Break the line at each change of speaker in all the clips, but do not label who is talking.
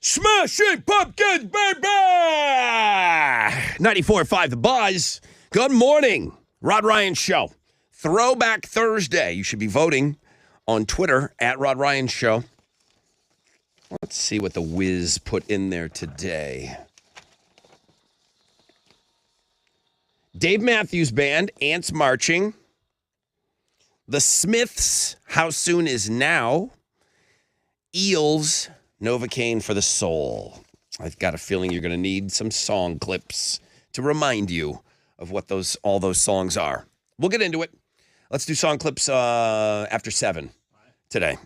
Smashing Pumpkins, baby! 94.5 The Buzz. Good morning. Rod Ryan Show. Throwback Thursday. You should be voting on Twitter at Rod Ryan Show. Let's see what the Wiz put in there today. Dave Matthews Band, Ants Marching. The Smiths, How Soon Is Now. Eels, Novocaine for the Soul. I've got a feeling you're going to need some song clips to remind you of what all those songs are. We'll get into it. Let's do song clips after 7 today.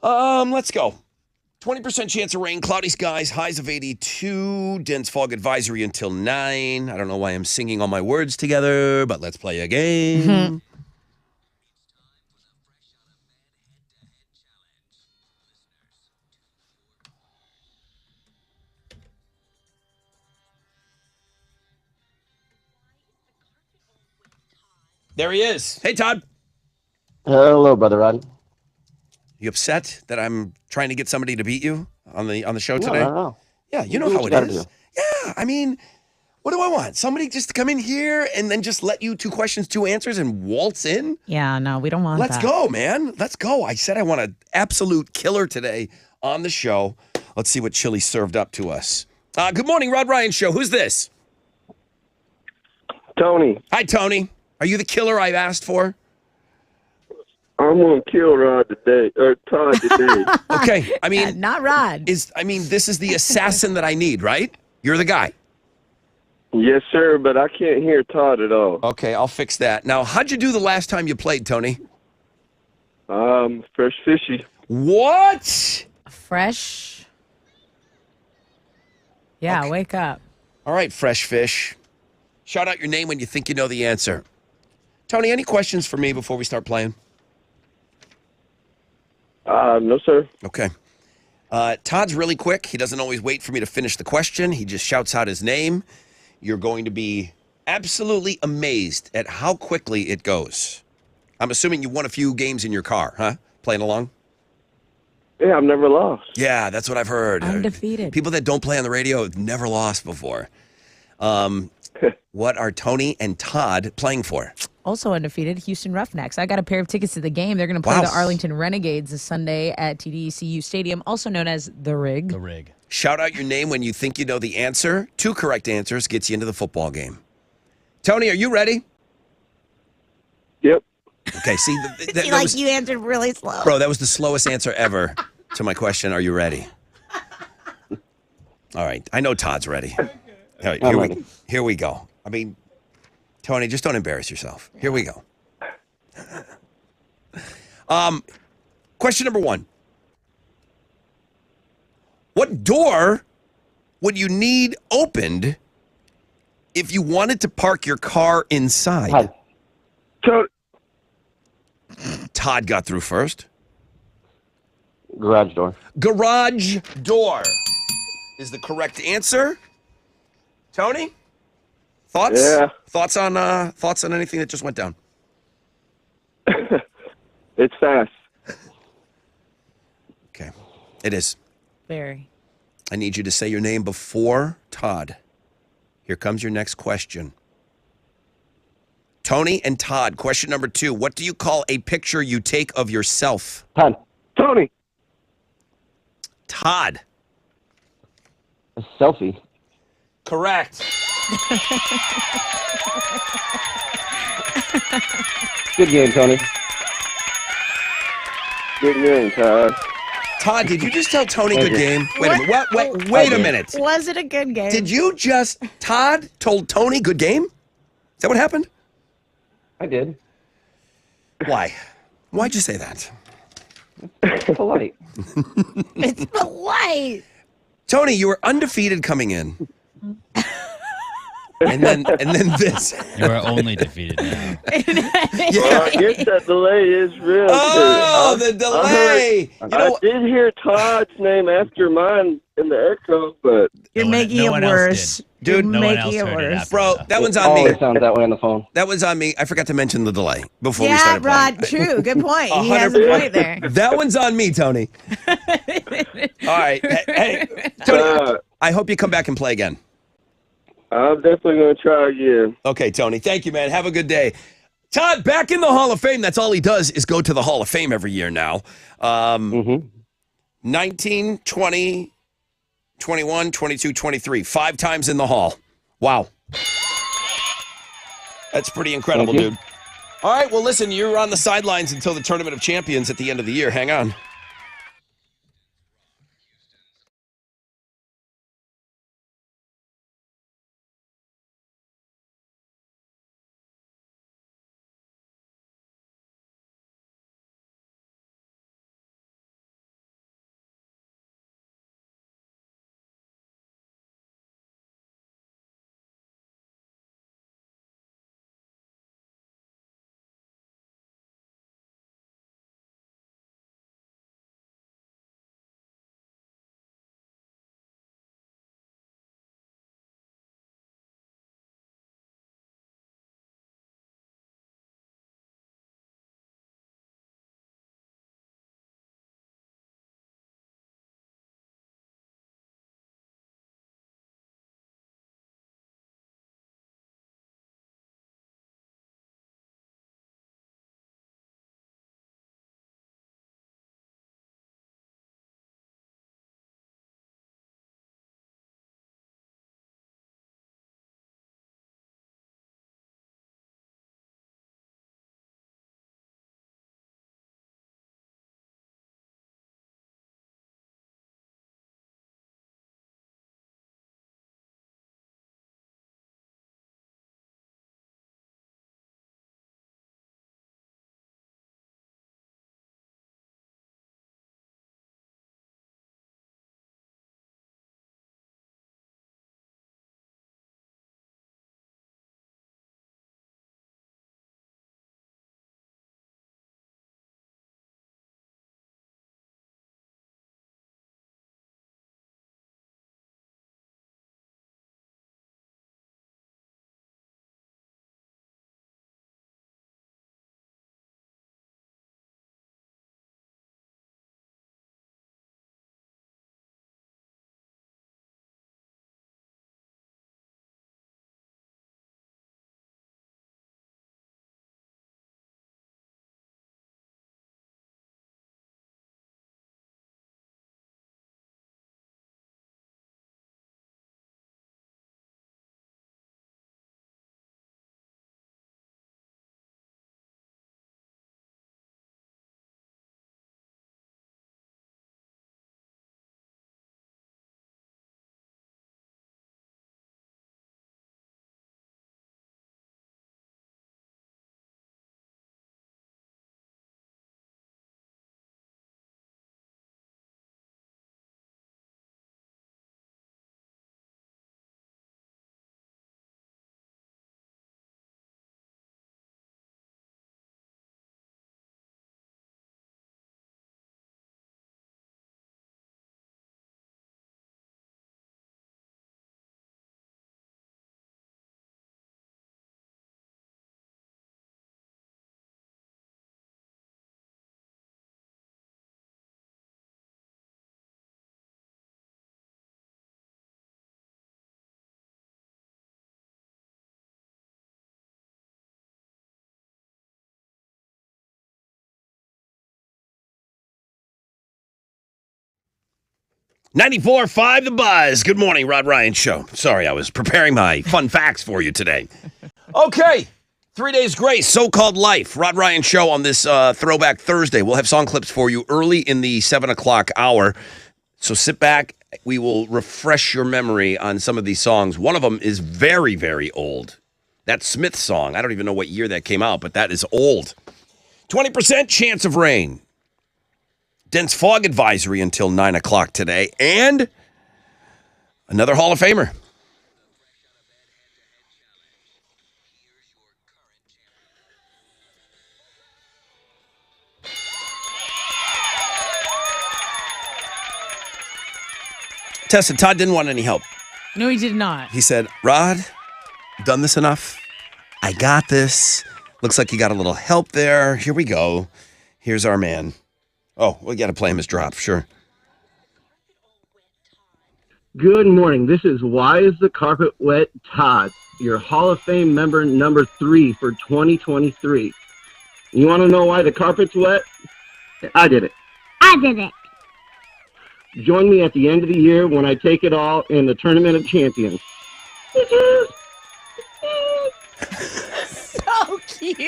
Let's go. 20% chance of rain, cloudy skies, highs of 82, dense fog advisory until 9. I don't know why I'm singing all my words together, but let's play a game. There he is. Hey, Todd.
Hello, Brother Rod.
You upset that I'm trying to get somebody to beat you on the show today?
No.
Yeah, you know how it is. Yeah, I mean, what do I want? Somebody just to come in here and then just let you 2 questions, 2 answers and waltz in?
Yeah, no, we don't want that.
Let's go, man. Let's go. I said I want an absolute killer today on the show. Let's see what Chili served up to us. Good morning, Rod Ryan Show. Who's this?
Tony.
Hi, Tony. Are you the killer I've asked for?
I'm gonna kill Rod today, or Todd today.
Okay, I mean,
not Rod.
this is the assassin that I need, right? You're the guy.
Yes, sir, but I can't hear Todd at all.
Okay, I'll fix that. Now, how'd you do the last time you played, Tony?
Fresh fishy.
What?
Fresh. Yeah,
Okay.
Wake up.
All right, fresh fish. Shout out your name when you think you know the answer. Tony, any questions for me before we start playing?
No, sir.
Okay. Todd's really quick. He doesn't always wait for me to finish the question. He just shouts out his name. You're going to be absolutely amazed at how quickly it goes. I'm assuming you won a few games in your car, huh? Playing along?
Yeah, I've never lost.
Yeah, that's what I've heard.
Undefeated.
People that don't play on the radio have never lost before. What are Tony and Todd playing for?
Also undefeated, Houston Roughnecks. I got a pair of tickets to the game. They're going to play
Wow.
the Arlington Renegades this Sunday at TDECU Stadium, also known as The Rig.
The rig.
Shout out your name when you think you know the answer. 2 correct answers gets you into the football game. Tony, are you ready?
Yep.
Okay, see,
You answered really slow.
bro, that was the slowest answer ever to my question. Are you ready? All right, I know Todd's ready. All right,
I'm ready.
here we go. I mean, Tony, just don't embarrass yourself. Here we go. Question number 1. What door would you need opened if you wanted to park your car inside?
Todd.
Tony.
Todd got through first.
Garage door.
Garage door is the correct answer. Tony, thoughts?
Yeah.
Thoughts on anything that just went down?
It's fast.
Okay, it is.
Very.
I need you to say your name before Todd. Here comes your next question. Tony and Todd, question number 2. What do you call a picture you take of yourself?
Todd.
Tony.
Todd.
A selfie.
Correct.
Good game, Tony.
Good game, Todd.
Todd, did you just tell Tony good game? Wait a minute.
What?
Wait a
did.
minute.
Was it a good game?
Did you just, Todd told Tony good game? Is that what happened?
I did.
Why? Why'd you say that?
Polite.
It's polite.
Tony, you were undefeated coming in. and then this.
You are only defeated now.
Well, I guess that delay is real.
Oh,
too.
the delay.
I did hear Todd's name after mine in the echo, but
You're
No one-
making
no
it
one else
worse.
did.
Dude,
You're
No one
making
else
it
heard it
worse.
after
Bro,
that.
that one's
It
on me.
always sounds that way on the phone.
That was on me. I forgot to mention the delay before we
Yeah,
started playing.
Rod, true. Good point. He has a
100%.
point there.
That one's on me, Tony. All right. Hey, Tony, I hope you come back and play again.
I'm definitely going to try again.
Okay, Tony. Thank you, man. Have a good day. Todd, back in the Hall of Fame. That's all he does is go to the Hall of Fame every year now. 19, 20, 21, 22, 23. 5 times in the Hall. Wow. That's pretty incredible,
Thank you.
dude. All right, well, listen, you're on the sidelines until the Tournament of Champions at the end of the year. Hang on. .94.5 The Buzz. Good morning, Rod Ryan Show. Sorry, I was preparing my fun facts for you today. Okay, 3 Days Grace, So-Called Life. Rod Ryan Show on this Throwback Thursday. We'll have song clips for you early in the 7 o'clock hour. So sit back. We will refresh your memory on some of these songs. One of them is very, very old. That Smith song. I don't even know what year that came out, but that is old. 20% chance of rain. Dense fog advisory until 9 o'clock today. And another Hall of Famer. Tessa, Todd didn't want any help.
No, he did not.
He said, Rod, done this enough. I got this. Looks like you got a little help there. Here we go. Here's our man. Oh, we got to play him his drop, sure.
Good morning. This is Why is the Carpet Wet Todd, your Hall of Fame member number 3 for 2023. You want to know why the carpet's wet? I did it. Join me at the end of the year when I take it all in the Tournament of Champions.
So cute.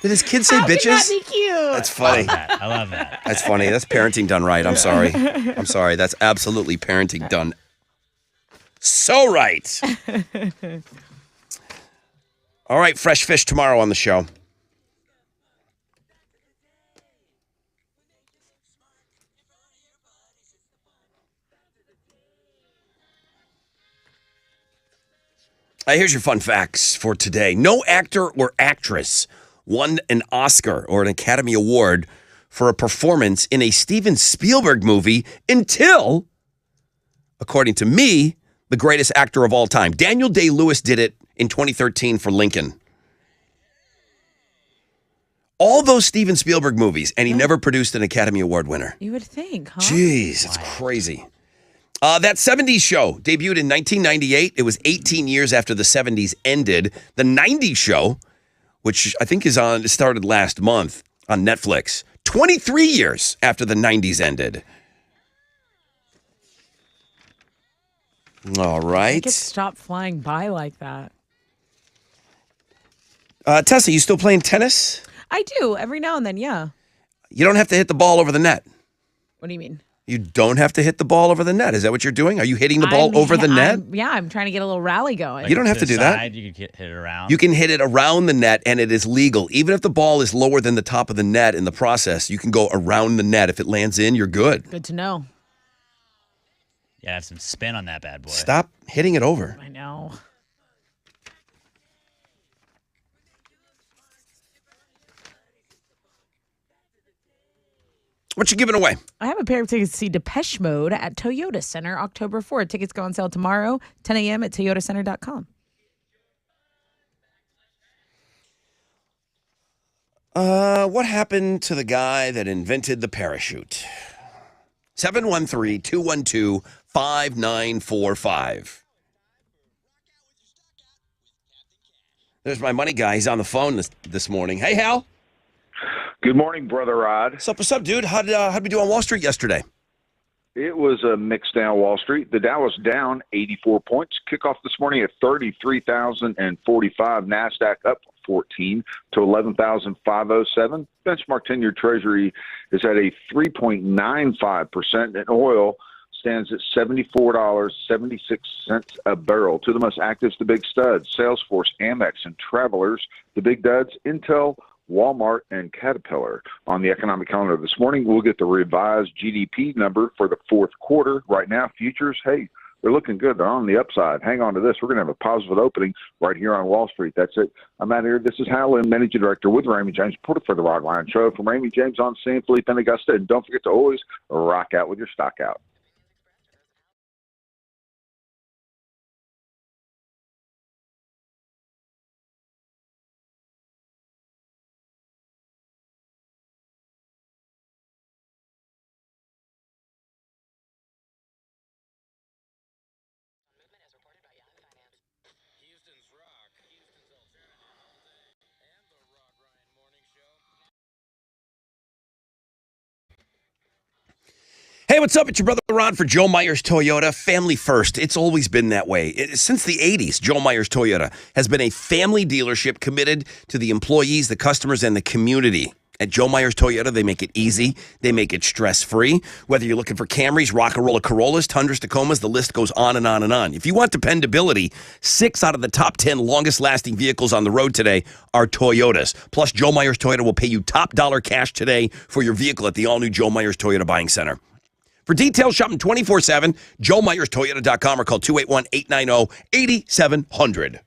Did his kid say
How can
bitches?
that be cute?
That's funny.
I love that.
That's funny. That's parenting done right. I'm sorry. I'm sorry. That's absolutely parenting done so right. All right, fresh fish tomorrow on the show. Here's your fun facts for today. No actor or actress won an Oscar or an Academy Award for a performance in a Steven Spielberg movie until, according to me, the greatest actor of all time. Daniel Day-Lewis did it in 2013 for Lincoln. All those Steven Spielberg movies, and he never produced an Academy Award winner.
You would think, huh?
Jeez, it's crazy. That 70s show debuted in 1998. It was 18 years after the 70s ended. The 90s show, which I think started last month on Netflix, 23 years after the 90s ended. All right.
It stop flying by like that.
Tessa, you still playing tennis?
I do every now and then. Yeah.
You don't have to hit the ball over the net.
What do you mean?
You don't have to hit the ball over the net. Is that what you're doing? Are you hitting the ball over the net?
I'm trying to get a little rally going.
You don't have to do that.
Side, you can hit it around.
You can hit it around the net, and it is legal. Even if the ball is lower than the top of the net in the process, you can go around the net. If it lands in, you're good.
Good to know.
Yeah, have some spin on that bad boy.
Stop hitting it over.
I know.
What you giving away?
I have a pair of tickets to see Depeche Mode at Toyota Center October 4th. Tickets go on sale tomorrow, 10 a.m. at toyotacenter.com.
What happened to the guy that invented the parachute? 713-212-5945. There's my money guy. He's on the phone this morning. Hey, Hal.
Good morning, Brother Rod.
What's up, dude? How'd we do on Wall Street yesterday?
It was a mixed down Wall Street. The Dow was down 84 points. Kickoff this morning at 33,045. NASDAQ up 14 to 11,507. Benchmark 10-year Treasury is at a 3.95%, and oil stands at $74.76 a barrel. Two of the most active, the big studs, Salesforce, Amex, and Travelers. The big duds, Intel, Walmart, and Caterpillar. On the economic calendar this morning, we'll get the revised GDP number for the fourth quarter. Right now, futures, hey, they're looking good. They're on the upside. Hang on to this. We're going to have a positive opening right here on Wall Street. That's it. I'm out here. This is Hal Lynn, Managing Director with Raymond James, reporter for the Rod Ryan Show. From Raymond James on scene, Felipe and Augusta. And don't forget to always rock out with your stock out.
Hey, what's up? It's your brother Ron for Joe Myers Toyota. Family first. It's always been that way. Since the 80s, Joe Myers Toyota has been a family dealership committed to the employees, the customers, and the community. At Joe Myers Toyota, they make it easy. They make it stress-free. Whether you're looking for Camrys, Rock-A-Rolla Corollas, Tundras, Tacomas, the list goes on and on and on. If you want dependability, 6 out of the top 10 longest-lasting vehicles on the road today are Toyotas. Plus, Joe Myers Toyota will pay you top dollar cash today for your vehicle at the all-new Joe Myers Toyota Buying Center. For details, shop them 24/7, joemyerstoyota.com, or call 281-890-8700.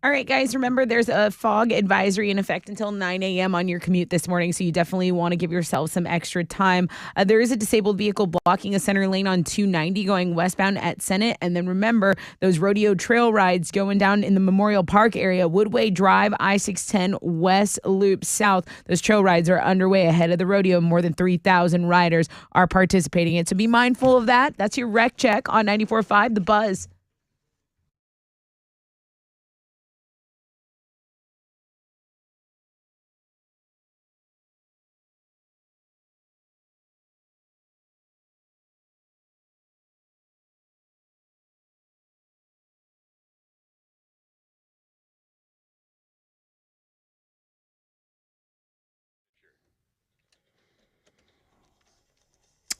All right, guys, remember there's a fog advisory in effect until 9 a.m. on your commute this morning, so you definitely want to give yourself some extra time. There is a disabled vehicle blocking a center lane on 290 going westbound at Senate. And then remember those rodeo trail rides going down in the Memorial Park area, Woodway Drive, I-610 West Loop South. Those trail rides are underway ahead of the rodeo. More than 3,000 riders are participating in it, so be mindful of that. That's your wreck check on 94.5 The Buzz.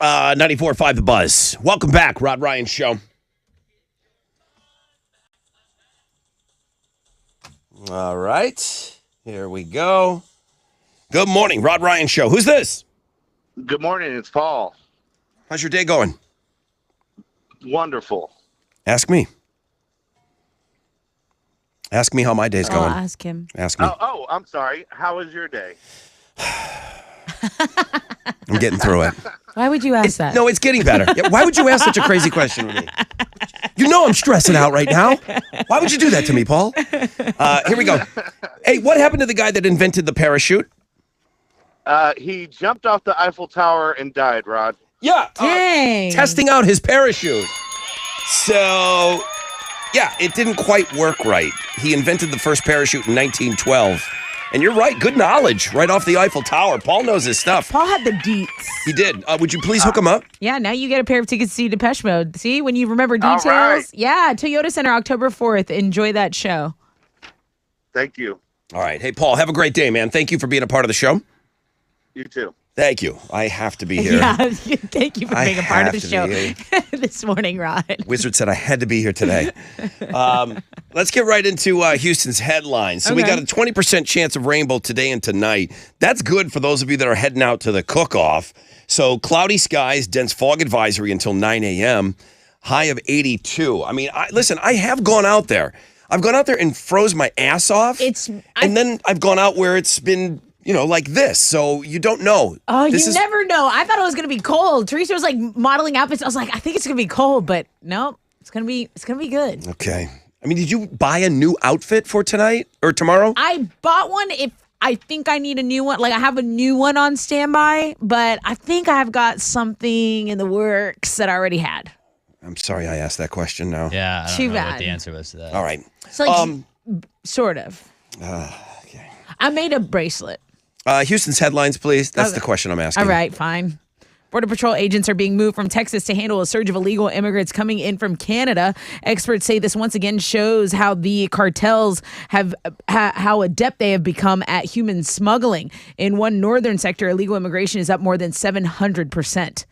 Uh, 94.5 The Buzz. Welcome back, Rod Ryan Show. All right, here we go. Good morning, Rod Ryan Show. Who's this?
Good morning. It's Paul.
How's your day going?
Wonderful.
Ask me. Ask me how my day's
I'll
going.
ask him.
Ask me.
Oh, I'm sorry. How was your day?
I'm getting through it.
Why would you ask that?
No, it's getting better. Yeah, why would you ask such a crazy question to me? You know I'm stressing out right now. Why would you do that to me, Paul? Here we go. Hey, what happened to the guy that invented the parachute?
He jumped off the Eiffel Tower and died, Rod.
Yeah.
Dang.
Testing out his parachute. So, yeah, it didn't quite work right. He invented the first parachute in 1912. And you're right, good knowledge right off the Eiffel Tower. Paul knows his stuff.
Paul had the deets.
He did. Would you please hook him up?
Yeah, now you get a pair of tickets to see Depeche Mode. See, when you remember details.
All right.
Yeah, Toyota Center, October 4th. Enjoy that show.
Thank you.
All right. Hey, Paul, have a great day, man. Thank you for being a part of the show.
You too.
Thank you. I have to be here.
Yeah, thank you for
I
being a part of
have
the
to
show
be
this morning, Rod.
Wizard said I had to be here today. Let's get right into Houston's headlines. So we
Okay.
got a 20% chance of rainbow today and tonight. That's good for those of you that are heading out to the cook-off. So cloudy skies, dense fog advisory until 9 a.m., high of 82. I mean, listen, I have gone out there. I've gone out there and froze my ass off. And then I've gone out where it's been, like this. So you don't know.
Oh, never know. I thought it was going to be cold. Teresa was like modeling outfits. I was like, I think it's going to be cold, but no, it's going to be good.
Okay. I mean, did you buy a new outfit for tonight or tomorrow?
I bought one if I think I need a new one. Like I have a new one on standby, but I think I've got something in the works that I already had.
I'm sorry I asked that question now.
Yeah, I don't
Too
know
bad.
what the answer was to that.
All right.
So like, sort of.
Okay.
I made a bracelet.
Houston's headlines, please. That's
Okay.
the question I'm asking.
All right, fine. Border Patrol agents are being moved from Texas to handle a surge of illegal immigrants coming in from Canada. Experts say this once again shows how the cartels have how adept they have become at human smuggling. In one northern sector, illegal immigration is up more than 700%.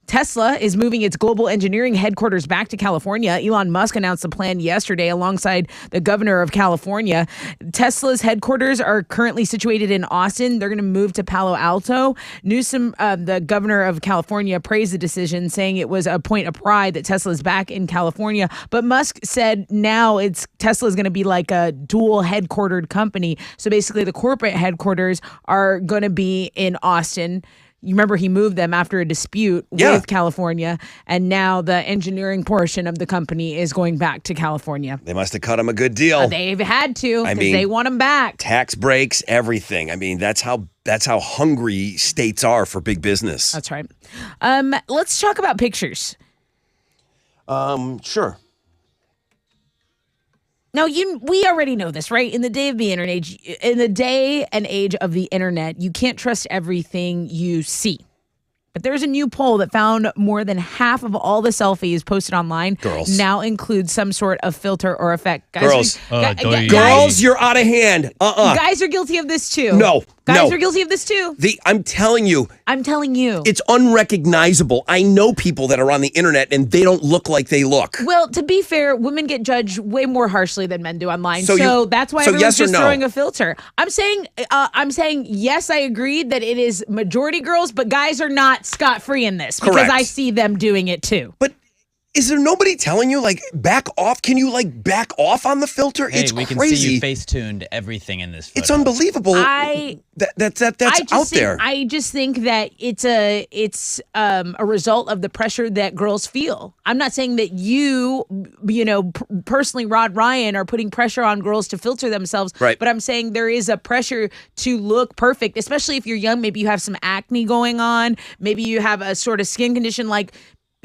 Tesla is moving its global engineering headquarters back to California. Elon Musk announced the plan yesterday alongside the governor of California. Tesla's headquarters are currently situated in Austin. They're going to move to Palo Alto. Newsom, the governor of California, praised the decision, saying it was a point of pride that Tesla is back in California. But Musk said now Tesla is going to be like a dual headquartered company. So basically the corporate headquarters are going to be in Austin. You remember he moved them after a dispute with California, and now the engineering portion of the company is going back to California.
They must have cut him a good deal.
They've had to
I
because
mean,
they want them back.
Tax breaks, everything. I mean, that's how hungry states are for big business.
That's right. Let's talk about pictures.
Sure.
Now, we already know this, right? In the day and age of the internet, you can't trust everything you see. But there's a new poll that found more than half of all the selfies posted online now include some sort of filter or effect.
Girls,
guys,
you're out of hand.
Guys are guilty of this too.
No.
Guys are guilty of this too.
I'm telling you.
It's
unrecognizable. I know people that are on the internet and they don't look like they look.
Well, to be fair, women get judged way more harshly than men do online. So that's why everyone's
yes or
just
no?
throwing a filter. I'm saying yes, I agree that it is majority girls, but guys are not scot-free in this because
Correct.
I see them doing it too.
But Is there nobody telling you, like, back off? Can you, like, back off on the filter?
Hey,
It's
we can
crazy.
see you face-tuned everything in this photo.
It's unbelievable. That's out there.
I just think that it's a result of the pressure that girls feel. I'm not saying that you personally, Rod Ryan, are putting pressure on girls to filter themselves.
Right.
But I'm saying there is a pressure to look perfect, especially if you're young. Maybe you have some acne going on. Maybe you have a sort of skin condition like.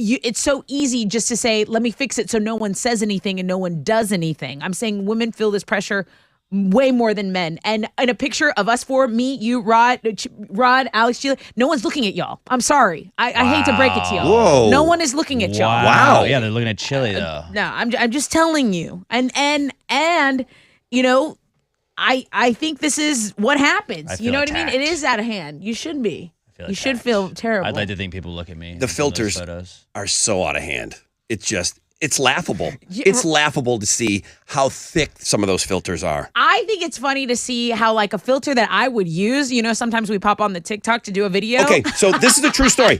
It's so easy just to say, let me fix it so no one says anything and no one does anything. I'm saying women feel this pressure way more than men. And in a picture of us four, me, you, Rod, Alex, Sheila, no one's looking at y'all. I'm sorry. I hate to break it to y'all.
Whoa.
No one is looking at y'all.
Wow.
Yeah, they're looking at Chili, though.
No, I'm just telling you. And you know, I think this is what happens.
I
You
feel
know what I mean?
attacked.
It is out of hand. You should be. You should
attacked.
feel terrible.
I'd like to think people look at me.
The
in those
filters
photos.
are so out of hand. It's laughable. It's laughable to see how thick some of those filters are.
I think it's funny to see how, like, a filter that I would use, sometimes we pop on the TikTok to do a video.
Okay, so this is a true story.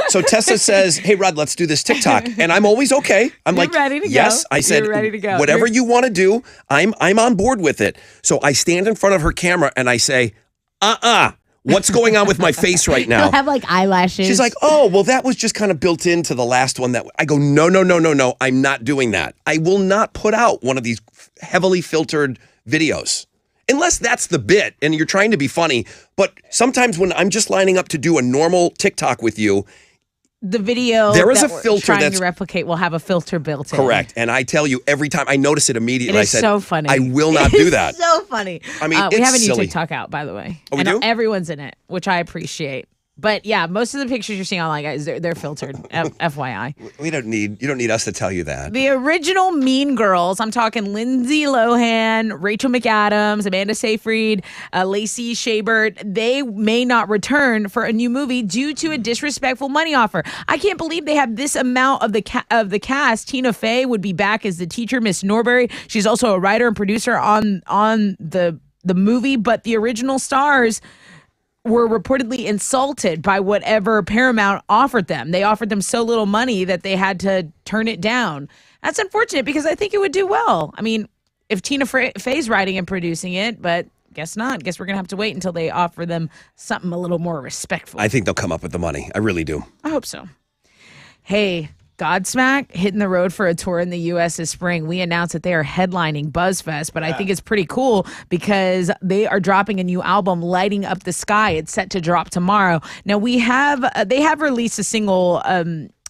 So Tessa says, hey, Rod, let's do this TikTok. And I'm always okay. I'm
You're
like,
ready to
yes.
go.
I said,
You're ready to go.
whatever you want to do, I'm on board with it. So I stand in front of her camera and I say, what's going on with my face right now?
You'll have, like, eyelashes.
She's like, oh, well, that was just kind of built into the last one. That I go, no. I'm not doing that. I will not put out one of these heavily filtered videos. Unless that's the bit and you're trying to be funny. But sometimes when I'm just lining up to do a normal TikTok with you,
the video
there is
that
a
we're
filter
trying
that's
to replicate will have a filter built in.
correct. And I tell you, every time I notice it immediately,
It
I
is
said,
so funny.
I will not do that.
It's so funny.
I mean,
we
it's
have a new
silly.
TikTok out, by the way.
Oh, we
and
do?
everyone's in it, which I appreciate. But yeah, most of the pictures you're seeing online, guys, they're filtered. FYI.
You don't need us to tell you that.
The original Mean Girls, I'm talking Lindsay Lohan, Rachel McAdams, Amanda Seyfried, Lacey Chabert, they may not return for a new movie due to a disrespectful money offer. I can't believe they have this amount of the cast. Tina Fey would be back as the teacher, Miss Norbury. She's also a writer and producer on the movie, but the original stars were reportedly insulted by whatever Paramount offered them. They offered them so little money that they had to turn it down. That's unfortunate because I think it would do well. I mean, if Tina Fey's writing and producing it, but guess not. Guess we're going to have to wait until they offer them something a little more respectful.
I think they'll come up with the money. I really do.
I hope so. Hey, Godsmack hitting the road for a tour in the U.S. this spring. We announced that they are headlining BuzzFest, but I think it's pretty cool because they are dropping a new album, Lighting Up the Sky. It's set to drop tomorrow. Now, they have released a single.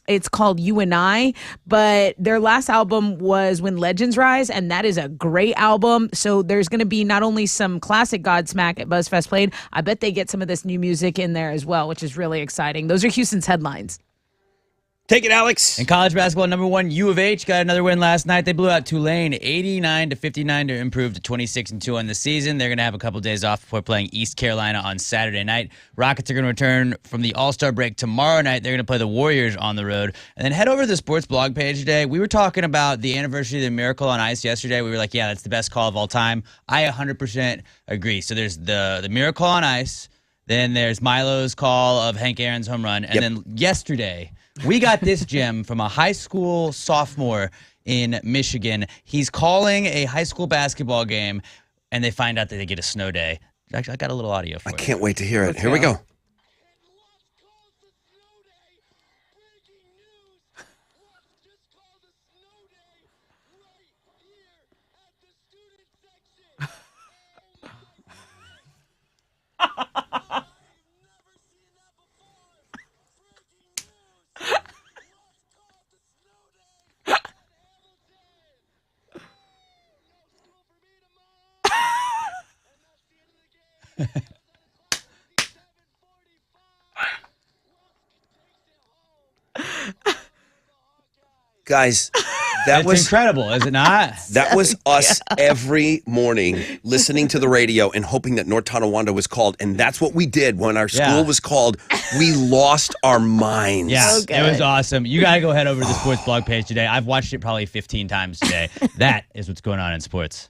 It's called You and I, but their last album was When Legends Rise, and that is a great album. So there's going to be not only some classic Godsmack at BuzzFest played, I bet they get some of this new music in there as well, which is really exciting. Those are Houston's headlines.
Take it, Alex.
In college basketball, number 1, U of H got another win last night. They blew out Tulane 89-59 to improve to 26-2 on the season. They're going to have a couple days off before playing East Carolina on Saturday night. Rockets are going to return from the All-Star break tomorrow night. They're going to play the Warriors on the road. And then head over to the sports blog page today. We were talking about the anniversary of the Miracle on Ice yesterday. We were like, yeah, that's the best call of all time. I 100% agree. So there's the Miracle on Ice. Then there's Milo's call of Hank Aaron's home run. And then yesterday, we got this gem from a high school sophomore in Michigan. He's calling a high school basketball game, and they find out that they get a snow day. Actually, I got a little audio for
I
you.
can't wait to hear it. Here we go. Guys, that
It's
was
incredible, is it not?
That was us every morning listening to the radio and hoping that North Tonawanda was called. And that's what we did when our school was called. We lost our minds.
Yeah, it was awesome. You got to go head over to the sports blog page today. I've watched it probably 15 times today. That is what's going on in sports.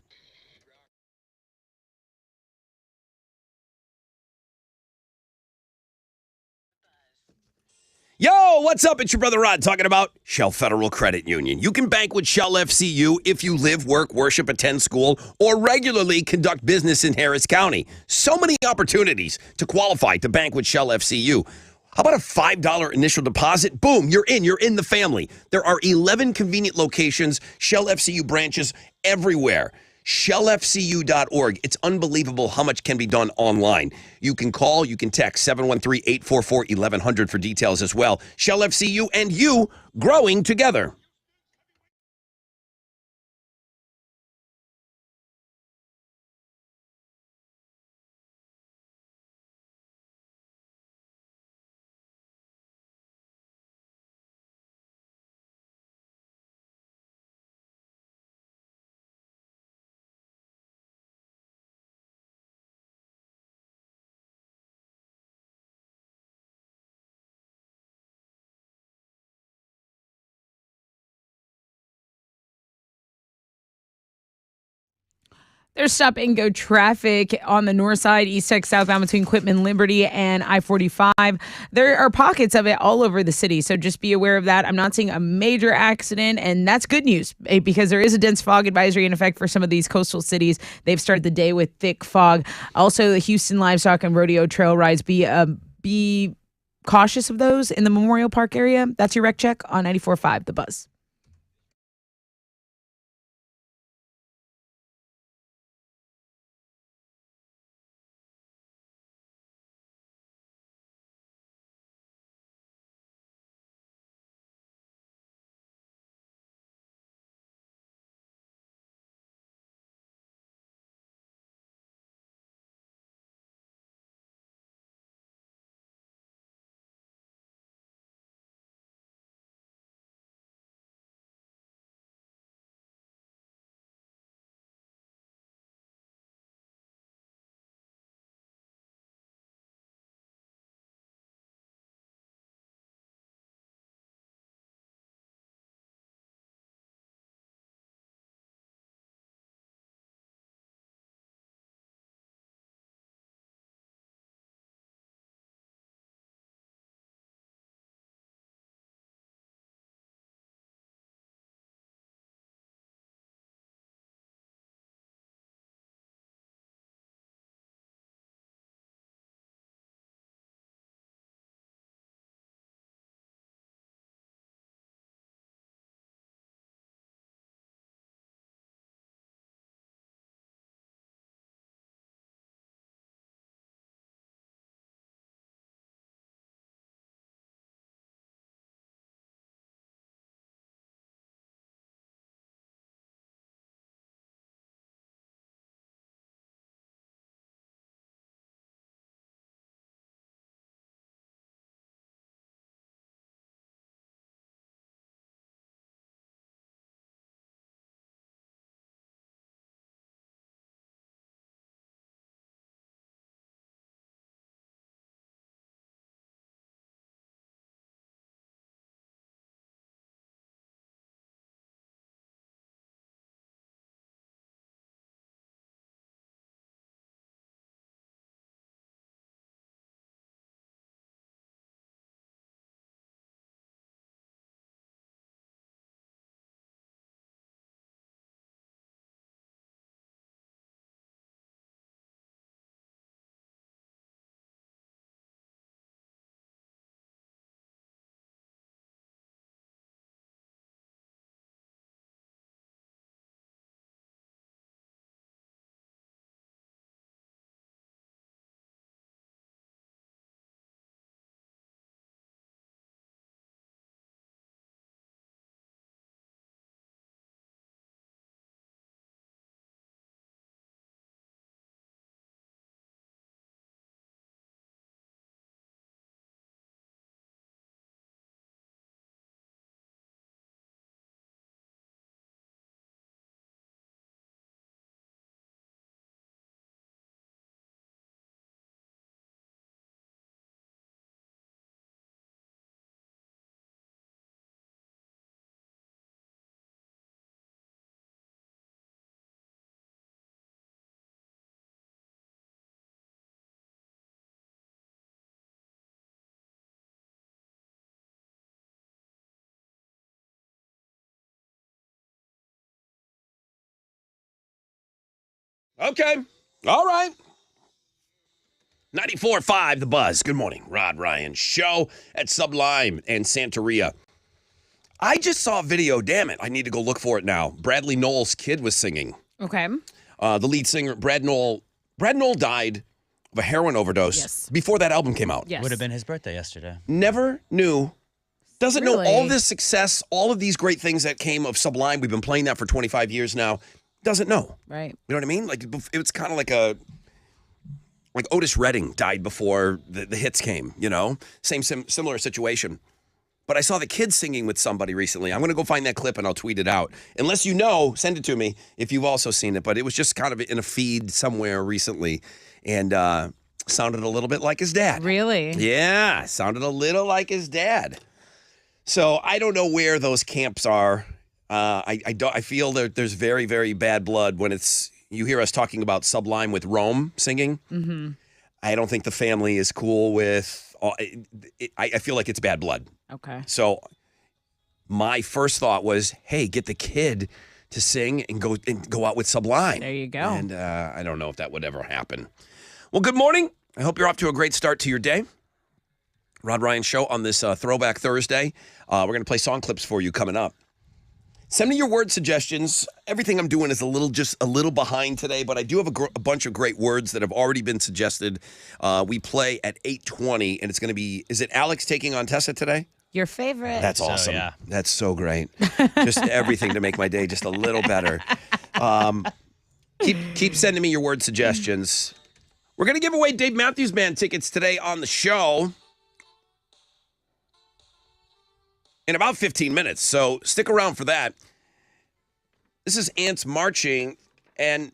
Yo, what's up? It's your brother Rod talking about Shell Federal Credit Union. You can bank with Shell FCU if you live, work, worship, attend school, or regularly conduct business in Harris County. So many opportunities to qualify to bank with Shell FCU. How about a $5 initial deposit? Boom, you're in the family. There are 11 convenient locations, Shell FCU branches everywhere. ShellFCU.org. It's unbelievable how much can be done online. You can call, you can text 713-844-1100 for details as well. Shell FCU and you growing together.
There's stop and go traffic on the north side, east tech southbound between Quitman, Liberty, and I-45. There are pockets of it all over the city, so just be aware of that. I'm not seeing a major accident, and that's good news because there is a dense fog advisory in effect for some of these coastal cities. They've started the day with thick fog. Also, the Houston Livestock and Rodeo Trail rides, be cautious of those in the Memorial Park area. That's your rec check on 94.5 The Buzz.
Okay. All right. 94.5 The Buzz. Good morning. Rod Ryan Show at Sublime and Santeria. I just saw a video. Damn it. I need to go look for it now. Bradley Nowell's kid was singing.
Okay.
The lead singer, Brad Nowell died of a heroin overdose
Yes.
before that album came out.
Yes.
Would have been his birthday yesterday.
Never knew. Doesn't know
Really?
all this success, all of these great things that came of Sublime. We've been playing that for 25 years now. Doesn't know.
Right.
You know what I mean? Like it was kind of like Otis Redding died before the hits came, you know? Similar situation. But I saw the kid singing with somebody recently. I'm going to go find that clip and I'll tweet it out. Unless you know, send it to me if you've also seen it. But it was just kind of in a feed somewhere recently and sounded a little bit like his dad.
Really?
Yeah, sounded a little like his dad. So I don't know where those camps are. I feel that there's very, very bad blood when you hear us talking about Sublime with Rome singing.
Mm-hmm.
I don't think the family is cool with. I feel like it's bad blood.
Okay.
So my first thought was, hey, get the kid to sing and go out with Sublime.
There you go.
And I don't know if that would ever happen. Well, good morning. I hope you're off to a great start to your day. Rod Ryan Show on this Throwback Thursday. We're going to play song clips for you coming up. Send me your word suggestions. Everything I'm doing is just a little behind today, but I do have a bunch of great words that have already been suggested. We play at 8:20, and it's going to be, is it Alex taking on Tessa today?
Your favorite.
That's awesome.
yeah.
That's so great. Just everything to make my day just a little better. Keep sending me your word suggestions. We're going to give away Dave Matthews Band tickets today on the show in about 15 minutes, so stick around for that. This is Ants Marching, and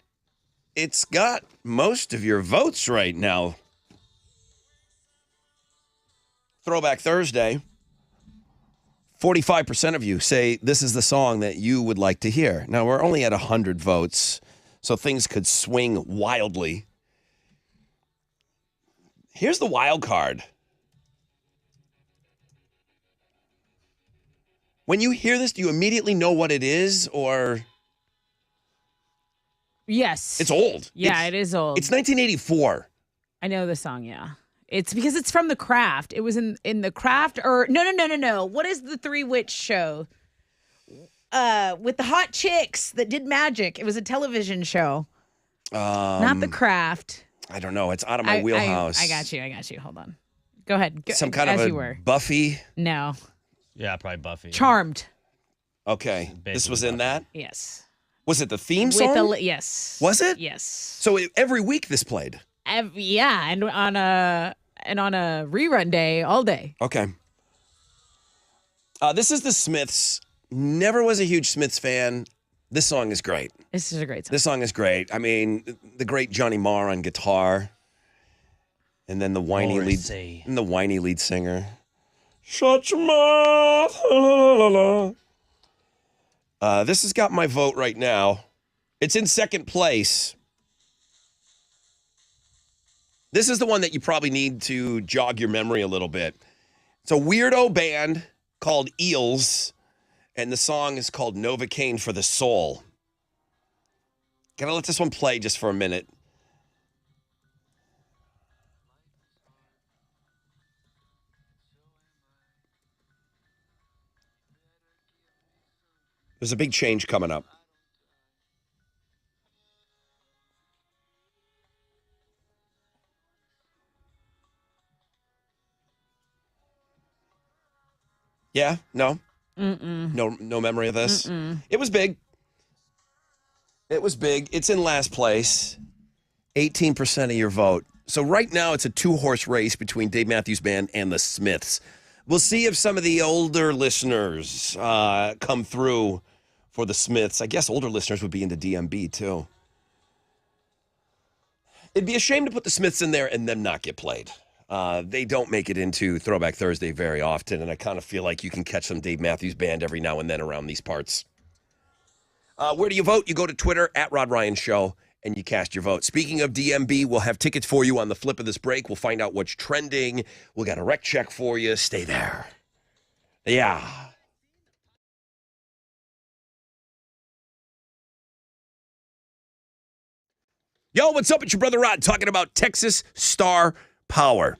it's got most of your votes right now. Throwback Thursday. 45% of you say this is the song that you would like to hear. Now, we're only at 100 votes, so things could swing wildly. Here's the wild card. When you hear this, do you immediately know what it is, or
Yes.
it's old?
Yeah, it is old.
It's 1984.
I know the song, yeah. It's because it's from The Craft. It was in The Craft, or no. What is the Three Witch show? With the hot chicks that did magic. It was a television show. Not The Craft.
I don't know. It's out of my wheelhouse.
I got you. Hold on. Go ahead.
Some kind
as
of
you
a
were.
Buffy.
No.
Yeah, probably Buffy.
Charmed.
Okay. This
Basically
was in
Buffy.
that?
Yes.
Was it the theme song?
Yes.
Was it?
Yes.
So every week this played?
Yeah, and on a rerun day all day.
Okay. This is the Smiths. Never was a huge Smiths fan. This song is great.
This is a great song.
This song is great. I mean, the great Johnny Marr on guitar, and then the whiny
Morrissey.
lead singer. Shut your mouth. La, la, la. This has got my vote right now. It's in second place. This is the one that you probably need to jog your memory a little bit. It's a weirdo band called Eels, and the song is called Novocaine for the Soul. Gotta let this one play just for a minute. There's a big change coming up. Yeah? No? No memory of this? It was big. It was big. It's in last place. 18% of your vote. So right now it's a two-horse race between Dave Matthews Band and the Smiths. We'll see if some of the older listeners come through for the Smiths. I guess older listeners would be into DMB too. It'd be a shame to put the Smiths in there and them not get played. They don't make it into Throwback Thursday very often, and I kind of feel like you can catch some Dave Matthews Band every now and then around these parts. Where do you vote? You go to Twitter, @RodRyanShow, and you cast your vote. Speaking of DMB, we'll have tickets for you on the flip of this break. We'll find out what's trending. We'll got a rec check for you. Stay there. Yeah. Yo, what's up? It's your brother Rod talking about Texas Star Power.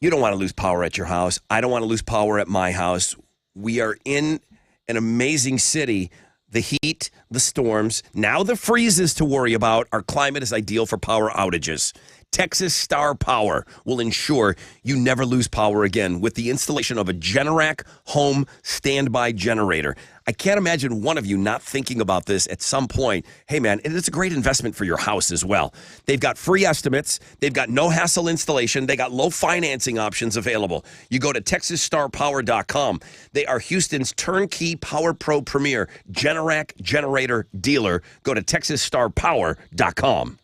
You don't want to lose power at your house. I don't want to lose power at my house. We are in an amazing city. The heat, the storms, now the freezes to worry about. Our climate is ideal for power outages. Texas Star Power will ensure you never lose power again with the installation of a Generac home standby generator. I can't imagine one of you not thinking about this at some point. Hey, man, it's a great investment for your house as well. They've got free estimates. They've got no hassle installation. They got low financing options available. You go to TexasStarPower.com. They are Houston's turnkey Power Pro Premier Generac generator dealer. Go to TexasStarPower.com.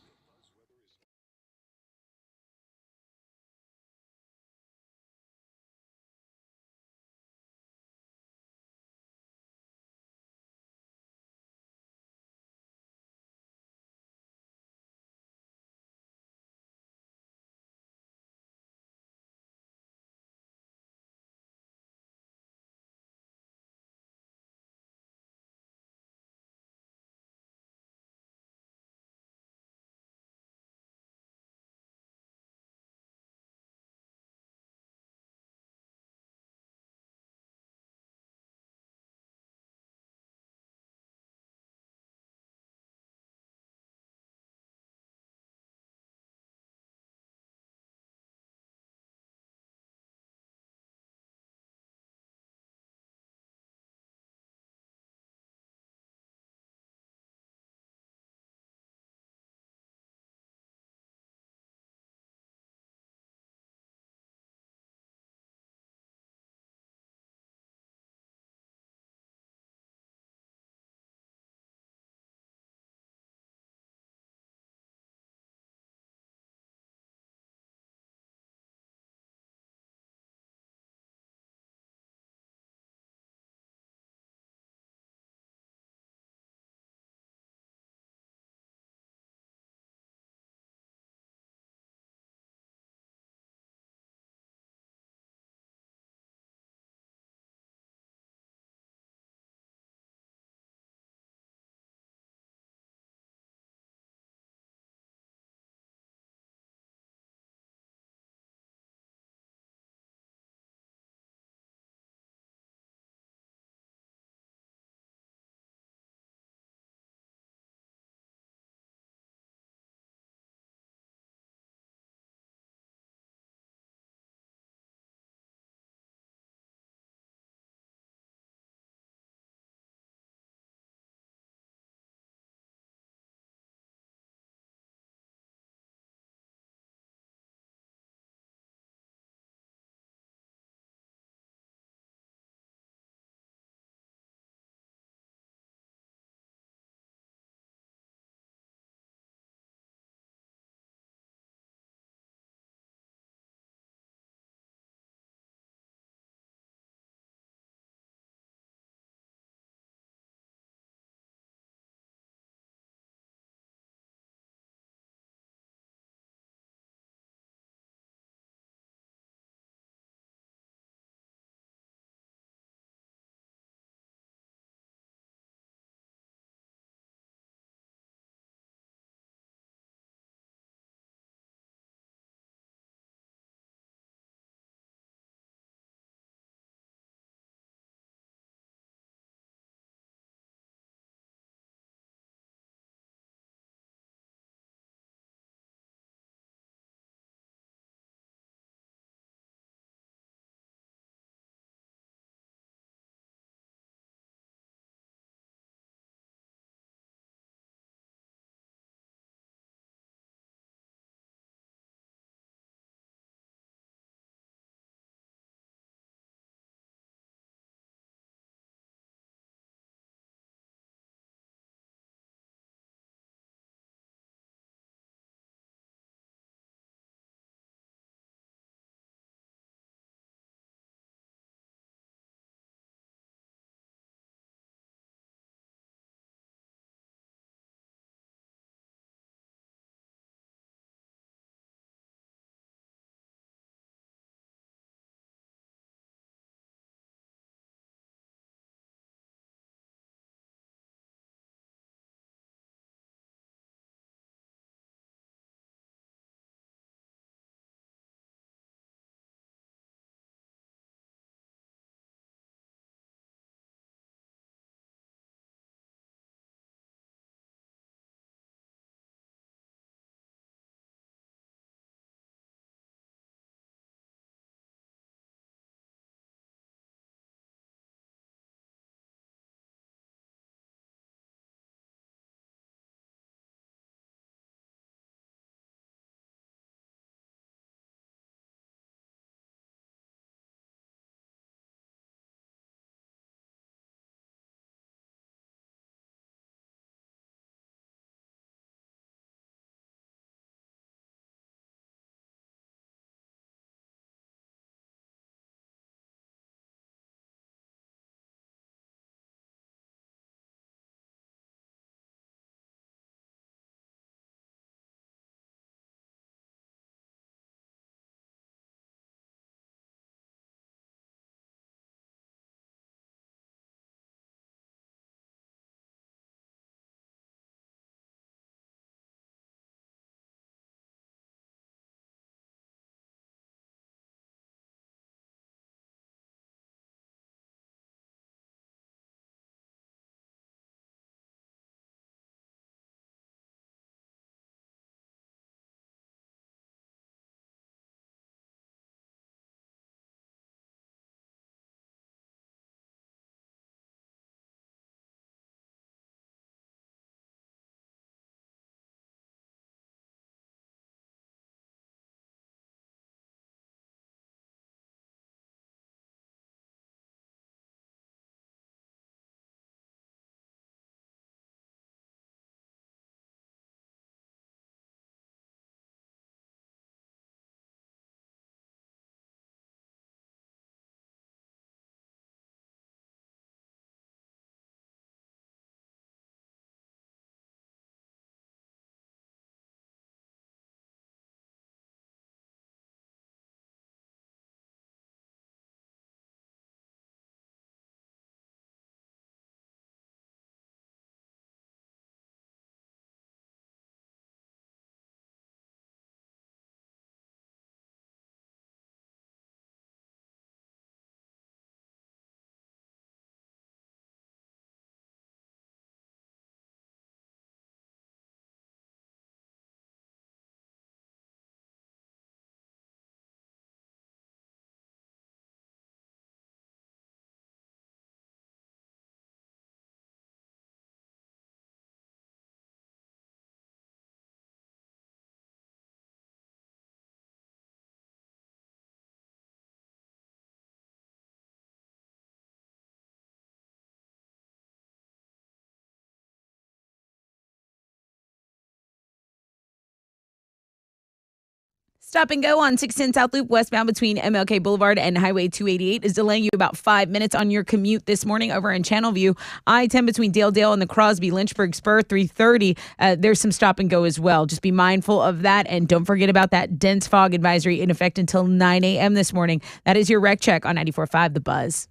Stop and go on 610 South Loop westbound between MLK Boulevard and Highway 288 is delaying you about 5 minutes on your commute this morning over in Channelview. I-10 between Dale and the Crosby Lynchburg Spur 330. There's some stop and go as well. Just be mindful of that, and don't forget about that dense fog advisory in effect until 9 a.m. this morning. That is your wreck check on 94.5 The Buzz.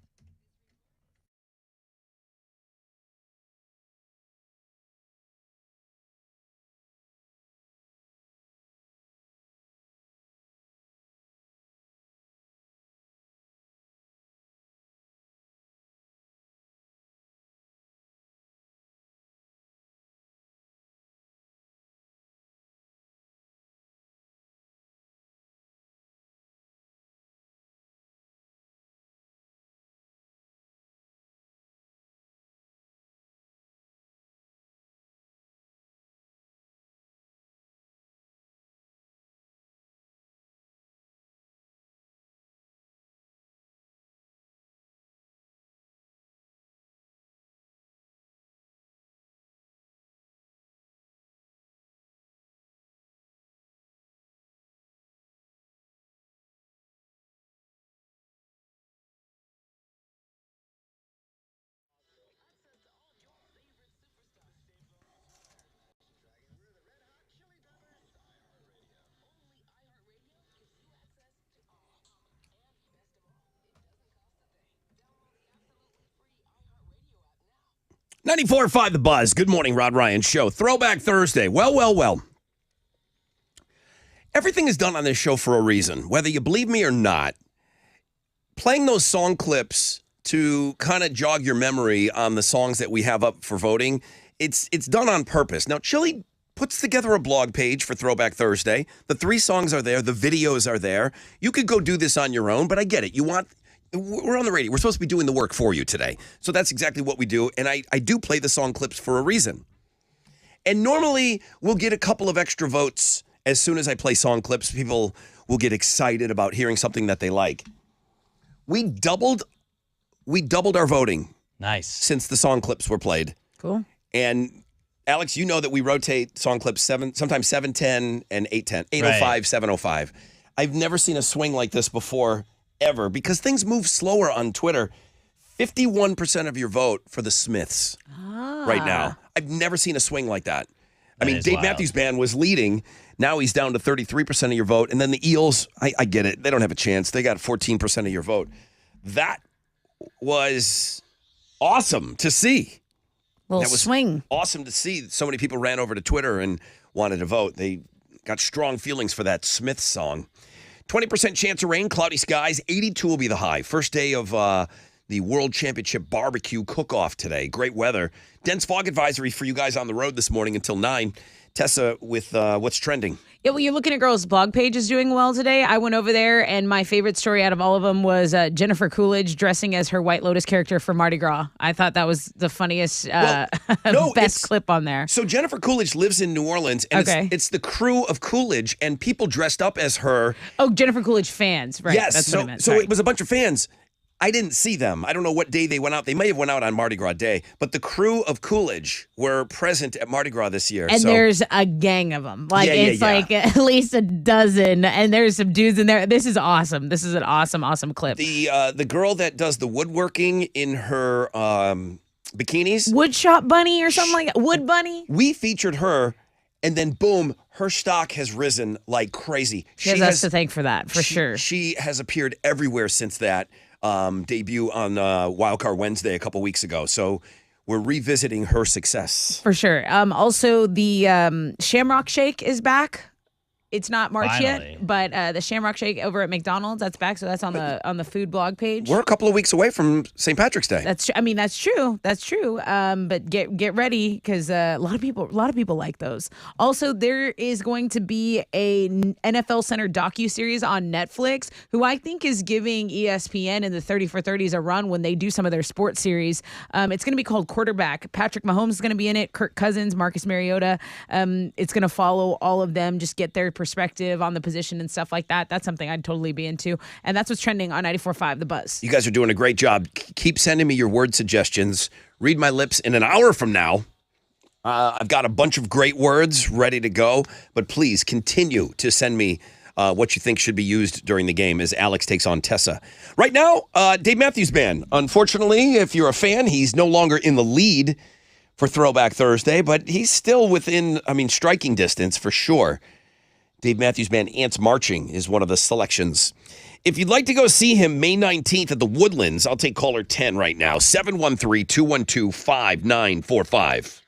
.94.5 The Buzz. Good morning, Rod Ryan Show. Throwback Thursday. Well. Everything is done on this show for a reason, whether you believe me or not. Playing those song clips to kind of jog your memory on the songs that we have up for voting, it's done on purpose. Now, Chili puts together a blog page for Throwback Thursday. The 3 songs are there. The videos are there. You could go do this on your own, but I get it. We're on the radio. We're supposed to be doing the work for you today. So that's exactly what we do. And I do play the song clips for a reason. And normally we'll get a couple of extra votes as soon as I play song clips. People will get excited about hearing something that they like. We doubled our voting.
Nice.
Since the song clips were played.
Cool.
And Alex, you know that we rotate song clips sometimes 7:10 and 8:10. 8:05,
Right.
7:05. I've never seen a swing like this before. Ever, because things move slower on Twitter. 51% of your vote for the Smiths right now. I've never seen a swing like that. I mean,
is
Dave
wild.
Matthews Band was leading. Now he's down to 33% of your vote. And then the Eels, I get it. They don't have a chance. They got 14% of your vote. That was awesome to see.
Little
That was
swing.
Awesome to see. So many people ran over to Twitter and wanted to vote. They got strong feelings for that Smith song. 20% chance of rain, cloudy skies. 82 will be the high. First day of the World Championship barbecue cook-off today. Great weather. Dense fog advisory for you guys on the road this morning until 9. Tessa with what's trending.
Yeah, well, you're looking at Girls' blog page is doing well today. I went over there, and my favorite story out of all of them was Jennifer Coolidge dressing as her White Lotus character for Mardi Gras. I thought that was the funniest, best clip on there.
So Jennifer Coolidge lives in New Orleans, and
Okay.
it's the crew of Coolidge, and people dressed up as her.
Oh, Jennifer Coolidge fans, right?
Yes,
That's
so,
what I meant.
so
Sorry.
it was a bunch of fans. I didn't see them. I don't know what day they went out. They may have went out on Mardi Gras Day, but the crew of Coolidge were present at Mardi Gras this year.
And
so.
there's a gang of them. Like,
Yeah,
it's
yeah.
like at least a dozen, and there's some dudes in there. This is awesome. This is an awesome clip.
The girl that does the woodworking in her bikinis,
Woodshop Bunny or something like that. Wood Bunny.
we featured her, and then boom, her stock has risen like crazy.
She has us to thank for that, for sure.
She has appeared everywhere since that debut on Wildcard Wednesday a couple weeks ago. So we're revisiting her success.
For sure. Also, the Shamrock Shake is back. It's not March
Finally.
yet, but the Shamrock Shake over at McDonald's, that's back. So that's on the food blog page.
We're a couple of weeks away from St. Patrick's Day.
That's I mean that's true. That's true. But get ready because a lot of people like those. Also, there is going to be a NFL Center docuseries on Netflix, who I think is giving ESPN and the 30 for 30s a run when they do some of their sports series. It's going to be called Quarterback. Patrick Mahomes is going to be in it. Kirk Cousins, Marcus Mariota. It's going to follow all of them. Just get their perspective on the position and stuff like that. That's something I'd totally be into. And that's what's trending on 94.5 The Buzz.
You guys are doing a great job. Keep sending me your word suggestions. Read my lips in an hour from now. I've got a bunch of great words ready to go, but please continue to send me what you think should be used during the game as Alex takes on Tessa. Right now, Dave Matthews Band. Unfortunately, if you're a fan, he's no longer in the lead for Throwback Thursday, but he's still within, striking distance for sure. Dave Matthews Band, Ants Marching is one of the selections. If you'd like to go see him May 19th at the Woodlands, I'll take caller 10 right now, 713-212-5945.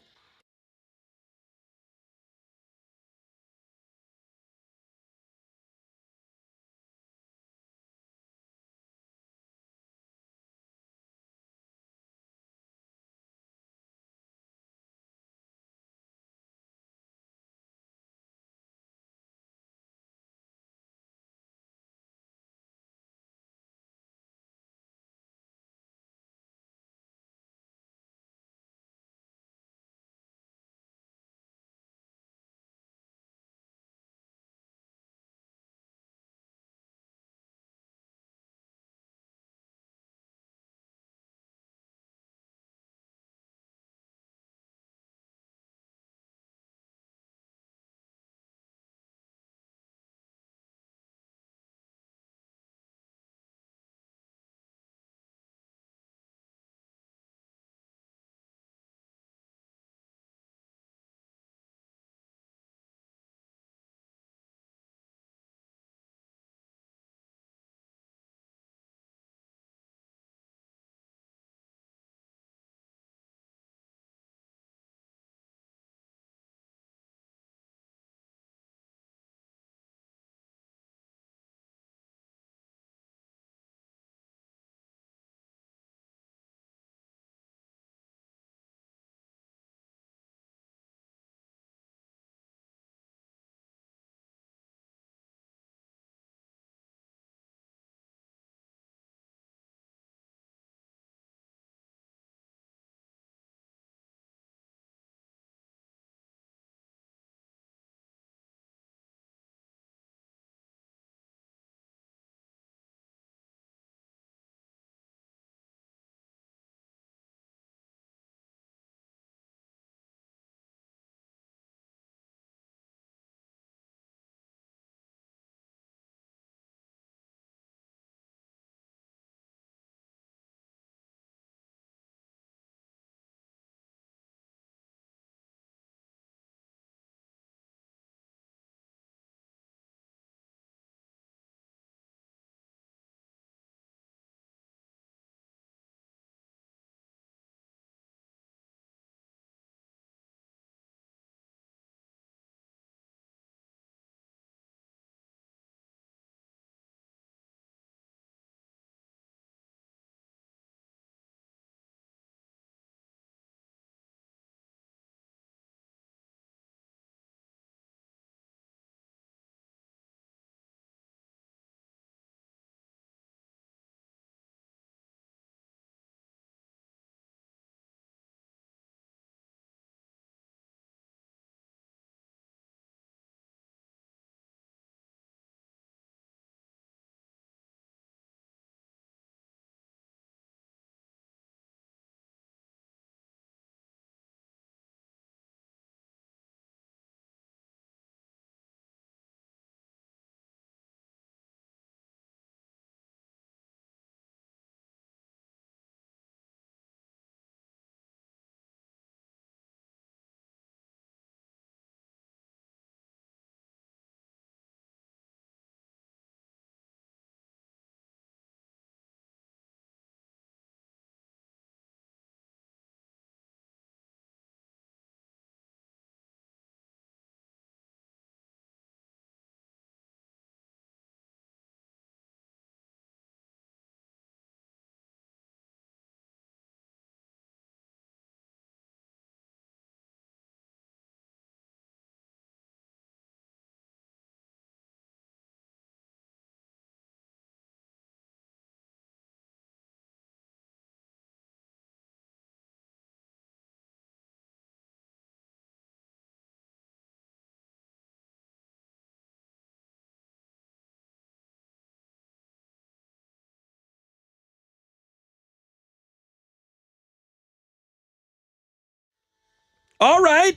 All right.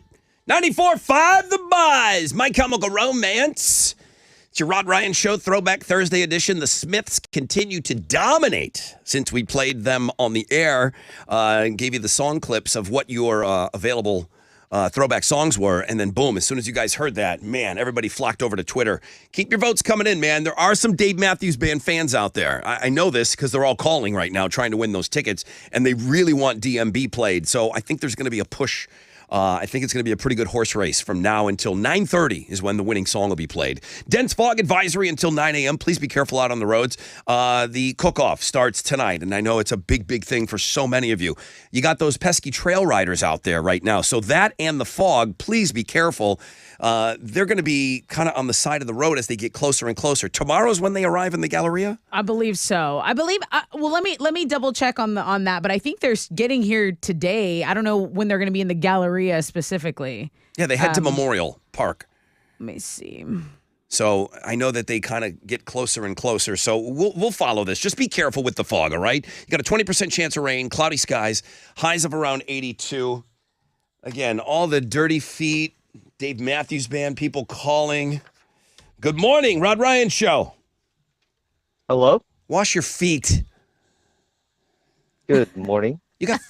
94.5 The Buzz. My Chemical Romance. It's your Rod Ryan Show, Throwback Thursday edition. The Smiths continue to dominate since we played them on the air and gave you the song clips of what your available throwback songs were. And then, boom, as soon as you guys heard that, man, everybody flocked over to Twitter. Keep your votes coming in, man. There are some Dave Matthews Band fans out there. I know this because they're all calling right now trying to win those tickets, and they really want DMB played. So I think there's going to be a push. I think it's going to be a pretty good horse race from now until 9:30 is when the winning song will be played. Dense fog advisory until 9 a.m. Please be careful out on the roads. The cook-off starts tonight, and I know it's a big, big thing for so many of you. You got those pesky trail riders out there right now. So that and the fog, please be careful. They're going to be kind of on the side of the road as they get closer and closer. Tomorrow's when they arrive in the Galleria?
I believe so. I believe. Well, let me double check on that. But I think they're getting here today. I don't know when they're going to be in the Galleria specifically.
Yeah, they head to Memorial Park.
Let me see.
So I know that they kind of get closer and closer. So we'll follow this. Just be careful with the fog, all right? You got a 20% chance of rain, cloudy skies, highs of around 82. Again, all the dirty feet, Dave Matthews Band, people calling. Good morning, Rod Ryan Show.
Hello?
Wash your feet.
Good morning.
You got?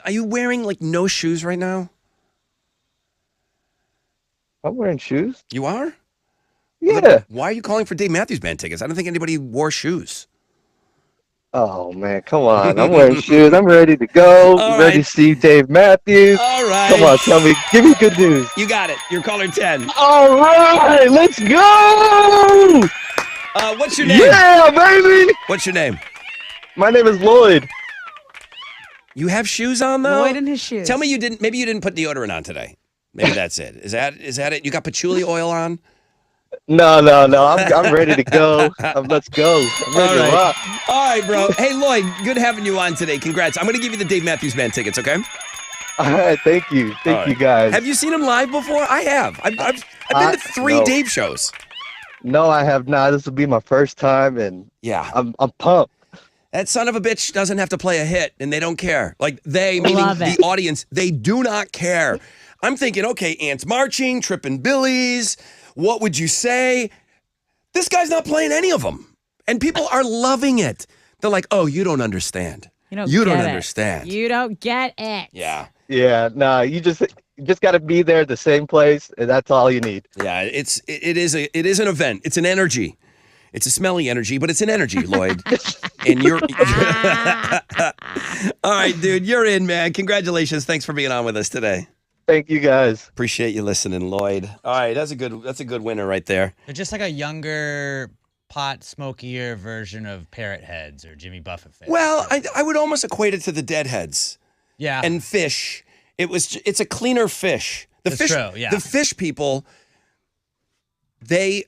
Are you wearing like no shoes right now?
I'm wearing shoes.
You are?
Yeah.
Why are you calling for Dave Matthews Band tickets? I don't think anybody wore shoes.
Oh, man, come on. I'm wearing shoes. I'm ready to go.
All
Ready
right.
to see Dave Matthews.
All right.
Come on, give me good news.
You got it. You're caller 10.
All right, let's go!
What's your name?
Yeah, baby!
What's your name?
My name is Lloyd.
You have shoes on though?
Lloyd and his shoes.
Tell me maybe you didn't put deodorant on today. Maybe that's it. Is that it? You got patchouli oil on?
No. I'm ready to go. Let's go. I'm ready to rock.
All right, bro. Hey, Lloyd, good having you on today. Congrats. I'm going to give you the Dave Matthews Band tickets, okay?
All right, thank you. Thank you, guys.
Have you seen him live before? I have. I've been to 3
no.
Dave shows.
No, I have not. This will be my first time, and
Yeah.
I'm pumped.
That son of a bitch doesn't have to play a hit, and they don't care. Like they, meaning
Love
the
it.
audience, they do not care. I'm thinking, okay, Ants Marching, Trippin' Billies, What Would You Say? This guy's not playing any of them. And people are loving it. They're like, oh, you don't understand. You don't
get it.
understand.
You don't get it.
Yeah.
Yeah, no, you just got to be there at the same place, and that's all you need.
Yeah, it is an event. It's an energy. It's a smelly energy, but it's an energy, Lloyd. And you're all right, dude. You're in, man. Congratulations. Thanks for being on with us today.
Thank you, guys.
Appreciate you listening, Lloyd. All right, that's a good winner right there.
They're just like a younger, pot smokier version of Parrot Heads or Jimmy Buffett fans.
Well, I would almost equate it to the Deadheads.
Yeah.
And Fish. It's a cleaner Fish.
That's true, yeah.
The Fish people, they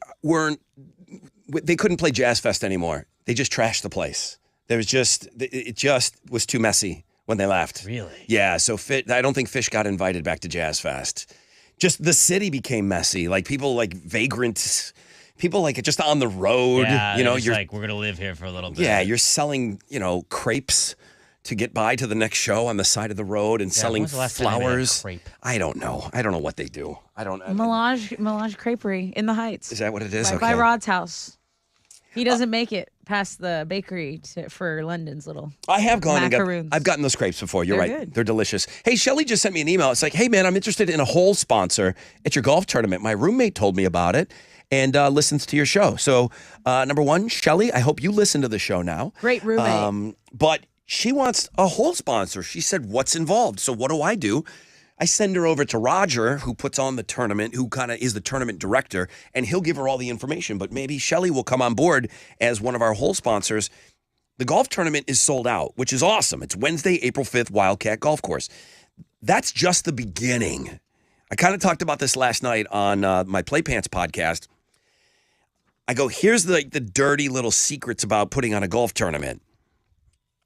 couldn't play Jazz Fest anymore. They just trashed the place. It just was too messy when they left.
Really?
Yeah, so I don't think Fish got invited back to Jazz Fest. Just the city became messy. Like people like vagrants, people like just on the road.
Yeah,
you know,
just
you're
like, we're going to live here for a little bit.
yeah, you're selling, crepes to get by to the next show on the side of the road and selling
when was the last time they made a
flowers.
crepe?
I don't know. I don't know what they do. I don't know.
Melage Creperie in the Heights.
Is that what it is?
Right
Okay.
by Rod's house. He doesn't make it past the bakery for London's little.
I have gone
Macaroons.
I've gotten those crepes before. You're
They're
right.
good.
They're delicious. Hey, Shelly just sent me an email. It's like, hey, man, I'm interested in a hole sponsor at your golf tournament. My roommate told me about it and listens to your show. So, number one, Shelly, I hope you listen to the show now.
Great roommate.
But she wants a hole sponsor. She said, what's involved? So what do? I send her over to Roger, who puts on the tournament, who kind of is the tournament director, and he'll give her all the information. But maybe Shelly will come on board as one of our hole sponsors. The golf tournament is sold out, which is awesome. It's Wednesday, April 5th, Wildcat Golf Course. That's just the beginning. I kind of talked about this last night on my Play Pants podcast. I go, here's the dirty little secrets about putting on a golf tournament.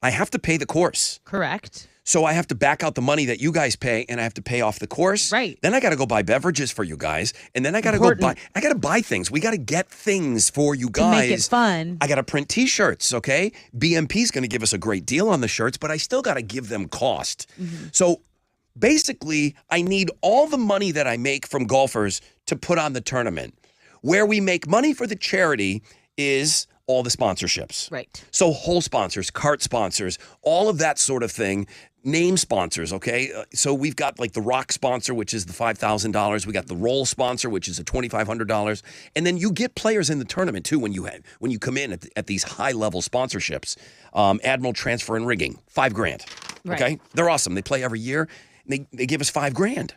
I have to pay the course.
Correct.
So I have to back out the money that you guys pay, and I have to pay off the course.
Right.
Then I got to go buy beverages for you guys, and then I got to buy things. We got to get things for you guys.
To make it fun.
I got to print T-shirts. Okay. BMP's going to give us a great deal on the shirts, but I still got to give them cost.
Mm-hmm.
So basically, I need all the money that I make from golfers to put on the tournament. Where we make money for the charity is all the sponsorships.
Right.
So whole sponsors, cart sponsors, all of that sort of thing. Name sponsors, okay? So we've got like the rock sponsor, which is the $5,000. We got the roll sponsor, which is a $2,500. And then you get players in the tournament too when you come in at these high level sponsorships. Admiral Transfer and Rigging, $5,000.
Right.
Okay, they're awesome. They play every year. And they give us $5,000.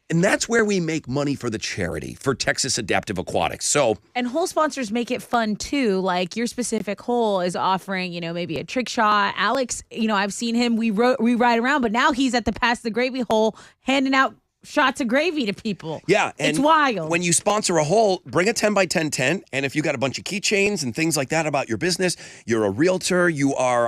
And that's where we make money for the charity, for Texas Adaptive Aquatics. So,
And hole sponsors make it fun too. Like your specific hole is offering, maybe a trick shot. Alex, I've seen him. We ride around, but now he's at the Pass the Gravy hole handing out shots of gravy to people.
yeah. And
it's wild.
When you sponsor a hole, bring a 10 by 10 tent. And if you got a bunch of keychains and things like that about your business, you're a realtor,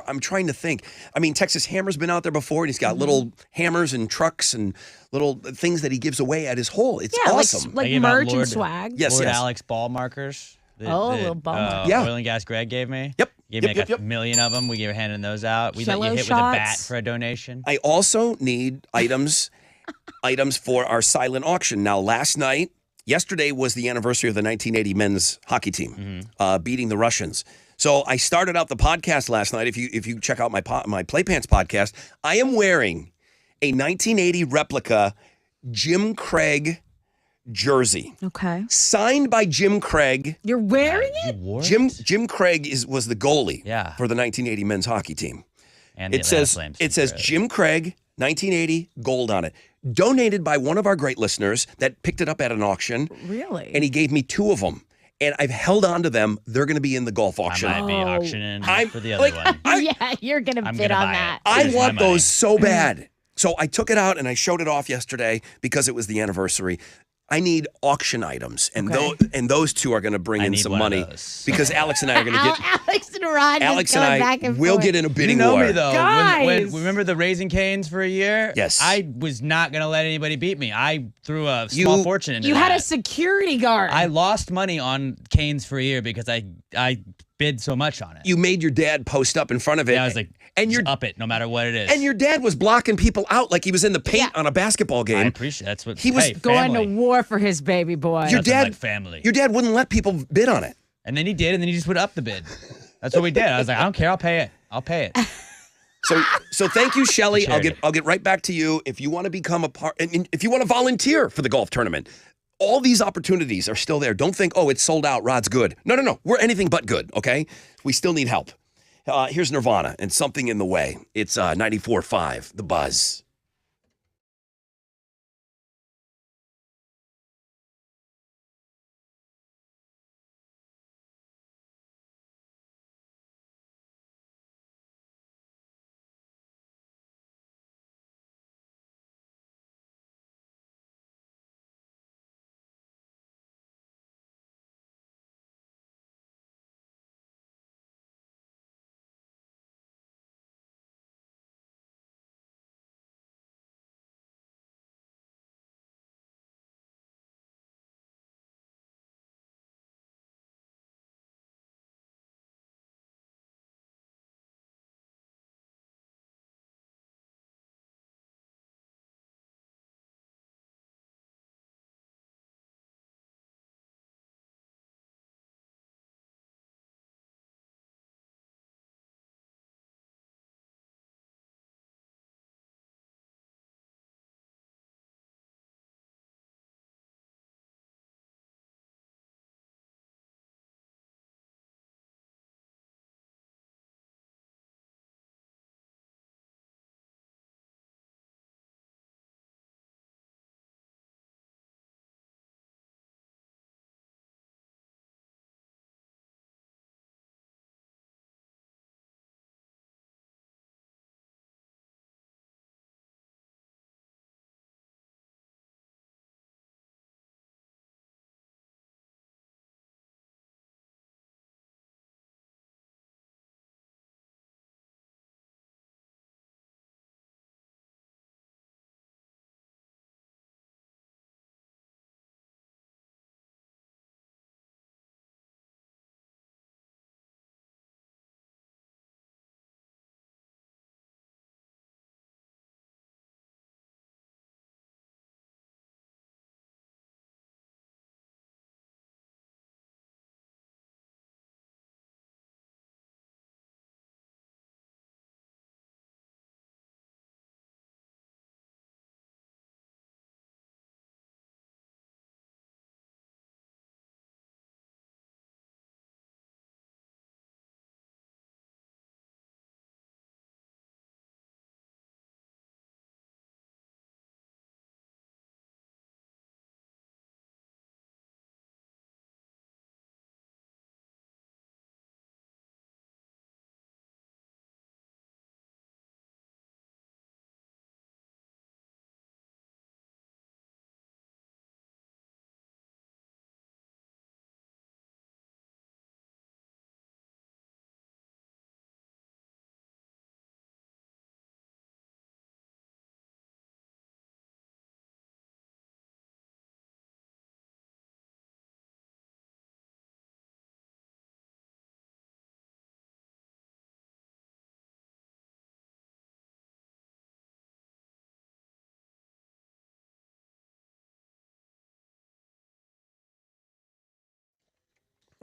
I'm trying to think. I mean, Texas Hammer's been out there before, and he's got little hammers and trucks and little things that he gives away at his hole. It's awesome.
Like
I gave out
merch and
Lord-
swag.
Yes,
Lord
yes.
Alex ball markers.
Little ball markers.
Yeah.
Oil and Gas Greg gave me.
Yep.
Gave me
Yep,
like a million of them. We gave handing those out. We let
Cello
you hit with a bat
shots.
for a donation.
I also need items for our silent auction. Now, yesterday was the anniversary of the 1980 men's hockey team beating the Russians. So I started out the podcast last night. If you check out my Play Pants podcast, I am wearing a 1980 replica Jim Craig jersey
Okay.
signed by Jim Craig.
You're wearing
You
it?
wore
Jim Craig was the goalie
Yeah.
for the 1980 men's hockey team.
And the
It
Atlanta
says
Flames.
it says Jim Craig 1980 gold on it. Donated by one of our great listeners that picked it up at an auction,
Really?
and he gave me 2 of them. And I've held on to them. They're going to be in the golf
I
auction.
might be
Oh.
auctioning
I'm-
for the other
like,
one.
yeah, you're going to
I'm
bid
gonna
on
buy
that.
it.
I
Here's my
want
money.
those so bad. So I took it out and I showed it off yesterday because it was the anniversary. I need auction items, and those 2 are going to bring
I
in
need
some
one of
money
those.
because Alex and I are going to get.
Alex and Rod
Alex
just
and
going
I
back and
will
forth.
get in a
You
bidding
know
war.
me though.
Guys.
Remember the Raising Canes for a year?
Yes.
I was not gonna let anybody beat me. I threw a small fortune into
You
that.
had a security guard.
I lost money on Canes for a year because I bid so much on it.
You made your dad post up in front of it.
Yeah, I was like,
and
just
your
up it no matter what it is.
and your dad was blocking people out like he was in the paint on a basketball
I
game.
appreciate that's what
He was
hey,
going
family.
to war for his baby boy.
Your
Nothing
dad,
like family.
Your dad wouldn't let people bid on it.
And then he did, and then he just would up the bid. That's what we did. I was like, I don't care, I'll pay it. I'll pay it.
So thank you, Shelly.
Charity.
I'll get right back to you if you want to become a part, and if you want to volunteer for the golf tournament. All these opportunities are still there. Don't think, oh, it's sold out. Rod's good. No. We're anything but good. Okay, we still need help. Here's Nirvana and Something in the Way. It's 94.5 The Buzz.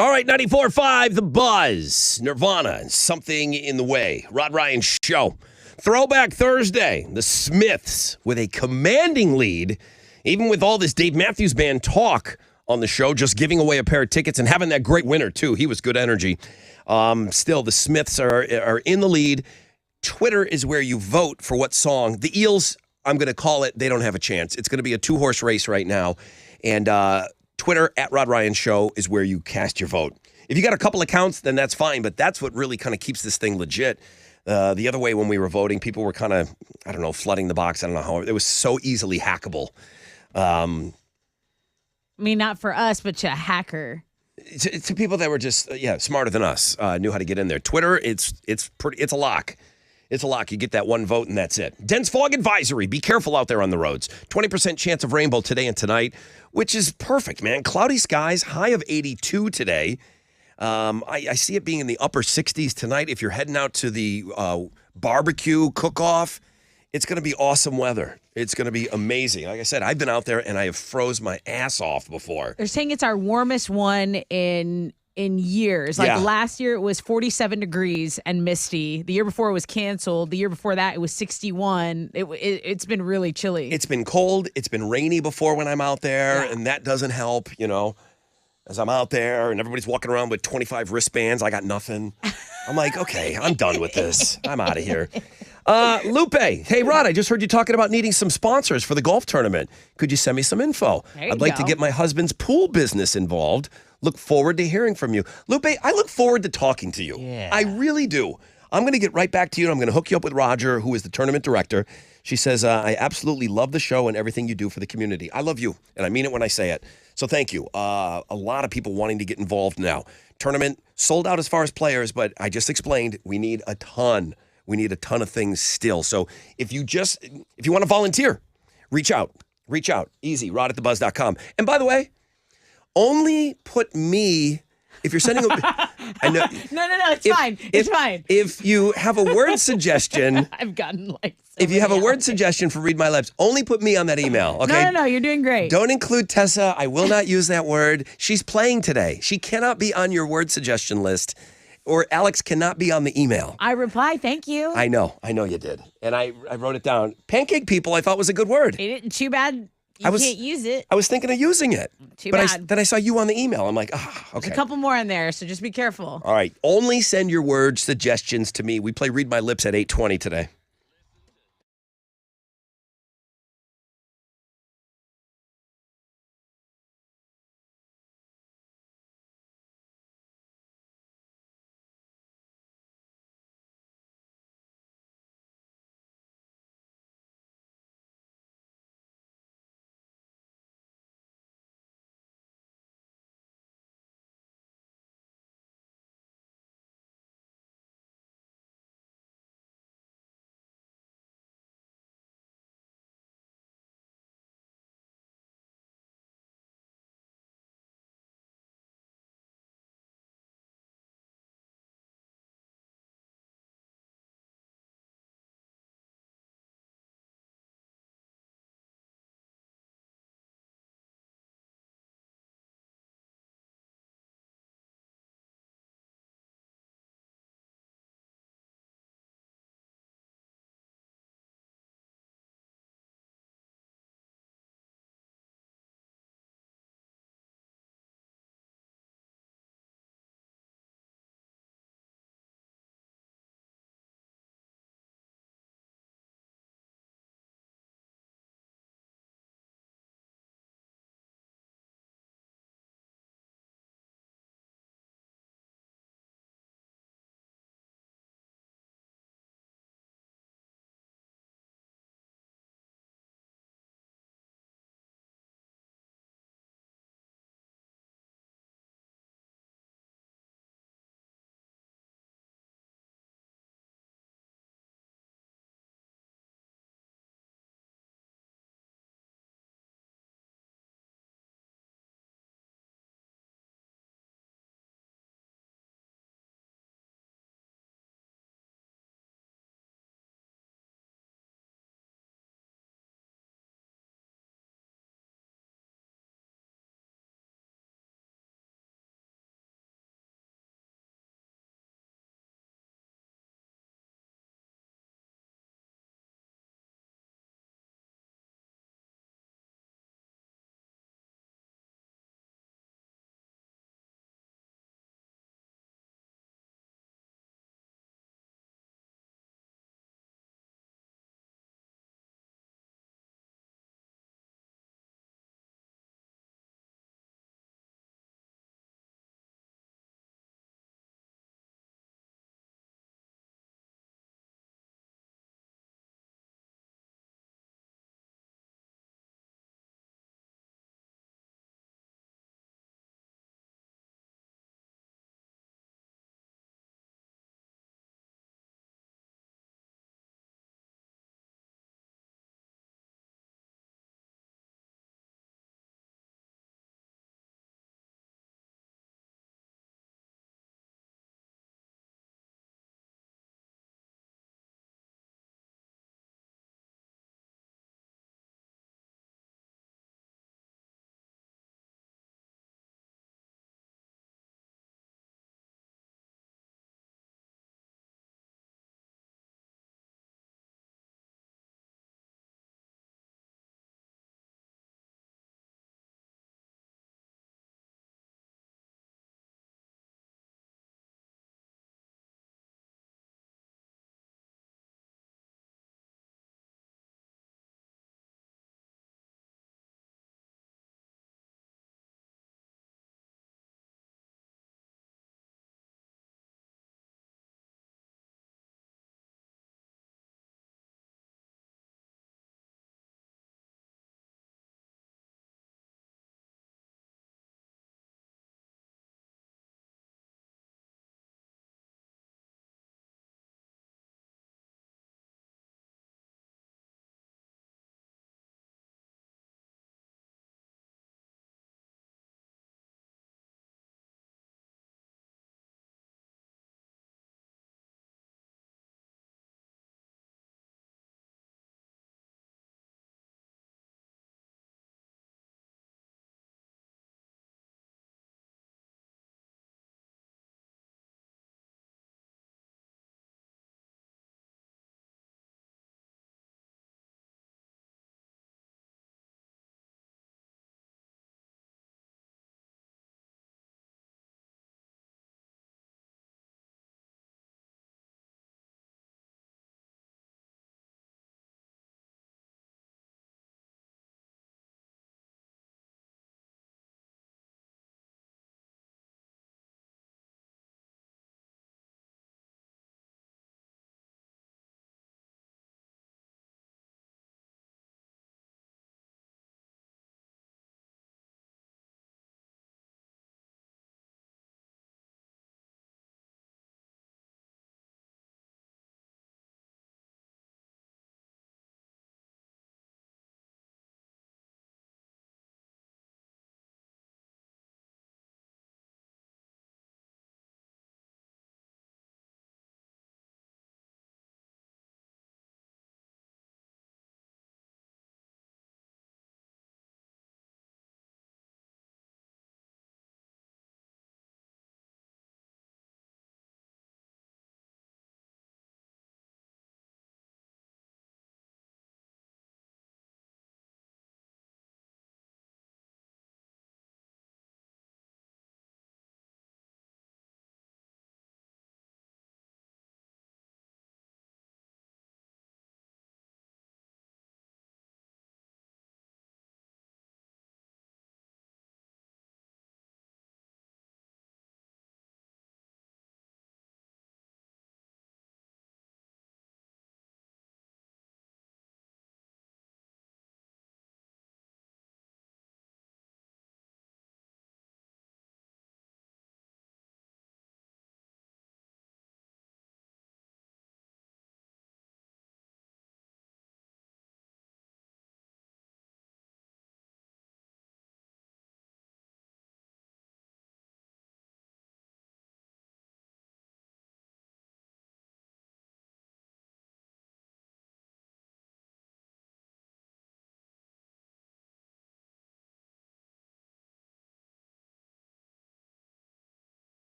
All right, 94.5, The Buzz, Nirvana, and Something in the Way. Rod Ryan Show. Throwback Thursday, the Smiths with a commanding lead, even with all this Dave Matthews Band talk on the show, just giving away a pair of tickets and having that great winner, too. He was good energy. Still, the Smiths are in the lead. Twitter is where you vote for what song. The Eels, I'm going to call it, they don't have a chance. It's going to be a two-horse race right now. And Twitter, at Rod Ryan Show, is where you cast your vote. If you got a couple accounts, then that's fine, but that's what really kind of keeps this thing legit. The other way when we were voting, people were kind of, I don't know, flooding the box. I don't know how. It was so easily hackable.
I mean, not for us, but to a hacker.
To people that were just, smarter than us, knew how to get in there. Twitter, it's a lock. It's a lock. You get that one vote, and that's it. Dense fog advisory. Be careful out there on the roads. 20% chance of rainbow today and tonight, which is perfect, man. Cloudy skies, high of 82 today. I see it being in the upper 60s tonight. If you're heading out to the barbecue cook-off, it's going to be awesome weather. It's going to be amazing. Like I said, I've been out there, and I have froze my ass off before.
They're saying it's our warmest one in years. Last year it was 47 degrees and misty. The year before it was canceled. The year before that it was 61. It's been really chilly.
It's been cold. It's been rainy before when I'm out there, and that doesn't help, as I'm out there and everybody's walking around with 25 wristbands. I got nothing. I'm like, okay, I'm done with this. I'm out of here. Lupe, hey, Rod, I just heard you talking about needing some sponsors for the golf tournament. Could you send me some info? I'd like to get my husband's pool business involved. Look forward to hearing from you. Lupe, I look forward to talking to you.
Yeah.
I really do. I'm going to get right back to you, and I'm going to hook you up with Roger, who is the tournament director. She says, I absolutely love the show and everything you do for the community. I love you, and I mean it when I say it. So thank you. A lot of people wanting to get involved now. Tournament sold out as far as players, but I just explained we need a ton. We need a ton of things still. So if you want to volunteer, reach out. Easy, rod@thebuzz.com. And by the way, only put me, if you're sending I know.
No, it's fine. It's fine.
If you have a word suggestion.
I've gotten
if you have a word suggestion for Read My Lips, only put me on that email, okay?
No, you're doing great.
Don't include Tessa. I will not use that word. She's playing today. She cannot be on your word suggestion list, or Alex cannot be on the email.
I reply, thank you.
I know you did. And I wrote it down. Pancake people, I thought was a good word.
Too bad you can't use it.
I was thinking of using it.
Too bad.
Then I saw you on the email. I'm like, okay.
There's a couple more in there, so just be careful.
All right. Only send your word suggestions to me. We play Read My Lips at 8:20 today.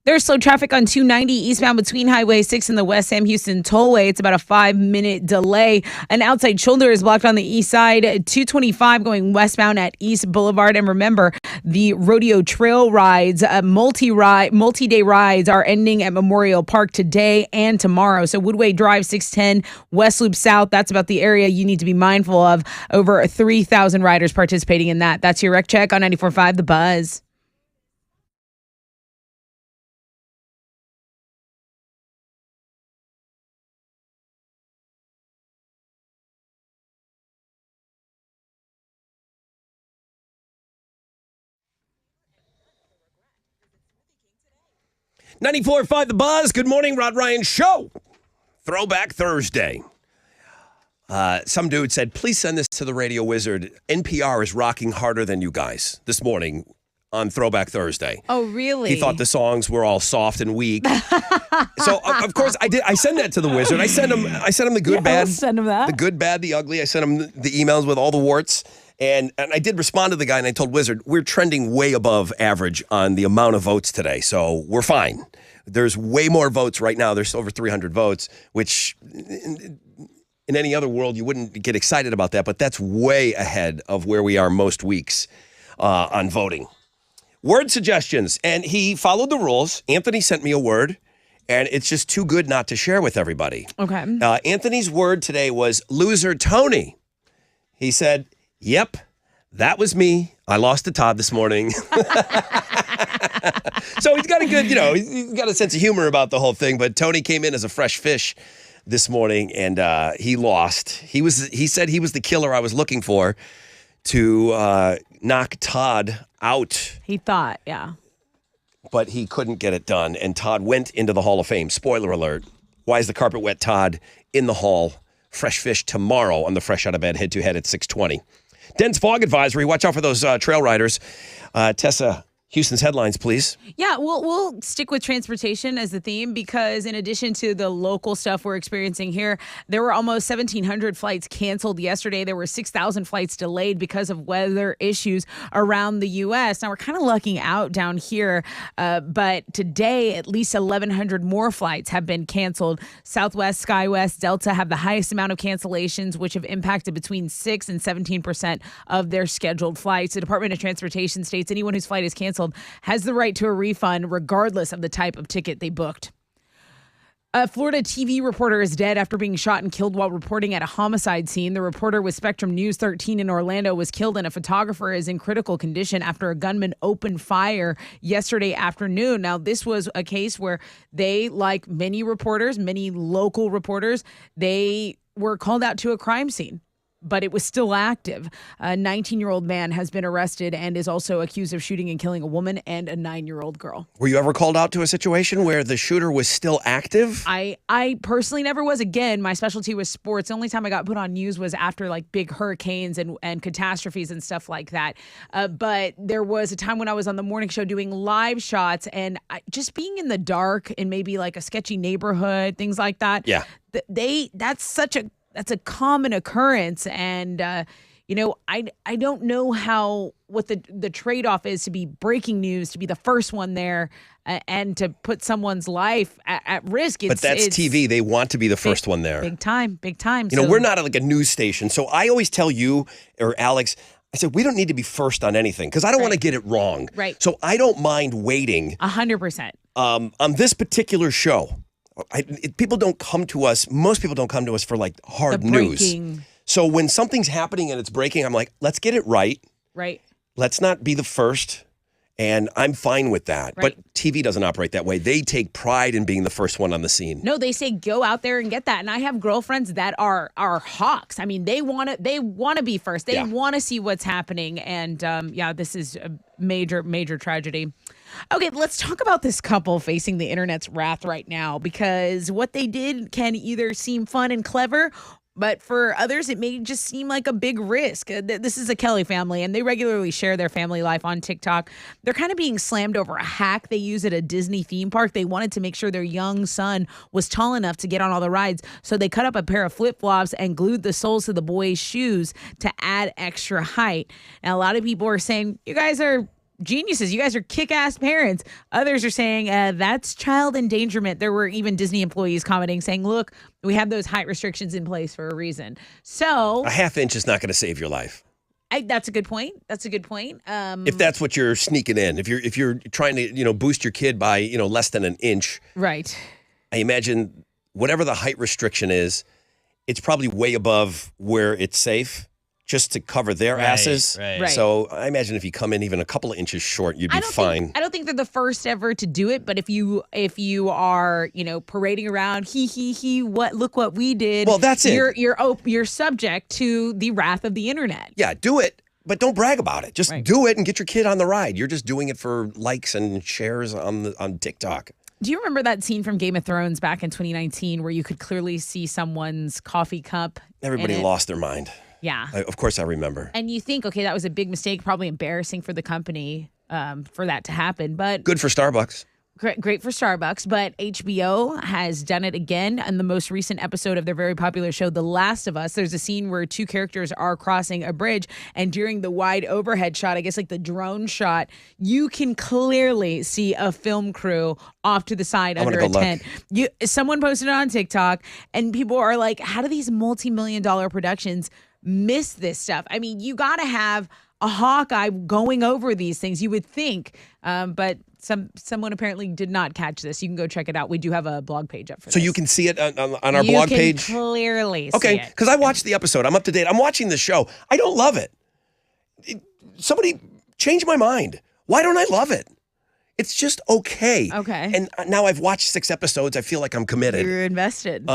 There's slow traffic on 290 eastbound between Highway 6 and the West Sam Houston Tollway. It's about a 5-minute delay. An outside shoulder is blocked on the east side. 225 going westbound at East Boulevard. And remember, the rodeo trail rides, multi-day rides are ending at Memorial Park today and tomorrow. So Woodway Drive 610 West Loop South, that's about the area you need to be mindful of. Over 3,000 riders participating in that. That's your Rec Check on 94.5 The Buzz.
$94.5 The Buzz. Good morning, Rod Ryan Show. Throwback Thursday. Some dude said, please send this to the Radio Wizard. NPR is rocking harder than you guys this morning on Throwback Thursday.
Oh, really?
He thought the songs were all soft and weak. So, of course, I did. I sent that to the Wizard. I sent him the good, bad.
Send him that.
The good, bad, the ugly. I sent him the emails with all the warts. And I did respond to the guy, and I told Wizard, we're trending way above average on the amount of votes today, so we're fine. There's way more votes right now. There's over 300 votes, which in any other world, you wouldn't get excited about that, but that's way ahead of where we are most weeks on voting. Word suggestions, and he followed the rules. Anthony sent me a word, and it's just too good not to share with everybody.
Okay.
Anthony's word today was loser Tony. He said, yep, that was me. I lost to Todd this morning. So he's got a good, he's got a sense of humor about the whole thing. But Tony came in as a fresh fish this morning, and he lost. He said he was the killer I was looking for to knock Todd out.
He thought, yeah.
But he couldn't get it done, and Todd went into the Hall of Fame. Spoiler alert. Why is the carpet wet Todd in the Hall? Fresh fish tomorrow on the Fresh Out of Bed head-to-head at 6:20. Dense fog advisory. Watch out for those trail riders. Tessa, Houston's headlines, please.
Yeah, we'll stick with transportation as the theme because in addition to the local stuff we're experiencing here, there were almost 1,700 flights canceled yesterday. There were 6,000 flights delayed because of weather issues around the U.S. Now, we're kind of lucking out down here, but today at least 1,100 more flights have been canceled. Southwest, SkyWest, Delta have the highest amount of cancellations, which have impacted between 6 and 17% of their scheduled flights. The Department of Transportation states anyone whose flight is canceled has the right to a refund regardless of the type of ticket they booked. A Florida TV reporter is dead after being shot and killed while reporting at a homicide scene. The reporter with Spectrum News 13 in Orlando was killed, and a photographer is in critical condition after a gunman opened fire yesterday afternoon. Now, this was a case where they, like many reporters, many local reporters, they were called out to a crime scene, but it was still active. A 19-year-old man has been arrested and is also accused of shooting and killing a woman and a 9-year-old girl.
Were you ever called out to a situation where the shooter was still active?
I personally never was. Again, my specialty was sports. The only time I got put on news was after like big hurricanes and catastrophes and stuff like that. But there was a time when I was on the morning show doing live shots and just being in the dark in maybe like a sketchy neighborhood, things like that.
Yeah.
That's a common occurrence, and I don't know what the trade-off is to be breaking news, to be the first one there, and to put someone's life at risk.
But that's TV. They want to be the first one there.
Big time.
We're not like a news station, so I always tell you or Alex, I said, we don't need to be first on anything because I don't want to get it wrong.
Right.
So I don't mind waiting.
100%.
On this particular show. People don't come to us. Most people don't come to us for like hard news. So when something's happening and it's breaking, I'm like, let's get it right.
Right.
Let's not be the first. And I'm fine with that.
Right.
But TV doesn't operate that way. They take pride in being the first one on the scene.
No, they say go out there and get that. And I have girlfriends that are hawks. I mean, they want to be first. They want to see what's happening. And this is a major tragedy. Okay, let's talk about this couple facing the internet's wrath right now, because what they did can either seem fun and clever, but for others, it may just seem like a big risk. This is a Kelly family, and they regularly share their family life on TikTok. They're kind of being slammed over a hack they use at a Disney theme park. They wanted to make sure their young son was tall enough to get on all the rides, so they cut up a pair of flip-flops and glued the soles to the boy's shoes to add extra height. Now, a lot of people are saying, you guys are geniuses. You guys are kick-ass parents. Others are saying that's child endangerment. There were even Disney employees commenting saying, look, we have those height restrictions in place for a reason. So
A half inch is not going to save your life.
that's a good point. That's a good point.
If that's what you're sneaking in, if you're trying to boost your kid by less than an inch,
right.
I imagine whatever the height restriction is, it's probably way above where it's safe just to cover their asses.
Right.
Right.
So I imagine if you come in even a couple of inches short, you'd be fine.
I don't think they're the first ever to do it, but if you are, parading around, look what we did.
Well, that's it.
You're subject to the wrath of the internet.
Yeah, do it, but don't brag about it. Just
Right.
do it and get your kid on the ride. You're just doing it for likes and shares on TikTok.
Do you remember that scene from Game of Thrones back in 2019 where you could clearly see someone's coffee cup?
Everybody
in it?
lost their mind.
Yeah.
Of course I remember.
And you think, okay, that was a big mistake, probably embarrassing for the company for that to happen. But
Good for Starbucks.
great for Starbucks. But HBO has done it again in the most recent episode of their very popular show, The Last of Us. There's a scene where two characters are crossing a bridge, and during the wide overhead shot, I guess like the drone shot, you can clearly see a film crew off to the side
I'm
under
gonna
a
go
tent. Someone posted it on TikTok, and people are like, how do these multi-million-dollar productions miss this stuff? I mean, you got to have a Hawkeye going over these things, you would think, but someone apparently did not catch this. You can go check it out. We do have a blog page up for this.
So you can see it on our blog page?
You can clearly see
Okay,
it.
because I watched the episode. I'm up to date. I'm watching the show. I don't love it. Somebody change my mind. Why don't I love it? It's just okay.
Okay.
And now I've watched 6 episodes. I feel like I'm committed.
You're invested.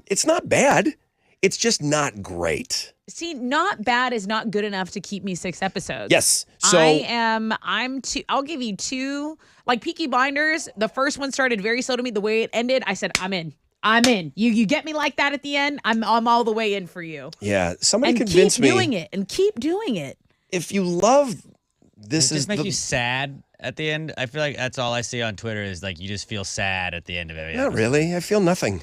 It's not bad. It's just not great.
See, not bad is not good enough to keep me 6 episodes.
Yes. So
I'll give you 2. Like Peaky Blinders, the first one started very slow to me. The way it ended, I said, I'm in. You get me like that at the end, I'm all the way in for you.
yeah, somebody
And
convinced
keep
me.
doing it and keep doing it.
If you love this,
Does
is
this make
the,
you sad at the end? I feel like that's all I see on Twitter is like you just feel sad at the end of it.
not really. I feel nothing.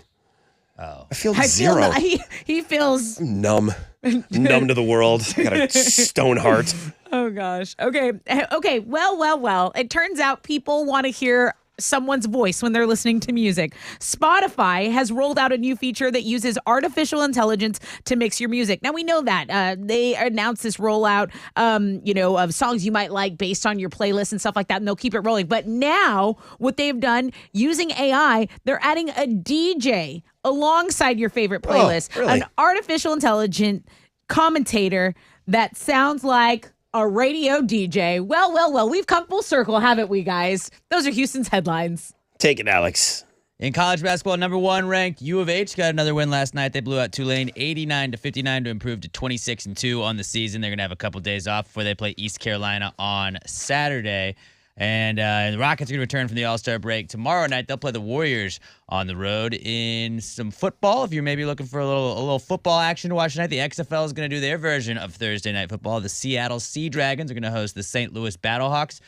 Oh.
I feel
I
zero.
feel he feels.
Numb to the world. Got a stone heart.
Oh gosh. Okay. Well. It turns out people want to hear someone's voice when they're listening to music. Spotify has rolled out a new feature that uses artificial intelligence to mix your music. Now we know that they announced this rollout, of songs you might like based on your playlist and stuff like that, and they'll keep it rolling. But now what they've done using AI, they're adding a DJ alongside your favorite playlist,
really?
an artificial intelligent commentator that sounds like a radio DJ. Well, we've come full circle, haven't we, guys? Those are Houston's headlines.
Take it, Alex.
In college basketball, number 1 ranked U of H got another win last night. They blew out Tulane 89-59 to improve to 26-2 on the season. They're gonna have a couple days off before they play East Carolina on Saturday. And the Rockets are going to return from the All-Star break tomorrow night. They'll play the Warriors on the road in some football. If you're maybe looking for a little football action to watch tonight, the XFL is going to do their version of Thursday Night Football. The Seattle Sea Dragons are going to host the St. Louis Battlehawks.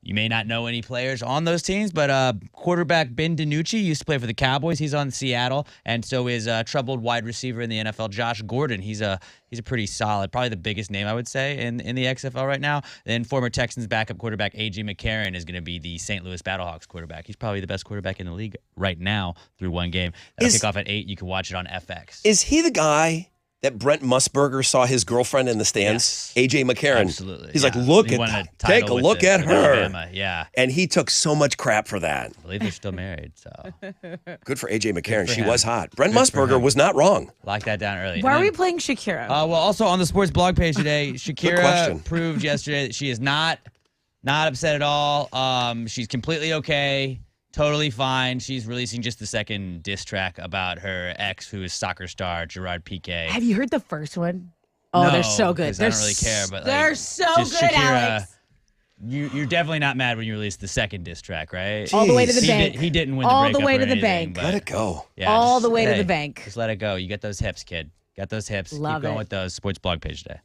You may not know any players on those teams, but quarterback Ben DiNucci used to play for the Cowboys. He's on Seattle, and so is troubled wide receiver in the NFL, Josh Gordon. He's a pretty solid, probably the biggest name I would say in the XFL right now. Then former Texans backup quarterback A.J. McCarron is going to be the St. Louis Battlehawks quarterback. He's probably the best quarterback in the league right now through one game. That'll kick off at 8. You can watch it on FX.
Is he the guy that Brent Musburger saw his girlfriend in the stands?
Yes.
AJ McCarron.
Absolutely.
He's like,
yeah.
look
He
at
won a
that.
title
Take a
with
look at
with
her.
Alabama. Yeah.
And he took so much crap for that.
I believe they're still married, so
Good for AJ McCarron.
for
She
him.
was hot. Brent
Good for
Musburger
him.
was not wrong.
lock that down early.
Why
And
are we
then-
playing Shakira?
Well, also on the sports blog page today, Shakira
question.
proved yesterday that she is not upset at all. She's completely okay, totally fine. She's releasing just the second diss track about her ex, who is soccer star Gerard Piqué.
Have you heard the first one? Oh,
No,
they're so good.
'cause I don't really care, but
they're
like,
so
just
good,
Shakira,
Alex.
You're definitely not mad when you release the second diss track, right?
All the way to the
Jeez.
bank.
He didn't win
All
the
the
breakup
way
or
to the
anything,
bank.
but
Let it go.
yeah,
All
just-
the way to the
hey,
bank.
Just let it go. You get those hips, kid. Got those hips.
Love
Keep going
it.
with those. Sports blog page today.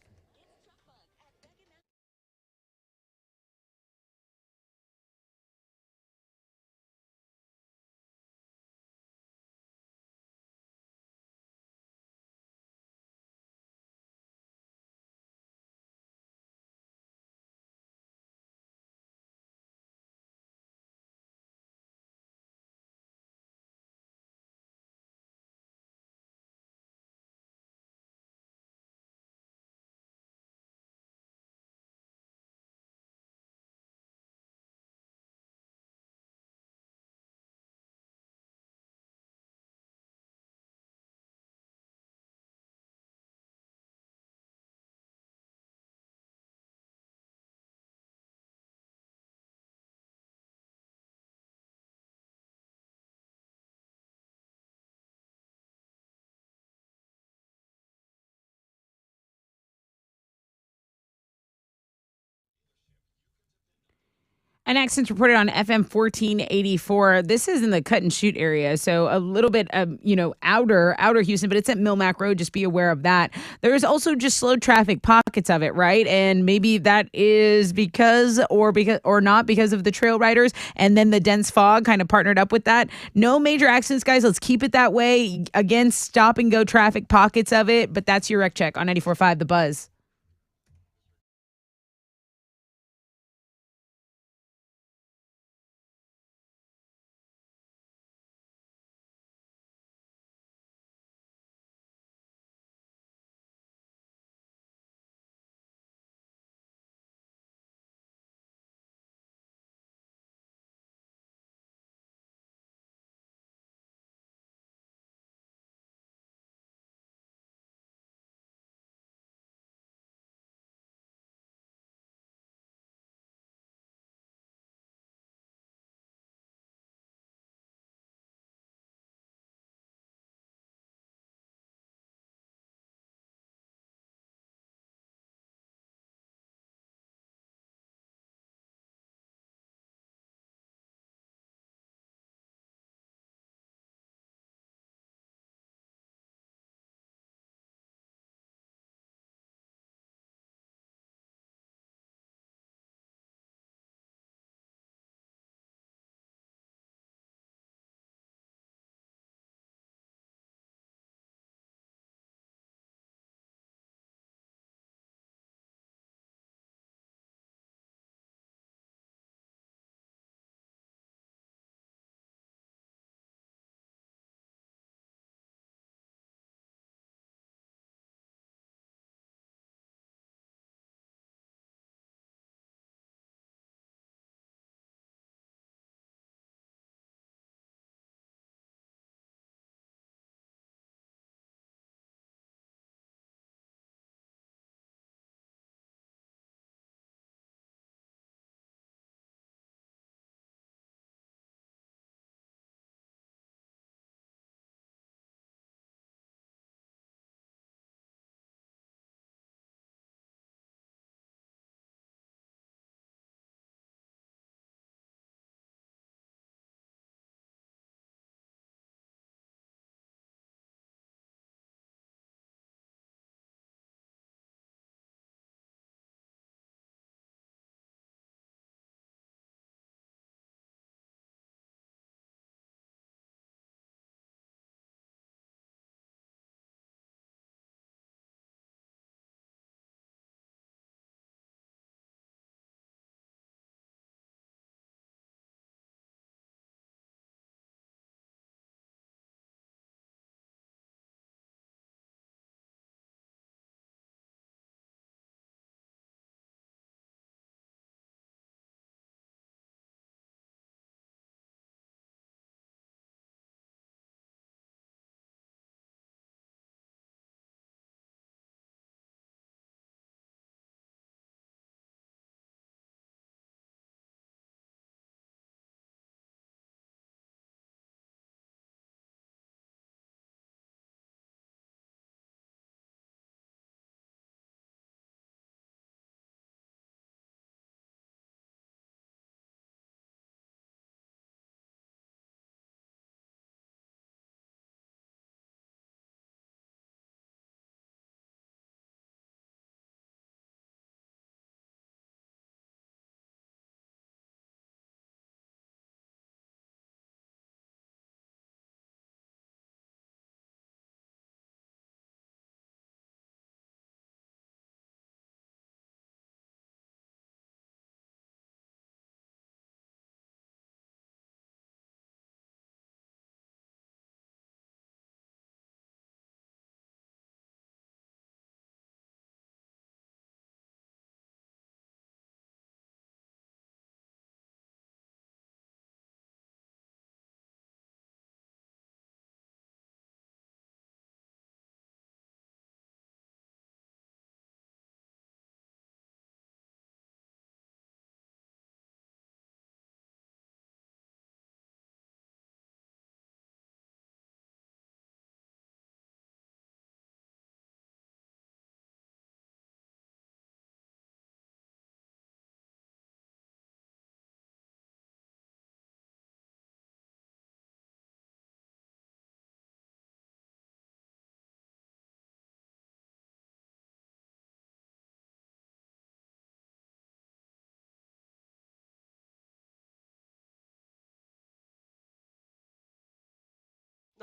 An accident reported on FM 1484. This is in the cut and shoot area, so a little bit, outer Houston, but it's at Millmac Road. Just be aware of that. There is also just slow traffic pockets of it, right? And maybe that is because or not because of the trail riders, and then the dense fog kind of partnered up with that. No major accidents, guys. Let's keep it that way. Again, stop and go traffic pockets of it, but that's your wreck check on 94.5 The Buzz.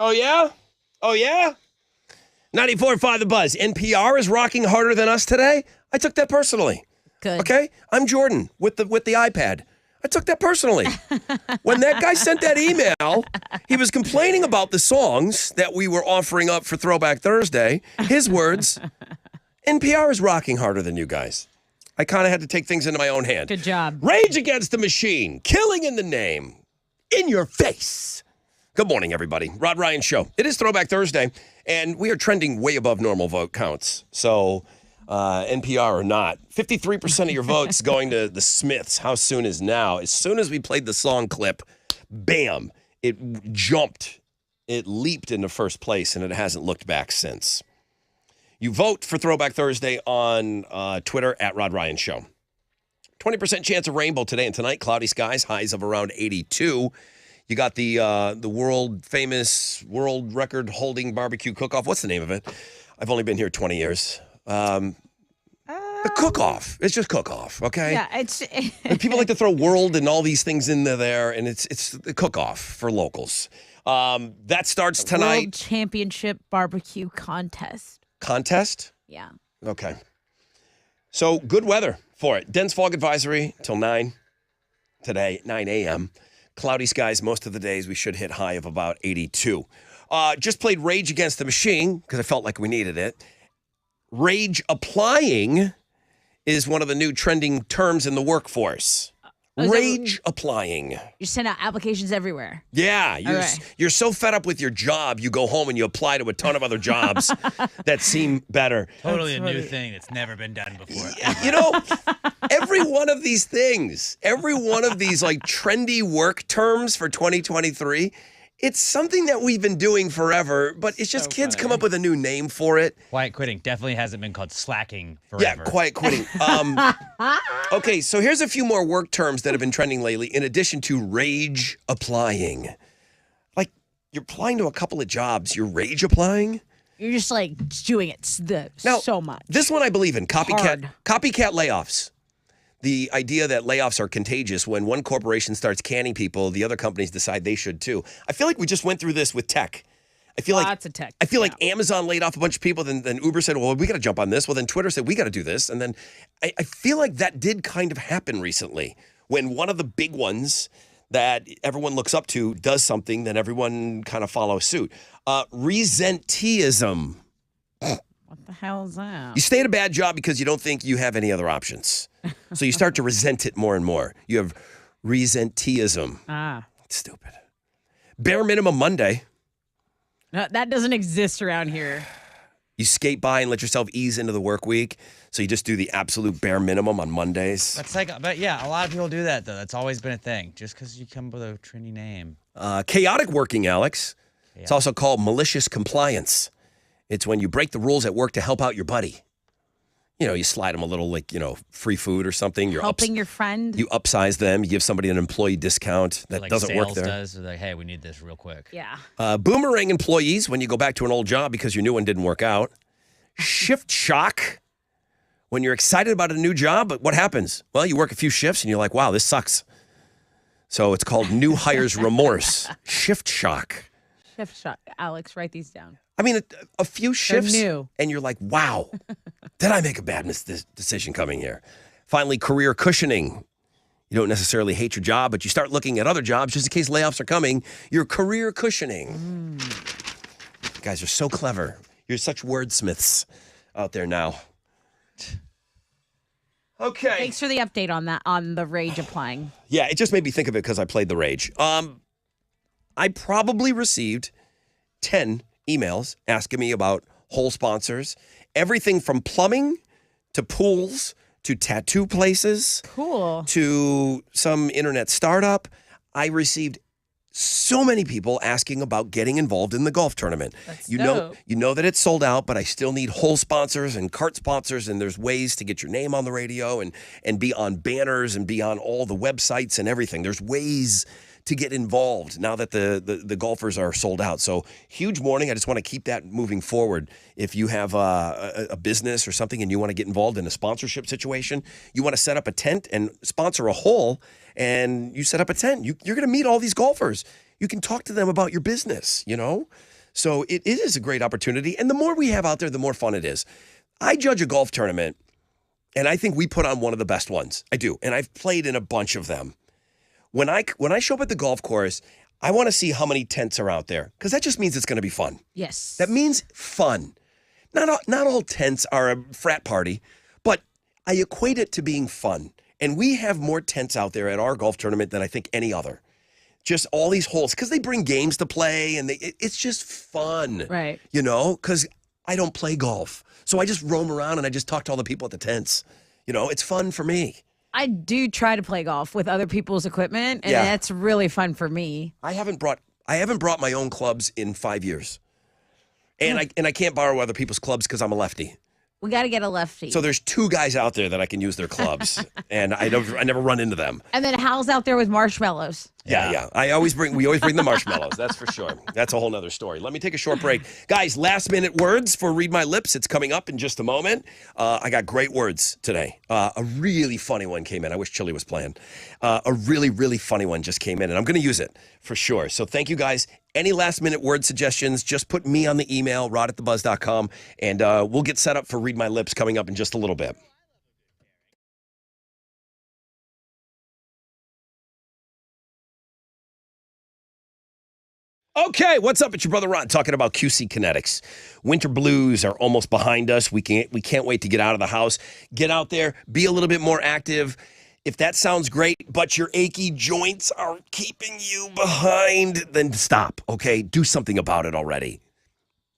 Oh, yeah? Oh, yeah? 94.5 The Buzz. NPR is rocking harder than us today. I took that personally.
Good.
Okay? I'm Jordan with the iPad. I took that personally. When that guy sent that email, he was complaining about the songs that we were offering up for Throwback Thursday. His words, NPR is rocking harder than you guys. I kind of had to take things into my own hand.
Good job.
Rage Against the Machine, Killing in the Name, In Your Face. Good morning, everybody. Rod Ryan Show. It is Throwback Thursday, and we are trending way above normal vote counts. So, NPR or not, 53% of your votes going to the Smiths. How soon is now? As soon as we played the song clip, bam, it jumped. It leaped into first place, and it hasn't looked back since. You vote for Throwback Thursday on Twitter at Rod Ryan Show. 20% chance of rainbow today and tonight. Cloudy skies, highs of around 82. You got the world famous, world record holding barbecue cook-off. What's the name of it? I've only been here 20 years. The cook-off. It's just cook-off, okay?
Yeah, it's
And people like to throw world and all these things in there, and it's the cook-off for locals. That starts tonight.
World Championship Barbecue Contest.
Contest?
Yeah.
Okay. So good weather for it. Dense fog advisory till 9 today, 9 a.m. Cloudy skies most of the days. We should hit high of about 82. Just played Rage Against the Machine because I felt like we needed it. Rage applying is one of the new trending terms in the workforce.
Oh, is that-
Rage applying.
You send out applications everywhere.
Yeah,
Okay.
you're so fed up with your job, you go home and you apply to a ton of other jobs that seem better.
Totally a new thing that's never been done before.
You know, every one of these things, every one of these like trendy work terms for 2023, it's something that we've been doing forever, but it's just kids come up with a new name for it.
Quiet quitting definitely hasn't been called slacking
Yeah,
forever.
quiet quitting. Okay, so here's a few more work terms that have been trending lately in addition to rage applying. Like, you're applying to a couple of jobs, you're rage applying?
You're just like doing it so much.
This one I believe in,
Hard.
copycat layoffs. The idea that layoffs are contagious. When one corporation starts canning people, the other companies decide they should too. I feel like we just went through this with tech. I feel
Lots of tech.
I feel like Amazon laid off a bunch of people. Then Uber said, well, we got to jump on this. Well, then Twitter said, we got to do this. And then I feel like that did kind of happen recently when one of the big ones that everyone looks up to does something, then everyone kind of follows suit. Resenteeism.
What the hell is that?
You stay at a bad job because you don't think you have any other options. So you start to resent it more and more. You have resenteeism. It's stupid. Bare minimum Monday.
No, that doesn't exist around here.
You skate by and let yourself ease into the work week. So you just do the absolute bare minimum on Mondays.
That's like, but yeah, a lot of people do that though. That's always been a thing. Just because you come up with a trendy name.
Chaotic working, Alex. Yeah. It's also called malicious compliance. It's when you break the rules at work to help out your buddy. You know, you slide them a little, like, you know, free food or something. You're
helping your friend.
You upsize them. You give somebody an employee discount that
like
doesn't work there.
Does. Like, hey, we need this real quick.
Yeah.
Boomerang employees when you go back to an old job because your new one didn't work out. Shift shock when you're excited about a new job, but what happens? Well, you work a few shifts and you're like, wow, this sucks. So it's called new hires remorse. Shift shock.
Shift shock. Alex, write these down.
I mean, a few shifts,
new.
And you're like, wow, did I make a bad decision coming here? Finally, career cushioning. You don't necessarily hate your job, but you start looking at other jobs just in case layoffs are coming. You're career cushioning. You guys are so clever. You're such wordsmiths out there now. Okay.
Thanks for the update on that, on the rage applying.
Yeah, it just made me think of it because I played the rage. I probably received 10 emails asking me about hole sponsors, everything from plumbing to pools to tattoo places.
Cool.
To some internet startup. I received so many people asking about getting involved in the golf tournament.
That's
you
dope.
know that it's sold out, but I still need hole sponsors and cart sponsors, and there's ways to get your name on the radio and be on banners and be on all the websites and everything. There's ways to get involved now that the golfers are sold out. So huge morning. I just want to keep that moving forward. If you have a business or something and you want to get involved in a sponsorship situation, you want to set up a tent and sponsor a hole, and you set up a tent, you're going to meet all these golfers. You can talk to them about your business, you know? So it is a great opportunity. And the more we have out there, the more fun it is. I judge a golf tournament, and I think we put on one of the best ones. I do. And I've played in a bunch of them. When I show up at the golf course, I want to see how many tents are out there, because that just means it's going to be fun.
Yes.
That means fun. Not all tents are a frat party, but I equate it to being fun. And we have more tents out there at our golf tournament than I think any other. Just all these holes, because they bring games to play, and it's just fun.
Right.
You know, because I don't play golf. So I just roam around and I just talk to all the people at the tents. You know, it's fun for me.
I do try to play golf with other people's equipment, and that's really fun for me.
I haven't brought my own clubs in 5 years. And I can't borrow other people's clubs because I'm a lefty.
We got to get a lefty.
So there's 2 guys out there that I can use their clubs, and I never run into them.
And then Hal's out there with marshmallows.
Yeah. We always bring the marshmallows. That's for sure. That's a whole nother story. Let me take a short break. Guys, last minute words for Read My Lips. It's coming up in just a moment. I got great words today. A really funny one came in. I wish Chili was playing. A really, really funny one just came in, and I'm going to use it for sure. So thank you guys. Any last minute word suggestions, just put me on the email, rod@thebuzz.com, and we'll get set up for Read My Lips coming up in just a little bit. Okay, what's up? It's your brother Ron talking about QC Kinetics. Winter blues are almost behind us. We can't wait to get out of the house. Get out there, be a little bit more active. If that sounds great, but your achy joints are keeping you behind, then stop, okay? Do something about it already.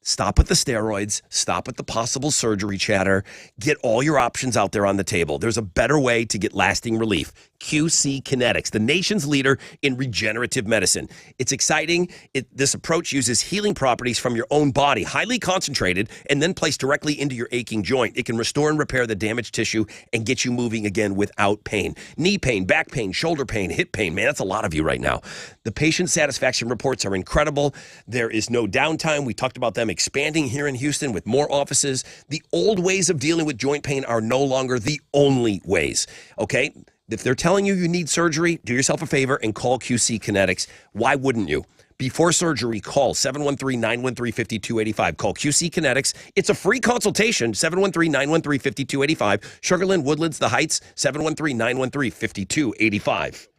Stop with the steroids. Stop with the possible surgery chatter. Get all your options out there on the table. There's a better way to get lasting relief. QC Kinetics, the nation's leader in regenerative medicine. It's exciting. This approach uses healing properties from your own body, highly concentrated, and then placed directly into your aching joint. It can restore and repair the damaged tissue and get you moving again without pain. Knee pain, back pain, shoulder pain, hip pain. Man, that's a lot of you right now. The patient satisfaction reports are incredible. There is no downtime. We talked about them expanding here in Houston with more offices. The old ways of dealing with joint pain are no longer the only ways, okay? If they're telling you need surgery, do yourself a favor and call QC Kinetics. Why wouldn't you? Before surgery, call 713-913-5285. Call QC Kinetics. It's a free consultation, 713-913-5285. Sugarland, Woodlands, The Heights, 713-913-5285.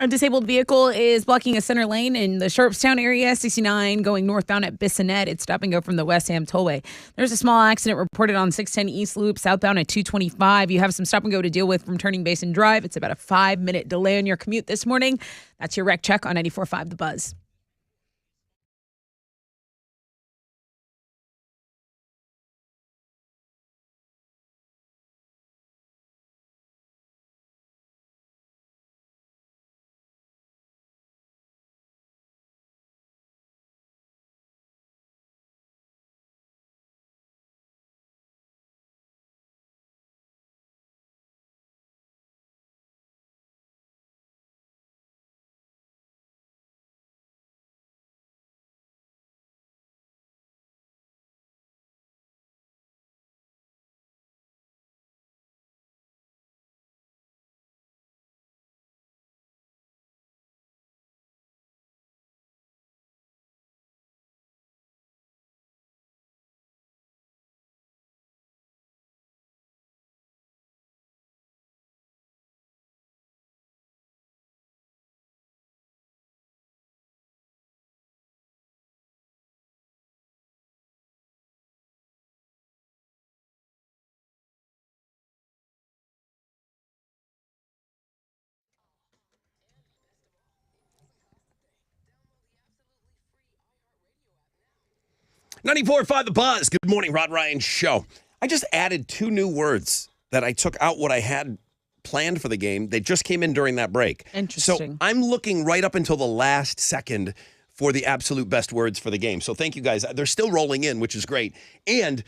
A disabled vehicle is blocking a center lane in the Sharpstown area, 69 going northbound at Bissonnet. It's stop and go from the West Ham Tollway. There's a small accident reported on 610 East Loop, southbound at 225. You have some stop and go to deal with from turning Basin Drive. It's about a 5-minute delay on your commute this morning. That's your wreck check on 94.5 The Buzz.
$94.5 The Buzz. Good morning, Rod Ryan Show. I just added 2 new words that I took out what I had planned for the game. They just came in during that break.
Interesting.
So I'm looking right up until the last second for the absolute best words for the game. So thank you guys. They're still rolling in, which is great. And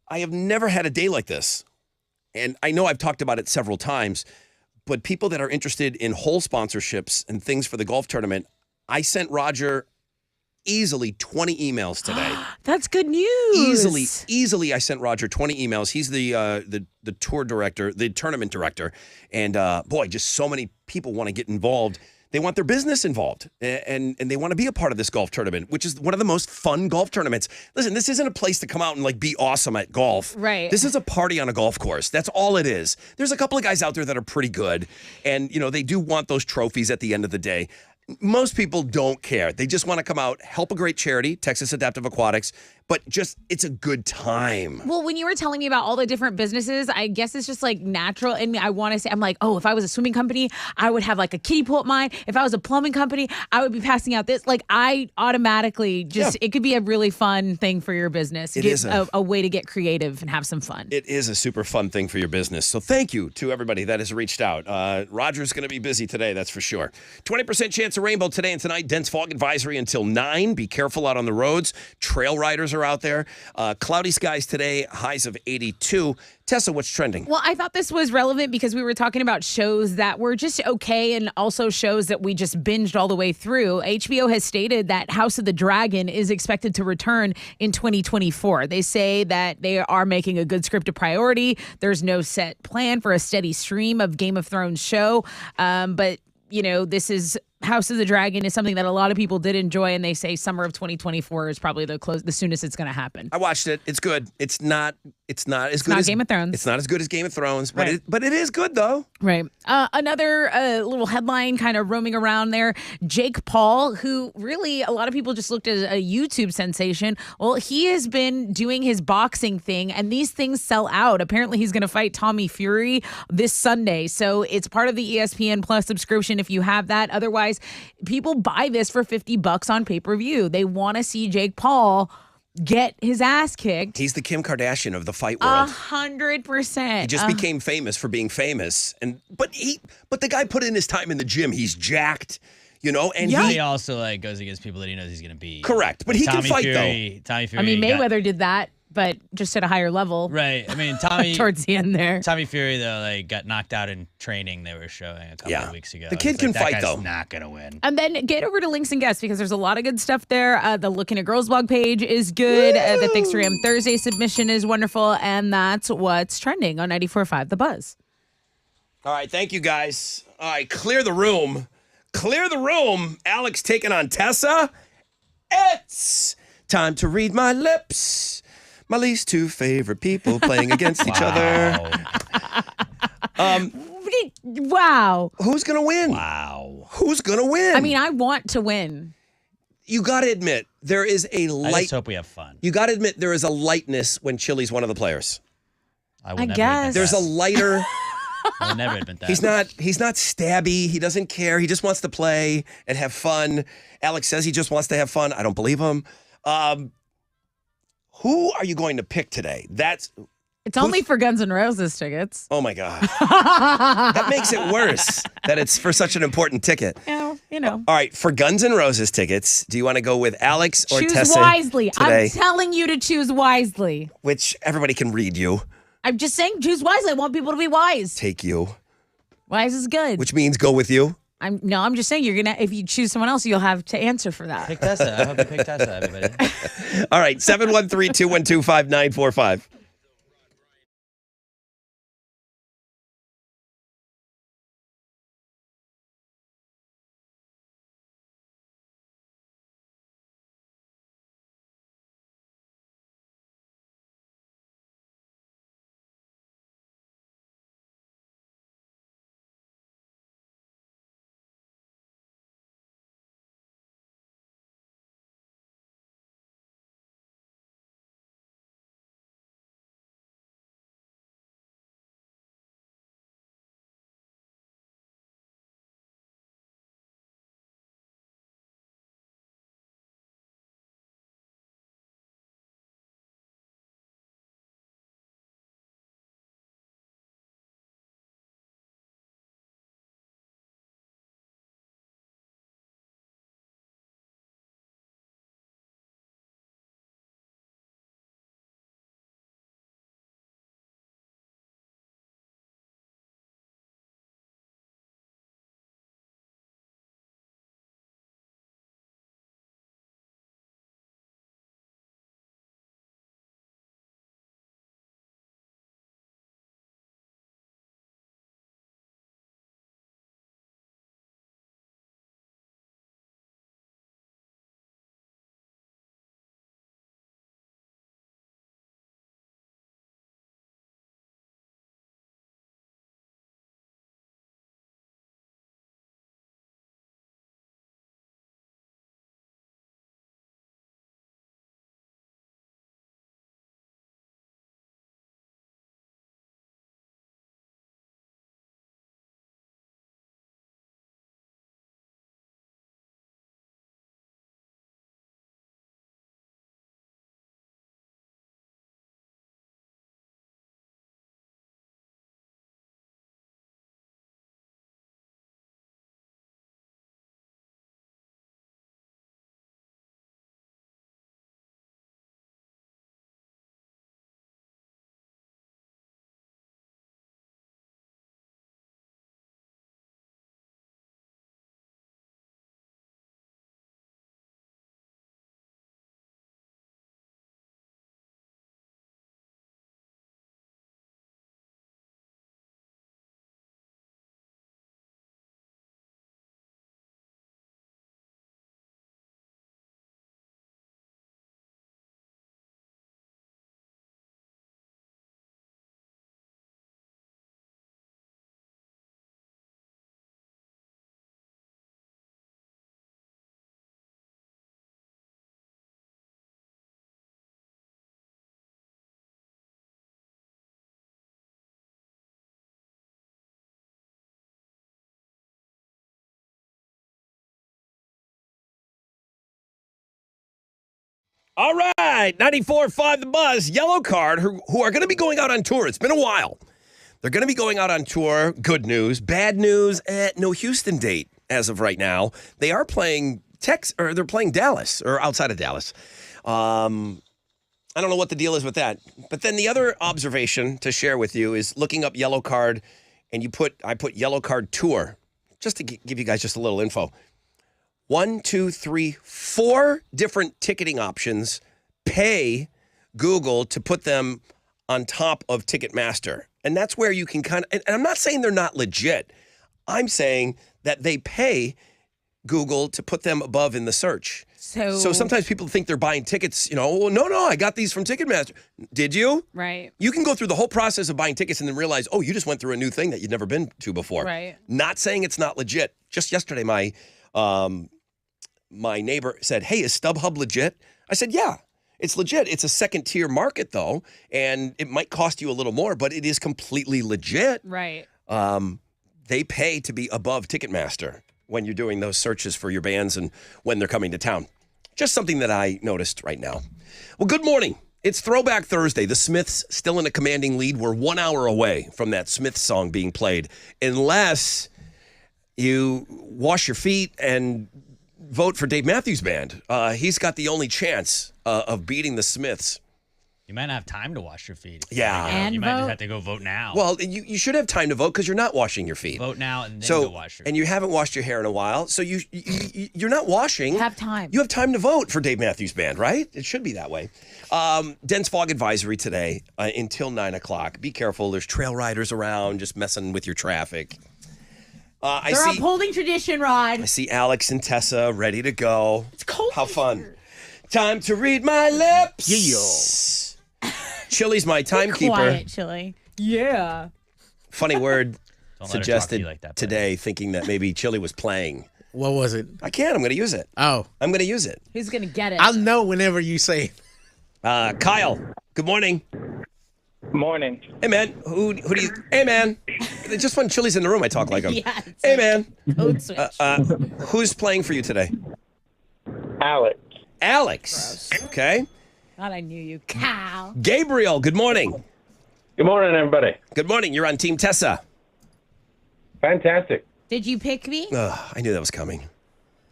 I have never had a day like this. And I know I've talked about it several times, but people that are interested in hole sponsorships and things for the golf tournament, I sent Roger easily 20 emails today.
That's good news.
Easily I sent Roger 20 emails. He's the tour director, the tournament director. And boy, just so many people want to get involved. They want their business involved, and they want to be a part of this golf tournament, which is one of the most fun golf tournaments. Listen, this isn't a place to come out and like be awesome at golf.
Right.
This is a party on a golf course. That's all it is. There's a couple of guys out there that are pretty good, and they do want those trophies at the end of the day. Most people don't care. They just want to come out, help a great charity, Texas Adaptive Aquatics, but just it's a good time.
Well, when you were telling me about all the different businesses, I guess it's just like natural in me. I want to say, I'm like, oh, if I was a swimming company, I would have like a kiddie pool at mine. If I was a plumbing company, I would be passing out this. Like I automatically just, it could be a really fun thing for your business.
It is
a way to get creative and have some fun.
It is a super fun thing for your business. So thank you to everybody that has reached out. Roger's going to be busy today, that's for sure. 20% chance of rainbow today and tonight. Dense fog advisory until 9. Be careful out on the roads. Trail riders are out there. Cloudy skies today, highs of 82. Tessa, what's trending?
Well, I thought this was relevant because we were talking about shows that were just okay and also shows that we just binged all the way through. HBO has stated that House of the Dragon is expected to return in 2024. They say that they are making a good script a priority. There's no set plan for a steady stream of Game of Thrones show. But this is House of the Dragon is something that a lot of people did enjoy, and they say summer of 2024 is probably the soonest it's going to happen.
I watched it. It's good. It's not as good
not
as
Game of Thrones.
It's not as good as Game of Thrones, but
Right.
it is good though.
Right. Another little headline kind of roaming around there. Jake Paul, who really a lot of people just looked at a YouTube sensation. Well, he has been doing his boxing thing, and these things sell out. Apparently, he's going to fight Tommy Fury this Sunday. So it's part of the ESPN Plus subscription if you have that. Otherwise, people buy this for $50 on pay-per-view. They want to see Jake Paul get his ass kicked.
He's the Kim Kardashian of the fight world.
100%.
He just became famous for being famous, but the guy put in his time in the gym. He's jacked, and
He also goes against people that he knows he's going to beat.
Correct, but he can
Tommy
fight
Fury, Tommy Fury.
I mean, Mayweather did that, but just at a higher level.
Right. I mean, Tommy
towards the end there.
Tommy Fury though, got knocked out in training. They were showing a couple of weeks ago.
The kid
It's
can
that
fight
guy's
though.
Not gonna win.
And then get over to Links and Guests because there's a lot of good stuff there. The Looking at Girls blog page is good. The Thanks 3M Thursday submission is wonderful. And that's what's trending on 94.5 The Buzz.
All right, thank you guys. All right, clear the room. Clear the room. Alex taking on Tessa. It's time to read my lips. My least 2 favorite people playing against each other.
Wow.
Who's going to win?
Wow.
Who's going to win?
I mean, I want to win.
You got to admit, there is a
I
light.
just hope we have fun.
You got to admit, there is a lightness when Chili's one of the players.
will
I
never
guess.
admit
There's
that.
a lighter.
I will never admit that.
He's not stabby. He doesn't care. He just wants to play and have fun. Alex says he just wants to have fun. I don't believe him. Who are you going to pick today?
It's only for Guns N' Roses tickets.
Oh my God. That makes it worse that it's for such an important ticket.
You know.
All right, for Guns N' Roses tickets, do you want to go with Alex or
Choose
Tessa
wisely.
today?
I'm telling you to choose wisely.
Which everybody can read you.
I'm just saying choose wisely. I want people to be wise.
Take you.
Wise is good.
Which means go with you.
I'm just saying you're gonna if you choose someone else, you'll have to answer for that.
Pick Tessa. I hope you pick Tessa, everybody.
All right, 713-212-5945. All right, 94.5 The Buzz, Yellow Card, who are going to be going out on tour. It's been a while. They're going to be going out on tour. Good news. Bad news, no Houston date as of right now. They are playing they're playing Dallas, or outside of Dallas. I don't know what the deal is with that. But then the other observation to share with you is looking up Yellow Card, and I put Yellow Card Tour, just to give you guys just a little info. 1, 2, 3, 4 different ticketing options. Pay Google to put them on top of Ticketmaster. And that's where you can and I'm not saying they're not legit. I'm saying that they pay Google to put them above in the search.
So
Sometimes people think they're buying tickets, oh, no, I got these from Ticketmaster. Did you?
right.
You can go through the whole process of buying tickets and then realize, oh, you just went through a new thing that you'd never been to before.
Right.
Not saying it's not legit. Just yesterday, my neighbor said, hey, is StubHub legit? I said, yeah, it's legit. It's a second tier market, though, and it might cost you a little more, but it is completely legit.
Right.
They pay to be above Ticketmaster when you're doing those searches for your bands and when they're coming to town. Just something that I noticed right now. Well, good morning. It's Throwback Thursday. The Smiths still in a commanding lead. We're 1 hour away from that Smiths song being played. Unless you wash your feet and vote for Dave Matthews Band. He's got the only chance of beating the Smiths.
You might not have time to wash your feet.
Yeah.
And
you might just
vote.
have to go vote now.
Well, you should have time to vote because you're not washing your feet.
Vote now and then go wash your feet.
And you haven't washed your hair in a while, so you're not washing.
Have time.
You have time to vote for Dave Matthews Band, right? It should be that way. Dense fog advisory today until 9 o'clock. Be careful. There's trail riders around just messing with your traffic.
They're upholding tradition, Rod.
I see Alex and Tessa ready to go.
It's cold.
How fun. Time to read my lips. Chili's my timekeeper.
Quiet, Chili. Yeah.
Funny word
Don't let her talk to
suggested
you like that, buddy.
today, thinking that maybe Chili was playing.
What was it?
I can't. I'm going to use it.
Oh,
I'm going to use it.
Who's gonna get it?
I'll know whenever you say it.
Kyle, good morning.
Morning.
Hey, man. Who do you... Hey, man. Just when Chili's in the room, I talk like him.
Yeah, it's
Hey,
like
man.
code switch.
Who's playing for you today?
Alex.
Alex. Okay.
God, I knew you. Cow.
Gabriel, good morning.
Good morning, everybody.
Good morning. You're on Team Tessa.
Fantastic.
Did you pick me?
I knew that was coming.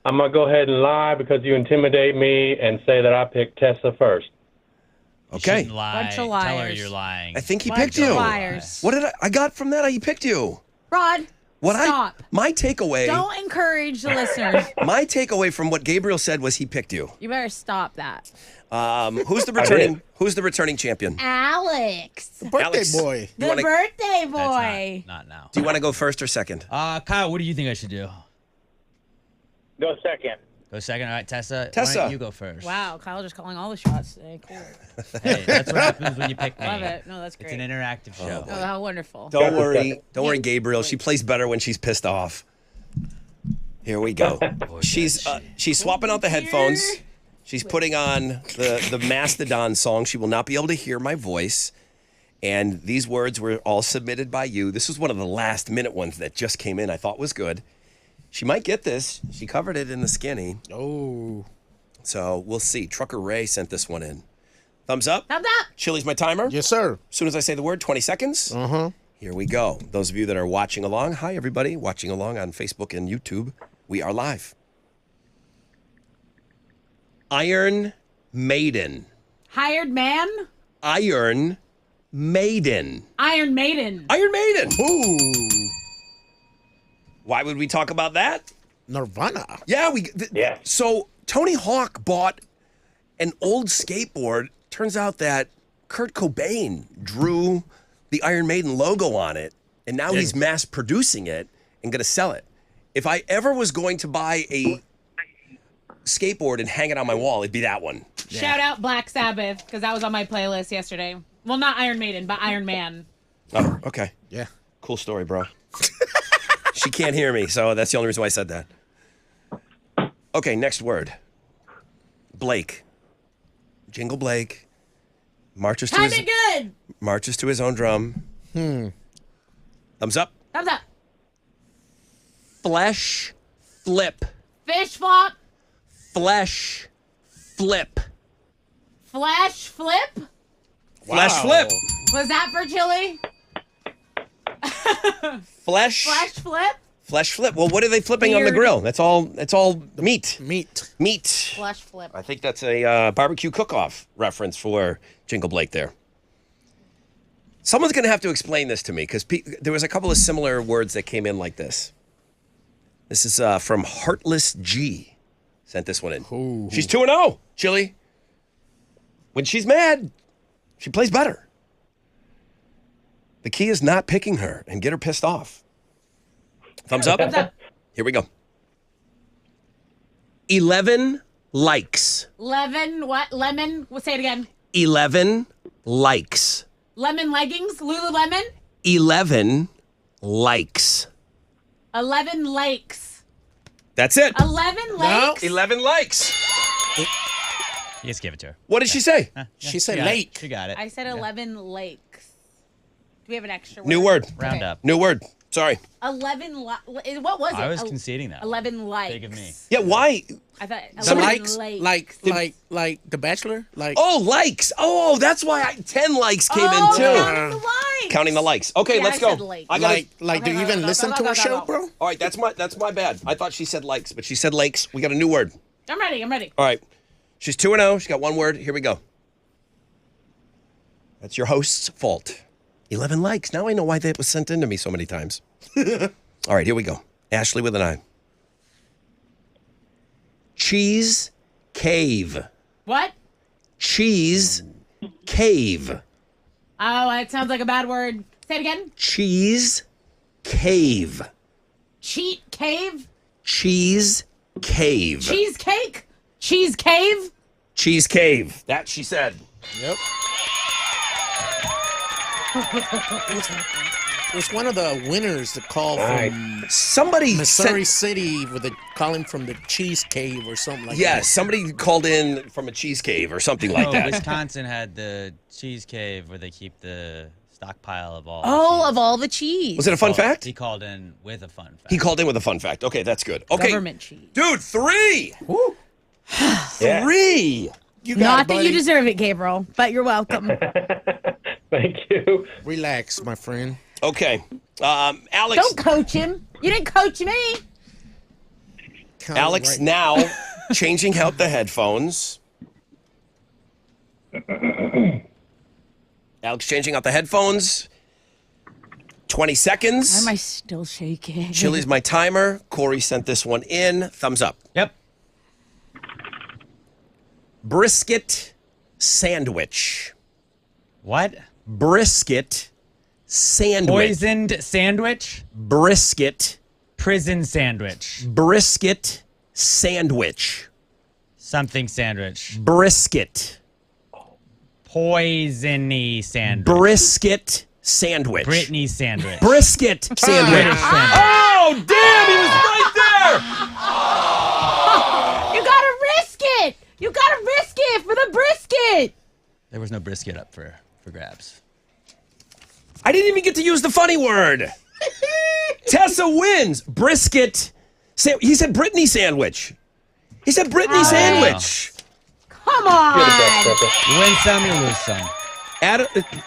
I'm going to go ahead and lie because you intimidate me and say that I picked Tessa first.
You
Okay.
shouldn't lie.
Bunch of
Tell her
liars.
you're lying.
I think he
Bunch
picked
of
you.
liars.
What did I got from that? He picked you.
Rod, stop.
My takeaway.
Don't encourage the listeners.
My takeaway from what Gabriel said was he picked you.
You better stop that.
Who's the returning champion?
Alex.
Birthday
Alex.
boy.
You
The
wanna-
birthday
That's
boy.
not now.
Do you want to go first or second?
Kyle, what do you think I should do?
Go second.
Go second. All right, Tessa. Why
Tessa.
don't you go first?
Wow, Kyle just calling all the shots today. Cool.
Hey, that's what happens when you pick me.
Love it. No, that's
It's
great.
an interactive show.
Oh, how wonderful.
Don't worry, Gabriel. She plays better when she's pissed off. Here we go. She's swapping out the headphones. She's putting on the Mastodon song. She will not be able to hear my voice. And these words were all submitted by you. This was one of the last minute ones that just came in. I thought was good. She might get this. She covered it in the skinny.
Oh.
So we'll see. Trucker Ray sent this one in. Thumbs up.
Thumbs up.
Chili's my timer.
Yes, sir.
As soon as I say the word, 20 seconds.
Uh-huh.
Here we go. Those of you that are watching along, hi everybody, watching along on Facebook and YouTube. We are live. Iron Maiden.
Hired man.
Iron Maiden.
Iron Maiden.
Iron Maiden.
Ooh.
Why would we talk about that?
Nirvana.
Yeah,
Yeah.
So Tony Hawk bought an old skateboard. Turns out that Kurt Cobain drew the Iron Maiden logo on it, and now he's mass producing it and going to sell it. If I ever was going to buy a skateboard and hang it on my wall, it'd be that one.
Shout out Black Sabbath because that was on my playlist yesterday. Well, not Iron Maiden, but Iron Man.
Oh, okay.
Yeah.
Cool story, bro. She can't hear me, so that's the only reason why I said that. Okay, next word. Blake. Jingle Blake. Marches to
Time
his
it good.
marches to his own drum. Thumbs up.
Thumbs up.
Flesh flip.
Fish flop.
Flesh flip.
Flash flip.
Flesh flip.
Was that for Chili?
Flesh.
Flash flip.
Flesh flip. Well, what are they flipping on the
Weird.
grill? That's all meat.
Meat.
Meat.
Flash flip.
I think that's a barbecue cook-off reference for Jingle Blake there. Someone's going to have to explain this to me because there was a couple of similar words that came in like this. This is from Heartless G. Sent this one in.
Ooh.
She's 2-0, Chili. When she's mad, she plays better. The key is not picking her and get her pissed off. Thumbs up.
Thumbs up.
Here we go. 11 likes.
Lemon, what? Lemon? We'll say it again.
11 likes.
Lemon leggings? Lululemon?
11 likes.
11 lakes.
That's it.
11 lakes?
11 likes.
You just give it to her.
What did she say?
She said
She got it.
lake.
She got it.
I said 11 lakes. Do we have an extra word?
New word.
Round
Okay.
up.
New word. Sorry.
11 what was it?
I was conceding that.
11 likes.
Big of me.
Yeah, why?
I thought
The
11
likes, like The Bachelor, like.
Oh, likes. Oh, that's why 10 likes came in too.
Counting the likes.
Counting the likes. Okay,
Yeah,
let's
I
go.
said likes.
I gotta,
Like, do you
Okay,
even
go,
listen
go,
to
go,
our
go,
show,
go.
bro?
All right, that's my bad. I thought she said likes, but she said lakes. We got a new word.
I'm ready.
All right. She's 2-0. She got one word. Here we go. That's your host's fault. 11 likes. Now I know why that was sent in to me so many times. All right, here we go. Ashley with an I. Cheese cave.
What?
Cheese cave.
Oh, that sounds like a bad word. Say it again.
Cheese cave.
Cheat cave?
Cheese cave.
Cheesecake? Cheese cave?
Cheese cave. That she said.
Yep. It was one of the winners that called from
Somebody
Missouri
sent,
City with a calling from the Cheese Cave or something like
yeah,
that.
somebody called in from a cheese cave or something like
Oh,
that.
Wisconsin had the cheese cave where they keep the stockpile of all. the
Oh,
cheese.
of all the cheese.
Was it a fun fact?
He called in with a fun fact.
He called in with a fun fact. Okay, that's good. Okay,
Government cheese.
dude, 3. Yeah. 3.
You got
Not
it,
that
buddy.
you deserve it, Gabriel, but you're welcome.
Thank you.
Relax, my friend.
Okay, Alex.
Don't coach him. You didn't coach me.
Count
Alex
right
now changing out the headphones. Alex changing out the headphones. 20
Why
seconds.
am I still shaking?
Chili's my timer. Corey sent this one in. Thumbs up.
Yep.
Brisket sandwich.
What?
Brisket sandwich.
Poisoned sandwich?
Brisket.
Prison sandwich.
Brisket sandwich.
Something sandwich.
Brisket.
Poisony sandwich.
Brisket sandwich.
Britney sandwich.
Brisket sandwich.
British sandwich.
Oh, damn, he was right there.
You gotta risk it. You gotta risk it for the brisket.
There was no brisket up for grabs.
I didn't even get to use the funny word. Tessa wins. Brisket. He said Brittany sandwich. He said Brittany sandwich.
Come on.
You win some, you lose some.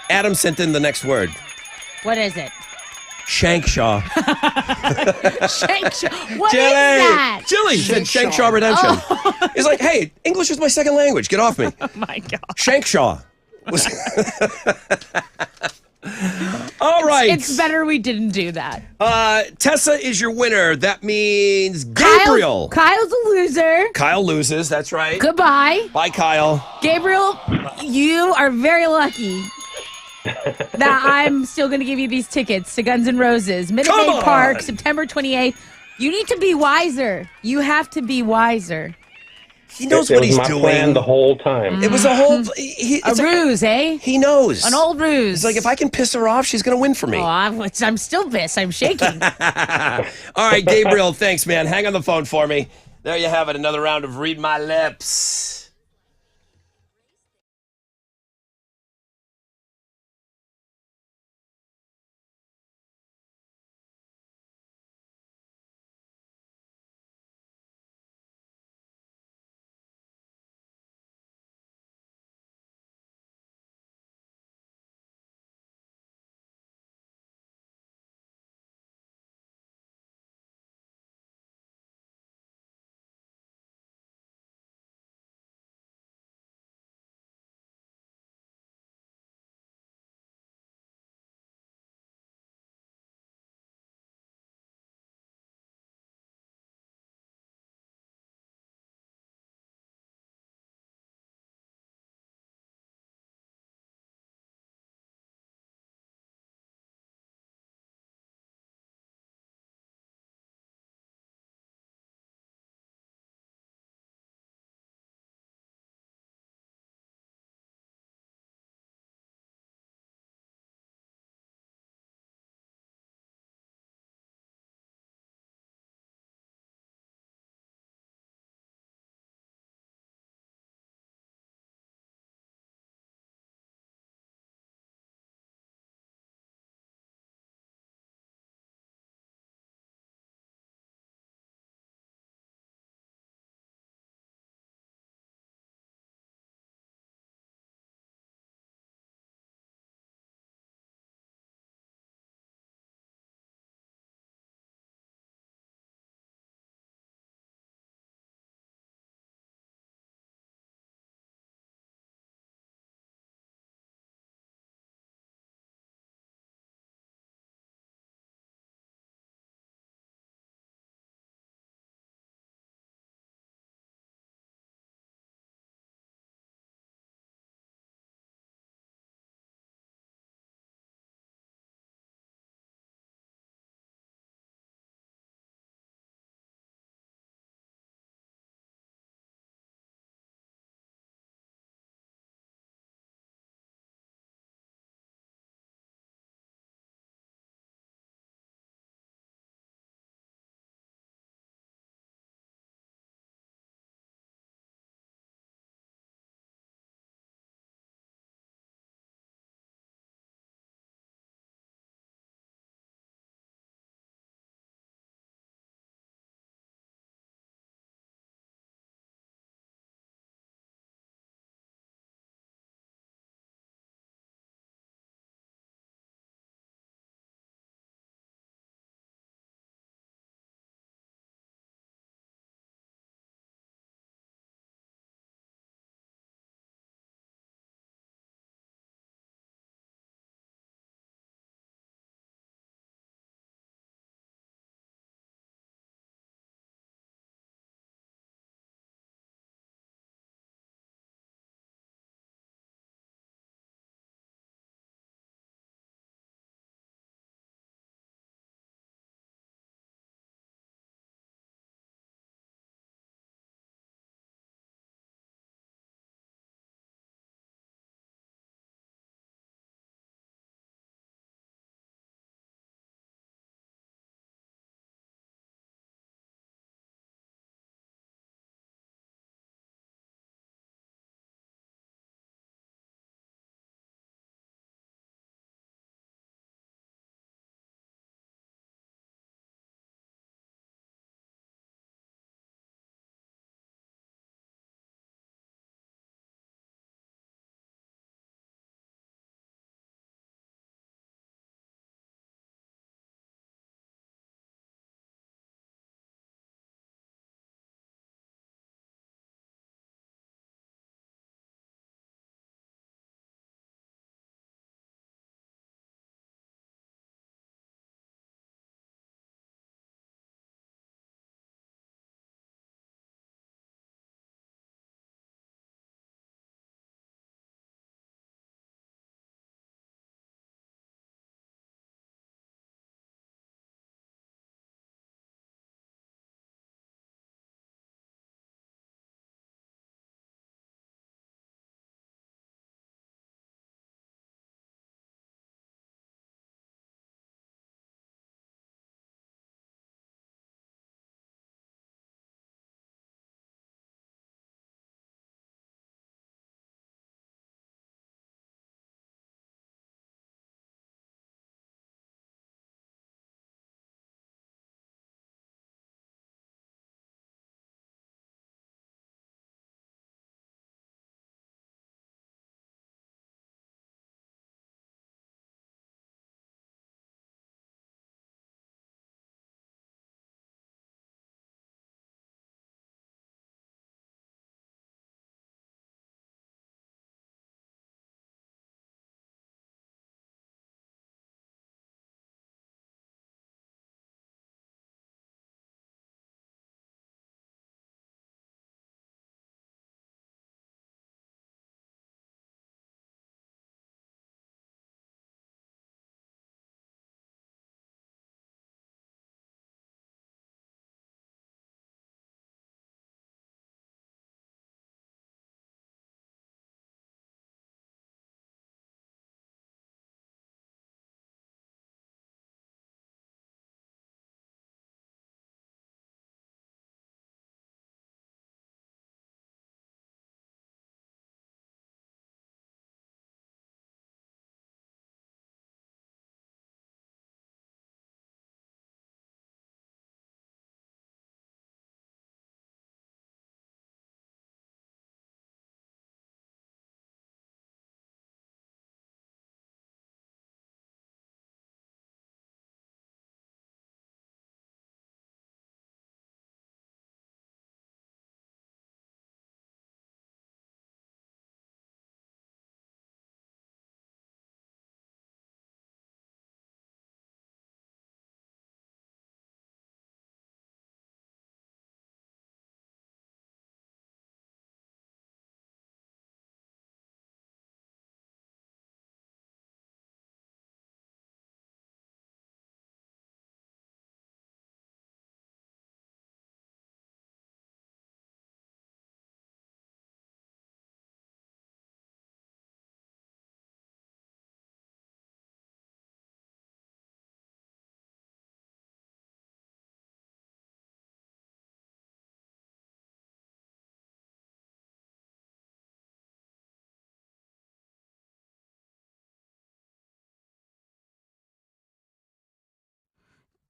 Adam sent in the next word.
What is it?
Shankshaw.
What is that?
Chili. Said Shankshaw Redemption. He's like, hey, English is my second language. Get off me.
Oh my God.
Shankshaw. All right.
It's better we didn't do that.
Tessa is your winner. That means Gabriel.
Kyle's a loser.
Kyle loses. That's right.
Goodbye.
Bye, Kyle.
Gabriel, you are very lucky that I'm still going to give you these tickets to Guns N' Roses, Minute
Come
Maid
on.
Park, September 28th. You need to be wiser. You have to be wiser.
He knows
It
what
was
he's
my
doing.
plan the whole time.
It was a whole
A
it's
ruse, eh?
He knows.
An old ruse.
It's like if I can piss her off, she's gonna win for me.
Oh, I'm still pissed. I'm shaking.
All right, Gabriel, thanks, man. Hang on the phone for me. There you have it. Another round of Read My Lips.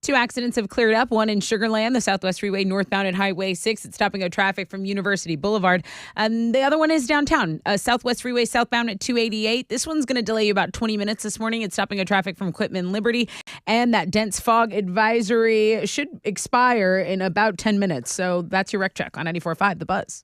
2 accidents have cleared up. One in Sugar Land, the Southwest Freeway northbound at Highway 6. It's stopping up traffic from University Boulevard. And the other one is downtown, Southwest Freeway southbound at 288. This one's going to delay you about 20 minutes this morning. It's stopping up traffic from Quitman Liberty. And that dense fog advisory should expire in about 10 minutes. So that's your wreck check on 94.5 The Buzz.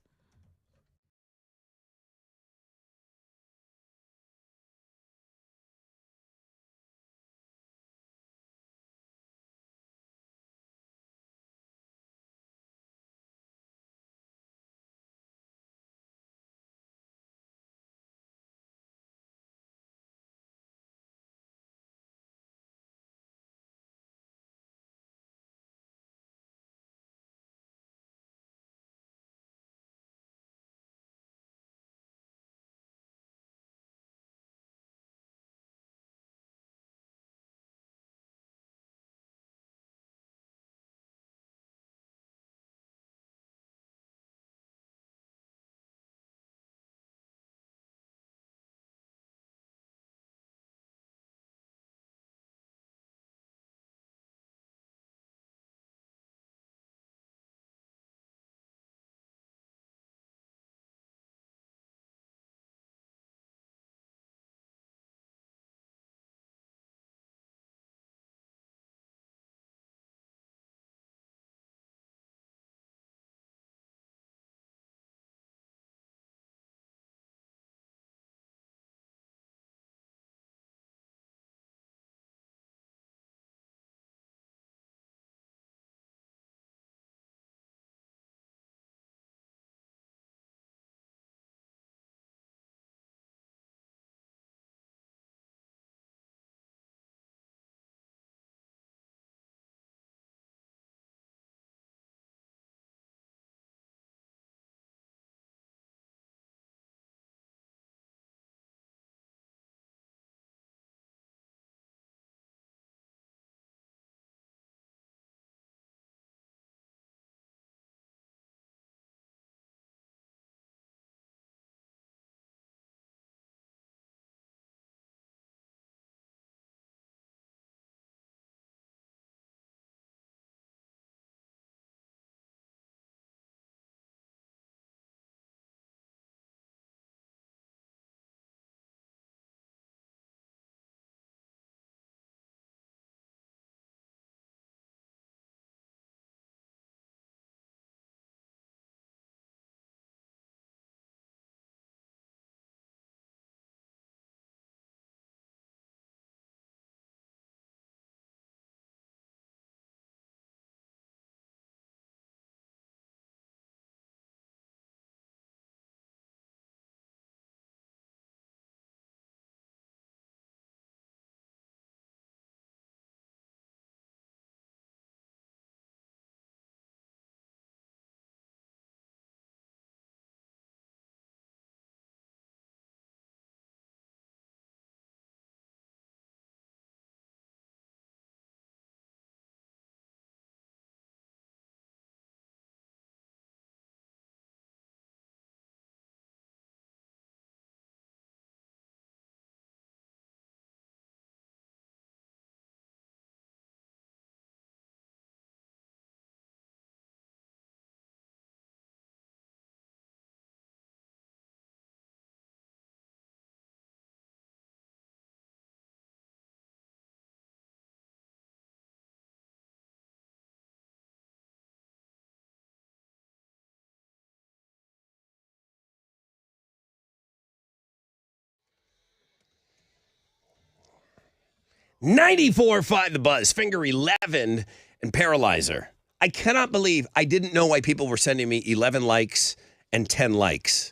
.94.5 The Buzz, Finger 11 and Paralyzer. I cannot believe I didn't know why people were sending me 11 likes and 10 likes.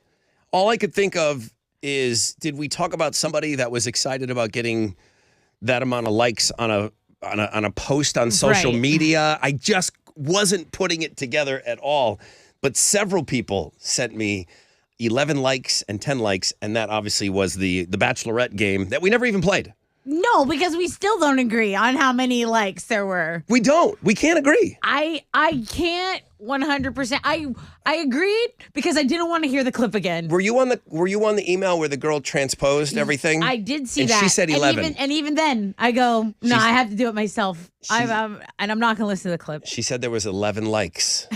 All I could think of is, did we talk about somebody that was excited about getting that amount of likes on a post on social media? I just wasn't putting it together at all. But several people sent me 11 likes and 10 likes, and that obviously was the Bachelorette game that we never even played.
No, because we still don't agree on how many likes there were.
We don't. We can't agree.
I can't 100%. I agreed because I didn't want to hear the clip again.
Were you on the email where the girl transposed everything?
I did see
and
that.
She said 11.
And even then, I go, no, I have to do it myself. And I'm not going to listen to the clip.
She said there was 11 likes.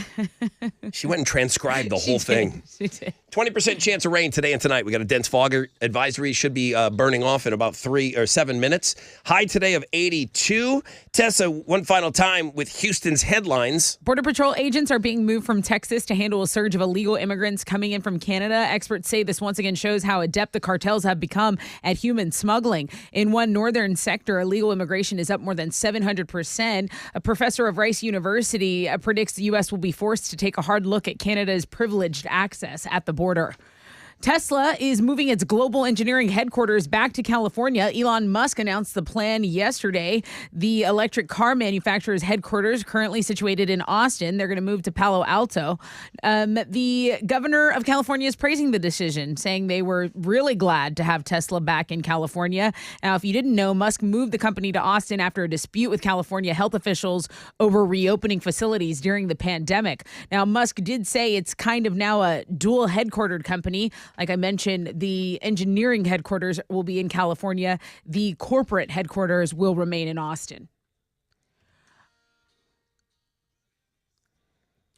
She went and transcribed the whole thing.
She did.
20% chance of rain today and tonight. We got a dense fog advisory. Should be burning off in about 3 or 7 minutes. High today of 82. Tessa, one final time with Houston's headlines.
Border Patrol agents are being moved from Texas to handle a surge of illegal immigrants coming in from Canada. Experts say this once again shows how adept the cartels have become at human smuggling. In one northern sector, illegal immigration is up more than 700%. A professor of Rice University predicts the U.S. will be forced to take a hard look at Canada's privileged access at the border. Tesla is moving its global engineering headquarters back to California. Elon Musk announced the plan yesterday. The electric car manufacturer's headquarters, currently situated in Austin, they're going to move to Palo Alto. The governor of California is praising the decision, saying they were really glad to have Tesla back in California. Now, if you didn't know, Musk moved the company to Austin after a dispute with California health officials over reopening facilities during the pandemic. Now, Musk did say it's kind of now a dual headquartered company. Like I mentioned, the engineering headquarters will be in California. The corporate headquarters will remain in Austin.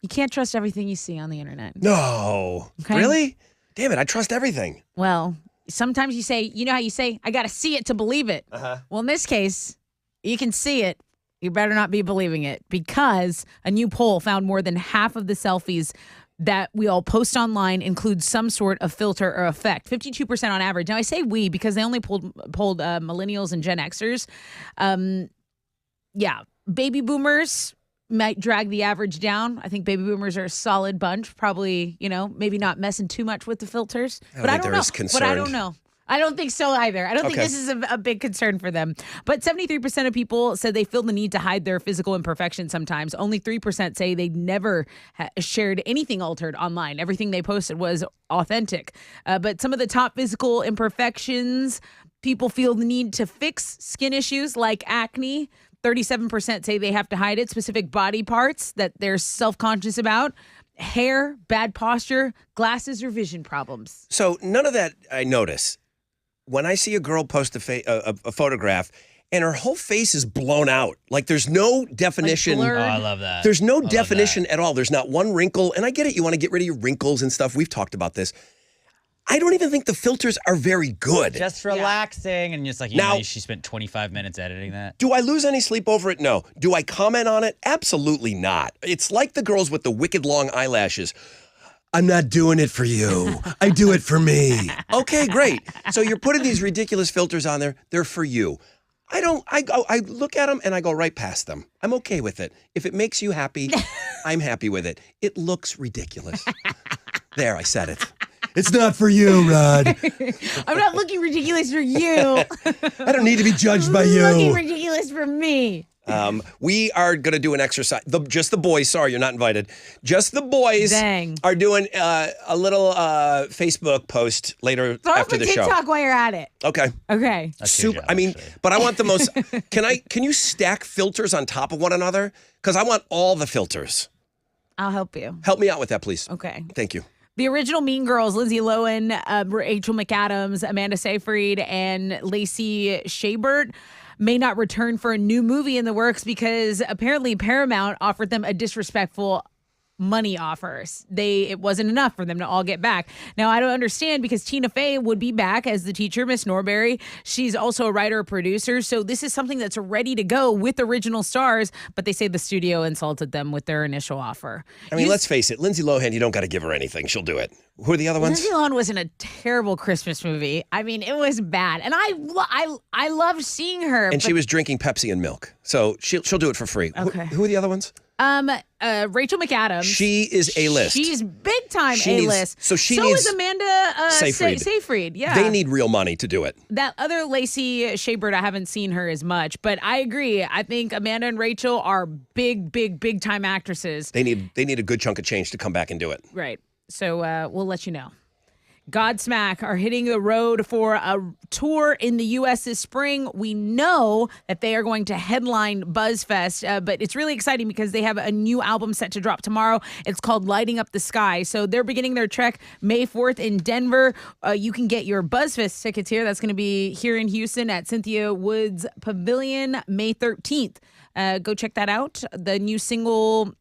You can't trust everything you see on the internet.
No.
Okay.
Really? Damn it. I trust everything.
Well, sometimes you say, you know how you say, I got to see it to believe it.
Uh-huh.
Well, in this case, you can see it. You better not be believing it, because a new poll found more than half of the selfies that we all post online include some sort of filter or effect. 52% on average. Now, I say we because they only polled millennials and Gen Xers. Baby boomers might drag the average down. I think baby boomers are a solid bunch. Probably, maybe not messing too much with the filters. But I don't know. But I don't know. I don't think so either. I don't think this is a big concern for them. But 73% of people said they feel the need to hide their physical imperfections sometimes. Only 3% say they never shared anything altered online. Everything they posted was authentic. But some of the top physical imperfections, people feel the need to fix skin issues like acne. 37% say they have to hide it. Specific body parts that they're self-conscious about. Hair, bad posture, glasses, or vision problems.
So none of that I notice. When I see a girl post a photograph and her whole face is blown out, like there's no definition.
Oh, I love that.
There's no definition at all. There's not one wrinkle. And I get it. You want to get rid of your wrinkles and stuff. We've talked about this. I don't even think the filters are very good.
Just relaxing and just like, she spent 25 minutes editing that.
Do I lose any sleep over it? No. Do I comment on it? Absolutely not. It's like the girls with the wicked long eyelashes. I'm not doing it for you. I do it for me. Okay, great. So you're putting these ridiculous filters on there. They're for you. I look at them and I go right past them. I'm okay with it. If it makes you happy, I'm happy with it. It looks ridiculous. There, I said it. It's not for you, Rod.
I'm not looking ridiculous for you.
I don't need to be judged by you.
Looking ridiculous for me.
We are going to do an exercise. Just the boys. Sorry, you're not invited. Just the boys are doing a little Facebook post later after the show.
TikTok while you're at it.
Okay.
Okay.
Super. But I want the most. Can you stack filters on top of one another? Because I want all the filters.
I'll help you.
Help me out with that, please.
Okay.
Thank you.
The original Mean Girls, Lindsay Lohan, Rachel McAdams, Amanda Seyfried, and Lacey Chabert may not return for a new movie in the works because apparently Paramount offered them a disrespectful money offers. It wasn't enough for them to all get back. Now, I don't understand because Tina Fey would be back as the teacher, Miss Norbury. She's also a writer, producer. So this is something that's ready to go with original stars, but they say the studio insulted them with their initial offer.
Let's face it. Lindsay Lohan, you don't got to give her anything. She'll do it. Who are the other ones?
Lindsay Lohan was in a terrible Christmas movie. It was bad. And I loved seeing her.
And she was drinking Pepsi and milk. So she'll do it for free.
Okay.
Who are the other ones?
Rachel McAdams.
She is A-list.
She's big time A-list.
So
is Amanda Seyfried. Yeah.
They need real money to do it.
That other Lacey Chabert, I haven't seen her as much, but I agree. I think Amanda and Rachel are big time actresses.
They need a good chunk of change to come back and do it.
Right. So we'll let you know. Godsmack are hitting the road for a tour in the U.S. this spring. We know that they are going to headline BuzzFest, but it's really exciting because they have a new album set to drop tomorrow. It's called Lighting Up the Sky. So they're beginning their trek May 4th in Denver. You can get your BuzzFest tickets here. That's going to be here in Houston at Cynthia Woods Pavilion May 13th. Go check that out. The new single...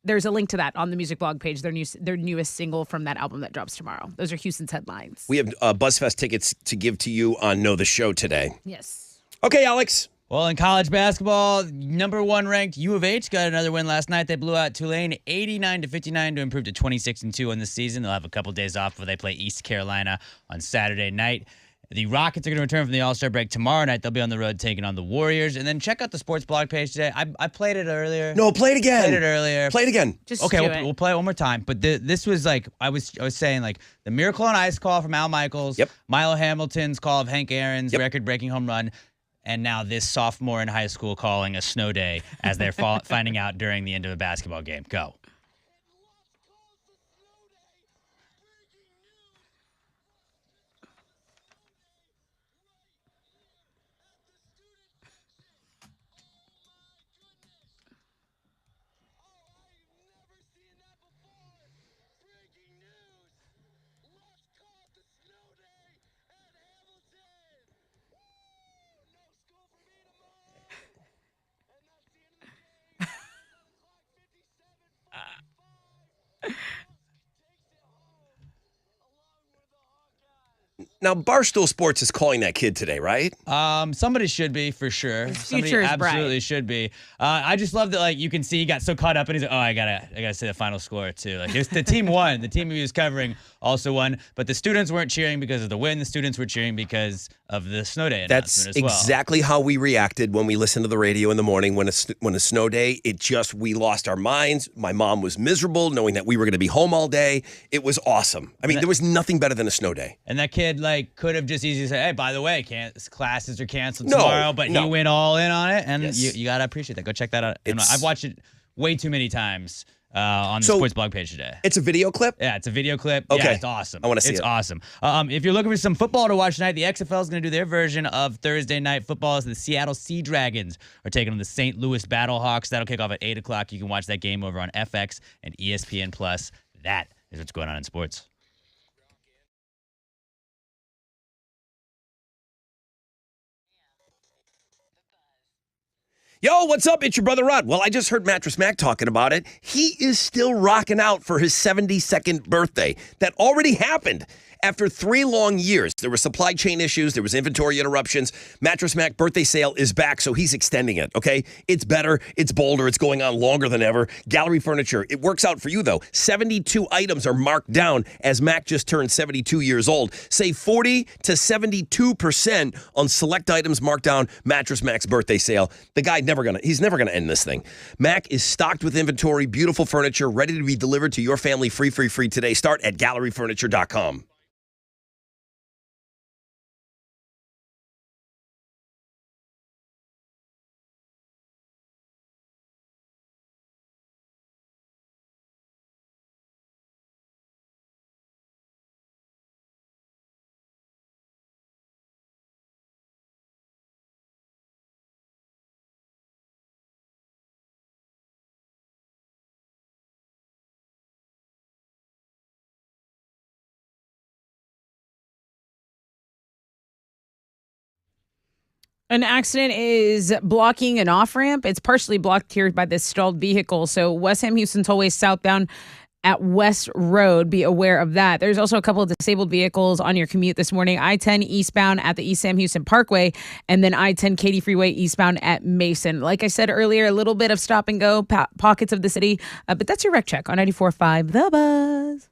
There's a link to that on the music blog page, their newest single from that album that drops tomorrow. Those are Houston's headlines.
We have BuzzFest tickets to give to you on Know the Show today.
Yes.
Okay, Alex.
Well, in college basketball, number 1 ranked U of H got another win last night. They blew out Tulane 89-59 to improve to 26-2 on the season. They'll have a couple days off before they play East Carolina on Saturday night. The Rockets are going to return from the All-Star break tomorrow night. They'll be on the road taking on the Warriors. And then check out the sports blog page today. I played it earlier.
No, play it again.
Played it earlier.
Play it again.
We'll play it one more time. But this was like I was saying, like the Miracle on Ice call from Al Michaels.
Yep.
Milo Hamilton's call of Hank Aaron's record-breaking home run. And now this sophomore in high school calling a snow day as they're finding out during the end of a basketball game. Go.
Now, Barstool Sports is calling that kid today, right?
Somebody should be for sure. Somebody
future is
absolutely
bright.
should be. I just love that, like you can see he got so caught up and he's like, oh, I gotta say the final score too. Like the team won. The team he was covering also won, but the students weren't cheering because of the win. The students were cheering because of the snow day
That's
announcement as well.
exactly how we reacted when we listened to the radio in the morning when a snow day. We lost our minds. My mom was miserable knowing that we were going to be home all day. It was awesome. I mean, there was nothing better than a snow day.
And that kid like could have just easily said, hey, by the way, classes are canceled tomorrow, but he went all in on it, and you gotta appreciate that. Go check that out. I've watched it way too many times. On the sports blog page today.
It's a video clip?
Yeah, it's a video clip.
Okay.
Yeah, it's awesome.
I want to see it.
It's awesome. If you're looking for some football to watch tonight, the XFL is going to do their version of Thursday Night Football as the Seattle Sea Dragons are taking on the St. Louis Battlehawks. That'll kick off at 8 o'clock. You can watch that game over on FX and ESPN+. That is what's going on in sports.
Yo, what's up? It's your brother Rod. Well, I just heard Mattress Mac talking about it. He is still rocking out for his 72nd birthday. That already happened. After 3 long years, there were supply chain issues, there was inventory interruptions. Mattress Mac birthday sale is back, so he's extending it, okay? It's better, it's bolder, it's going on longer than ever. Gallery Furniture, it works out for you, though. 72 items are marked down as Mac just turned 72 years old. Save 40 to 72% on select items marked down Mattress Mac's birthday sale. The guy he's never gonna end this thing. Mac is stocked with inventory, beautiful furniture, ready to be delivered to your family free today. Start at galleryfurniture.com.
An accident is blocking an off-ramp. It's partially blocked here by this stalled vehicle. So West Ham Houston Tollway southbound at West Road. Be aware of that. There's also a couple of disabled vehicles on your commute this morning. I-10 eastbound at the East Sam Houston Parkway, and then I-10 Katy Freeway eastbound at Mason. Like I said earlier, a little bit of stop and go pockets of the city, but that's your Rec Check on 94.5 The Buzz.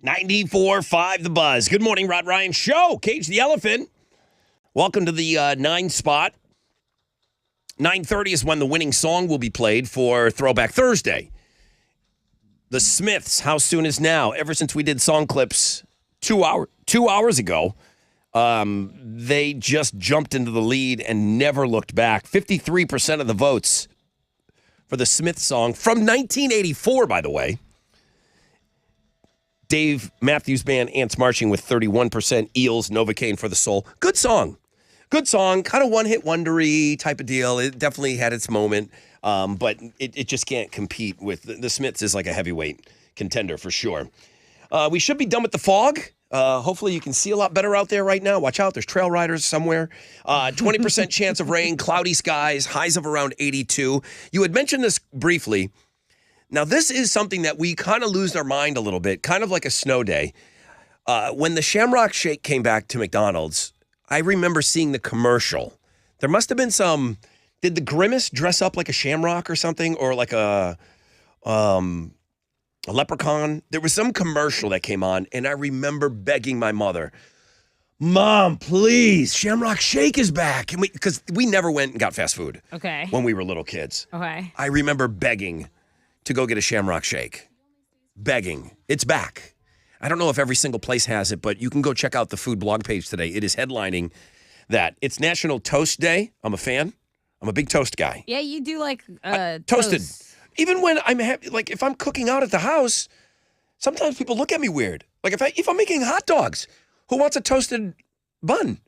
94.5 The Buzz. Good morning, Rod Ryan Show. Cage the Elephant. Welcome to the 9 spot. 9:30 is when the winning song will be played for Throwback Thursday. The Smiths, How Soon Is Now. Ever since we did song clips 2 hours ago, they just jumped into the lead and never looked back. 53% of the votes for the Smiths song from 1984, by the way. Dave Matthews Band, Ants Marching with 31%. Eels, Novocaine for the Soul. Good song. Good song. Kind of one-hit wondery type of deal. It definitely had its moment, but it just can't compete with the Smiths is like a heavyweight contender for sure. We should be done with the fog. Hopefully you can see a lot better out there right now. Watch out. There's trail riders somewhere. 20% chance of rain, cloudy skies, highs of around 82. You had mentioned this briefly. Now, this is something that we kind of lose our mind a little bit, kind of like a snow day. When the Shamrock Shake came back to McDonald's, I remember seeing the commercial. There must have been some, did the Grimace dress up like a shamrock or something, or like a leprechaun? There was some commercial that came on, and I remember begging my mother, Mom, please, Shamrock Shake is back. Because we never went and got fast food
Okay.
when we were little kids.
Okay.
I remember begging to go get a Shamrock Shake. Begging. It's back. I don't know if every single place has it, but you can go check out the food blog page today. It is headlining that. It's National Toast Day. I'm a fan. I'm a big toast guy.
Yeah, you do like
Toasted.
toast.
Even when I'm like if I'm cooking out at the house, sometimes people look at me weird. Like if I'm making hot dogs, who wants a toasted bun?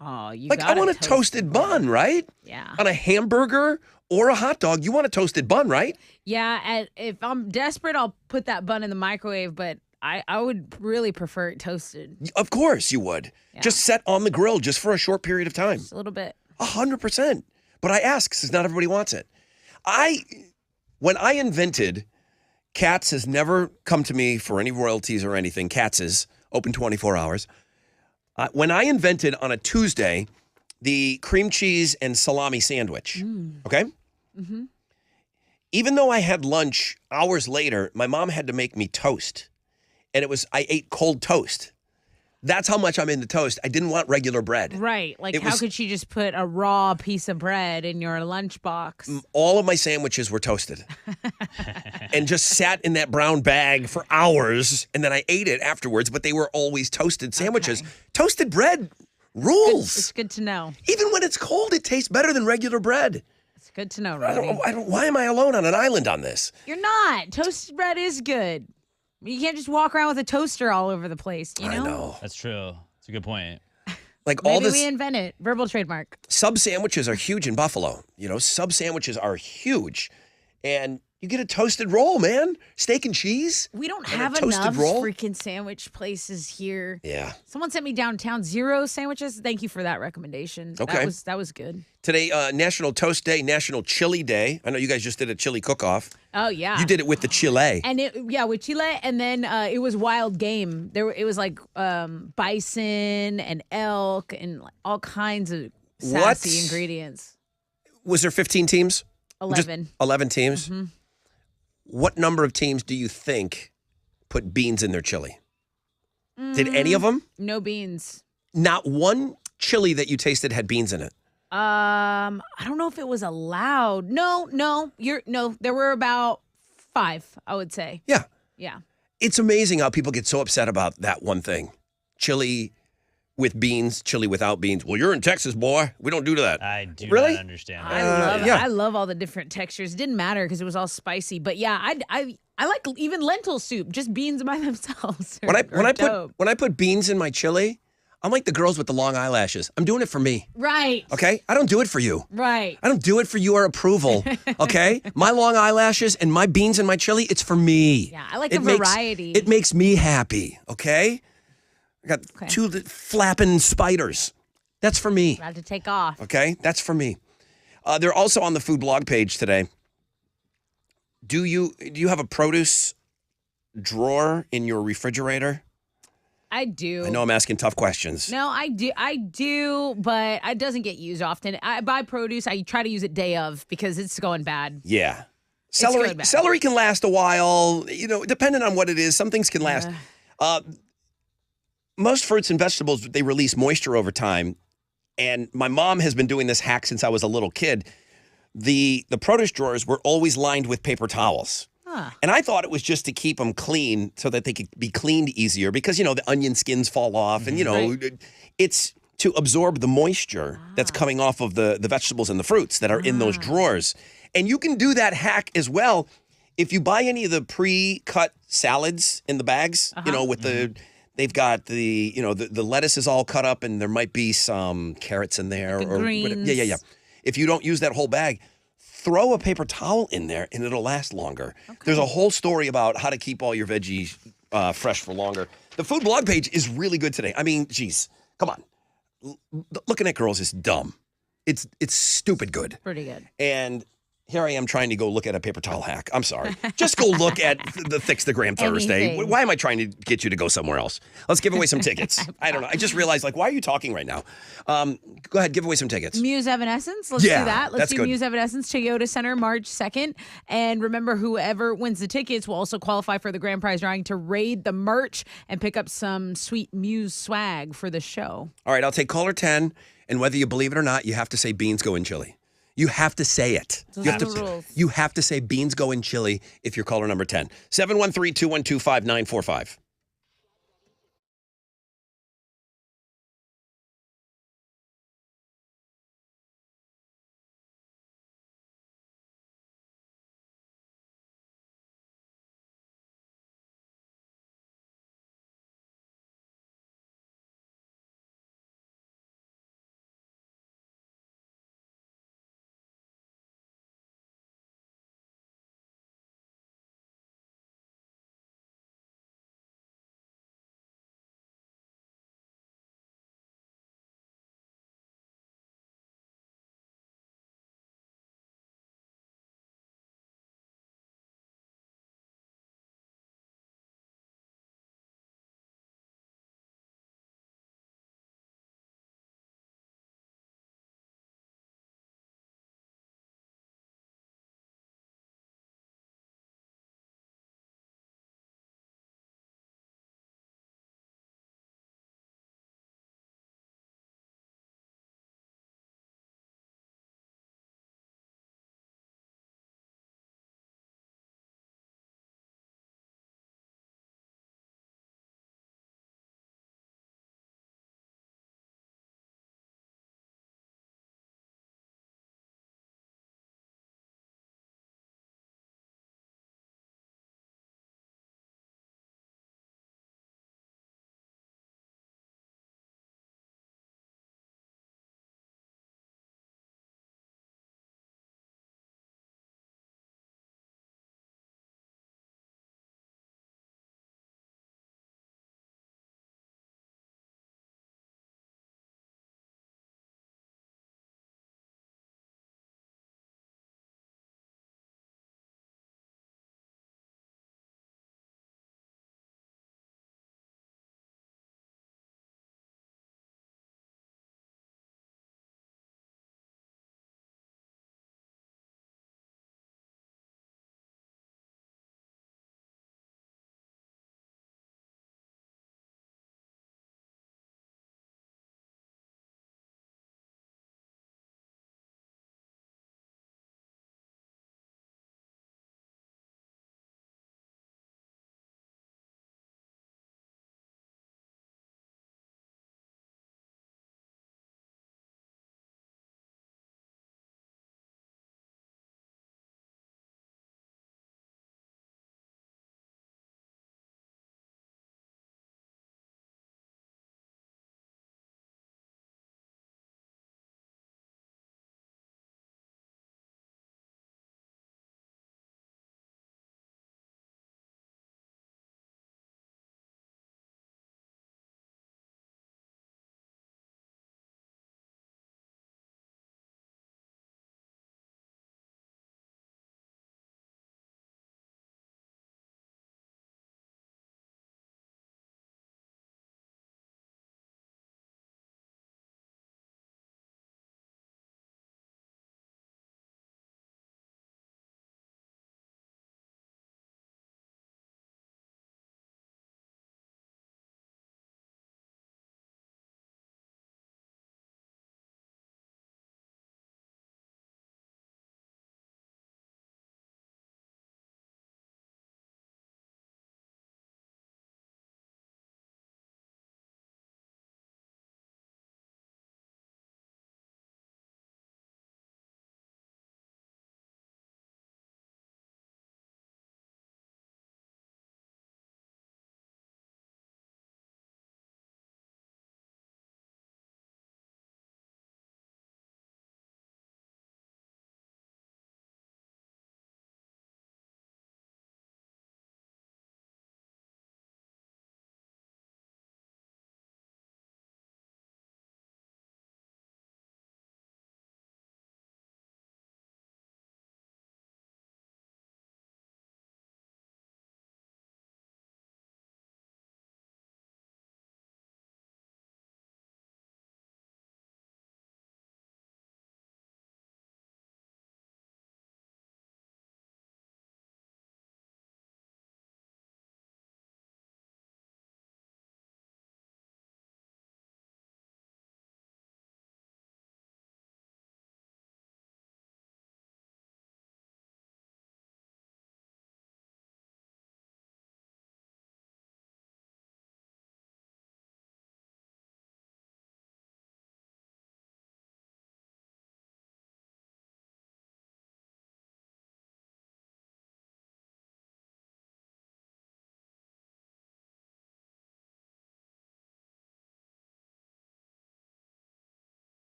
Oh, you
like I want a toasted bun, right?
Yeah.
On a hamburger or a hot dog, you want a toasted bun, right?
Yeah, if I'm desperate, I'll put that bun in the microwave, but I would really prefer it toasted.
Of course you would.
Yeah.
Just set on the grill just for a short period of time.
Just a little bit.
100%. But I ask because not everybody wants it. When I invented, Katz has never come to me for any royalties or anything. Katz is open 24 hours. When I invented on a Tuesday the cream cheese and salami sandwich, okay?
Mm-hmm.
Even though I had lunch hours later, my mom had to make me toast. And I ate cold toast. That's how much I'm into toast. I didn't want regular bread.
Right. Like, how could she just put a raw piece of bread in your lunchbox?
All of my sandwiches were toasted and just sat in that brown bag for hours. And then I ate it afterwards, but they were always toasted sandwiches. Okay. Toasted bread rules.
It's good to know.
Even when it's cold, it tastes better than regular bread.
It's good to know, Rodney.
Why am I alone on an island on this?
You're not. Toasted bread is good. You can't just walk around with a toaster all over the place, you know?
I know.
That's true. That's a good point.
Like
Maybe
all this,
we invent it. Verbal trademark.
Sub sandwiches are huge in Buffalo. You know, sub sandwiches are huge. And you get a toasted roll, man. Steak and cheese.
We don't
and
have
a toasted
enough
roll.
freaking sandwich places here.
Yeah.
Someone sent me downtown 0 sandwiches. Thank you for that recommendation.
Okay.
That was good.
Today, National Toast Day, National Chili Day. I know you guys just did a chili cook-off.
Oh, yeah.
You did it with the chile.
And with chile, and then it was wild game. It was like bison and elk and all kinds of sassy ingredients.
Was there 15 teams?
11.
Just 11 teams?
Mm-hmm.
What number of teams do you think put beans in their chili? Did any of them?
No beans.
Not one chili that you tasted had beans in it.
I don't know if it was allowed. No. There were about 5, I would say.
Yeah.
Yeah.
It's amazing how people get so upset about that one thing. Chili with beans, chili without beans. Well, you're in Texas, boy. We don't do that.
I do
really?
not understand that.
I love all the different textures. It didn't matter because it was all spicy. But yeah, I like even lentil soup, just beans by themselves.
When I put beans in my chili, I'm like the girls with the long eyelashes. I'm doing it for me.
Right.
Okay? I don't do it for you.
Right.
I don't do it for your approval. Okay? My long eyelashes and my beans in my chili, it's for me.
Yeah, I like the variety.
It makes me happy. Okay? I got 2 flapping spiders. That's for me.
About to take off.
Okay? That's for me. They're also on the food blog page today. Do you have a produce drawer in your refrigerator?
I do.
I know I'm asking tough questions.
No, I do, but it doesn't get used often. I buy produce. I try to use it day of because it's going bad.
Yeah. Celery can last a while, you know, depending on what it is. Some things can last. Uh, most fruits and vegetables, they release moisture over time. And my mom has been doing this hack since I was a little kid. The produce drawers were always lined with paper towels. And I thought it was just to keep them clean so that they could be cleaned easier because, the onion skins fall off and, it's to absorb the moisture that's coming off of the vegetables and the fruits that are in those drawers. And you can do that hack as well if you buy any of the pre-cut salads in the bags, with they've got the lettuce is all cut up and there might be some carrots in there.
The
or
greens.
whatever. Yeah. If you don't use that whole bag, throw a paper towel in there and it'll last longer. Okay. There's a whole story about how to keep all your veggies fresh for longer. The food blog page is really good today. I mean, geez, come on. Looking at girls is dumb. It's stupid good.
Pretty good.
And here I am trying to go look at a paper towel hack. I'm sorry. Just go look at the Fix the Gram Thursday.
Anything.
Why am I trying to get you to go somewhere else? Let's give away some tickets. I don't know. I just realized, why are you talking right now? Go ahead, give away some tickets.
Muse Evanescence. Let's do that. Let's do
good.
Muse Evanescence, Toyota Center, March 2nd. And remember, whoever wins the tickets will also qualify for the grand prize drawing to raid the merch and pick up some sweet Muse swag for the show.
All right, I'll take caller 10. And whether you believe it or not, you have to say beans go in chili. You have to say it. You have to say beans go in chili if you're caller number 10. 713-212-5945.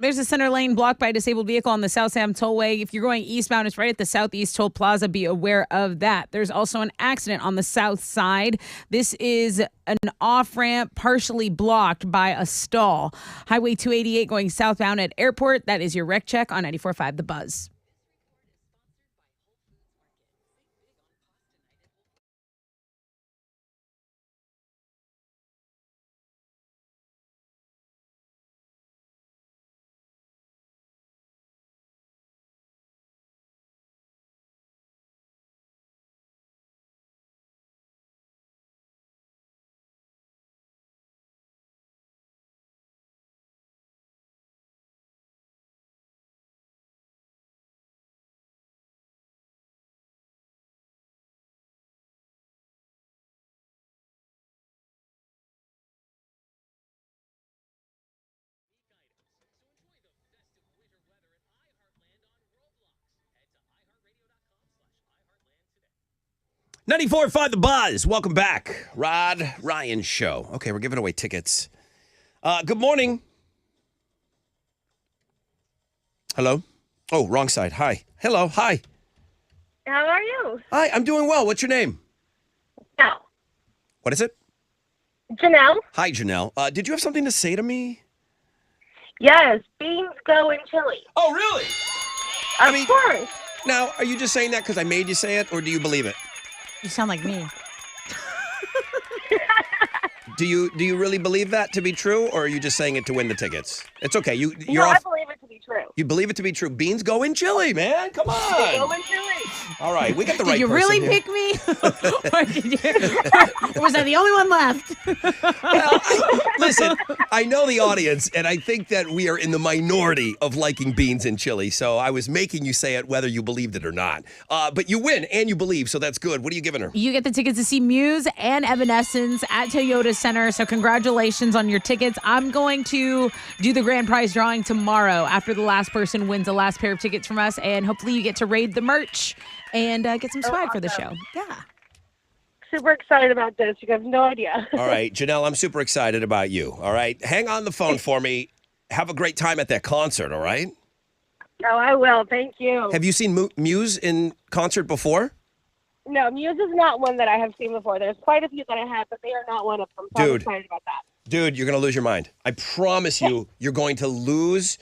There's a center lane blocked by a disabled vehicle on the South Sam Tollway. If you're going eastbound, it's right at the Southeast Toll Plaza. Be aware of that. There's also an accident on the south side. This is an off-ramp partially blocked by a stall. Highway 288 going southbound at Airport. That is your wreck check on 94.5 The Buzz.
Ninety-four five The Buzz. Welcome back. Rod Ryan Show. Okay, we're giving away tickets. Good morning. Hello? Oh, wrong side. Hi. Hello. Hi.
How are you?
Hi, I'm doing well. What's your name?
No.
What is it?
Janelle?
Hi, Janelle. Did you have something to say to me?
Yes, beans go in chili.
Oh, really?
Of course.
Now, are you just saying that because I made you say it, or do you believe it?
You sound like me.
Do you really believe that to be true, or are you just saying it to win the tickets? It's okay. You're
No,
off.
I believe it to be true.
You believe it to be true. Beans go in chili, man. Come
They
on.
go in chili.
All right, we got the right
Did you
person
really
here.
pick me? Or was I the only one left?
Listen, I know the audience, and I think that we are in the minority of liking beans and chili. So I was making you say it whether you believed it or not. But you win, and you believe, so that's good. What are you giving her?
You get the tickets to see Muse and Evanescence at Toyota Center. So congratulations on your tickets. I'm going to do the grand prize drawing tomorrow after the last person wins the last pair of tickets from us. And hopefully you get to raid the merch and get some swag for the show. Yeah.
Super excited about this. You have no idea.
All right, Janelle, I'm super excited about you. All right, hang on the phone for me. Have a great time at that concert, all right?
Oh, I will. Thank you.
Have you seen Muse in concert before?
No, Muse is not one that I have seen before. There's quite a few that I have, but they are not one of them. So I'm
Dude.
excited about that.
Dude, you're going to lose your mind. I promise you, you're going to lose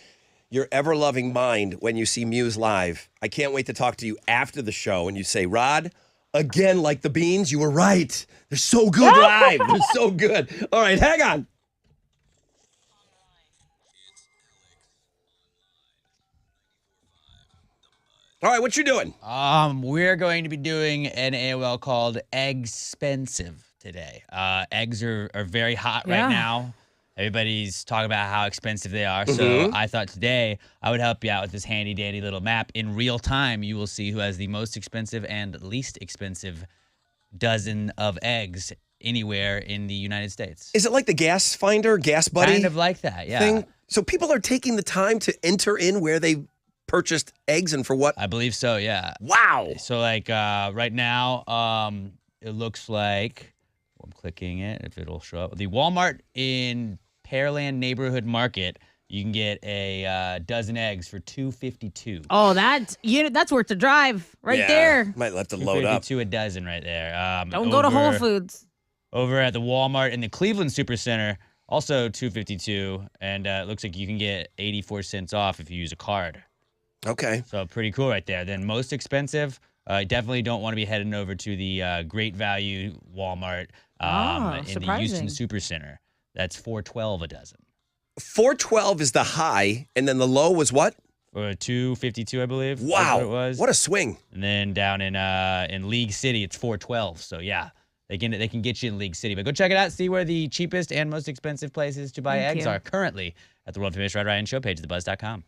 your ever-loving mind when you see Muse live. I can't wait to talk to you after the show and you say, Rod, again, like the beans, you were right. They're so good live. They're so good. All right, hang on. All right, what you doing?
We're going to be doing an AOL called Eggspensive today. Eggs are very hot
Yeah.
right now. Everybody's talking about how expensive they are. So
Mhm.
I thought today I would help you out with this handy dandy little map. In real time, you will see who has the most expensive and least expensive dozen of eggs anywhere in the United States.
Is it like the gas finder, gas buddy
Kind of like that, yeah.
thing? So people are taking the time to enter in where they purchased eggs and for what?
I believe so, yeah.
Wow.
So like right now, it looks like I'm clicking it if it'll show up. The Walmart in Pearland Neighborhood Market, you can get a dozen eggs for $2.52.
Oh, that's worth the drive right
Yeah,
there.
Might have to load up.
$2.52 a dozen right there.
Don't go to Whole Foods.
Over at the Walmart in the Cleveland Supercenter, also $2.52, and it looks like you can get 84 cents off if you use a card.
Okay.
So pretty cool right there. Then most expensive, definitely don't want to be heading over to the Great Value Walmart in the Houston Supercenter. That's $4.12 a dozen.
$4.12 is the high, and then the low was what?
$2.52, I believe.
Wow.
That's what it was.
What a swing.
And then down in League City, it's $4.12. So yeah, they can get you in League City. But go check it out. See where the cheapest and most expensive places to buy
Thank
eggs
you.
are currently at the world famous Rod Ryan Show page at thebuzz.com.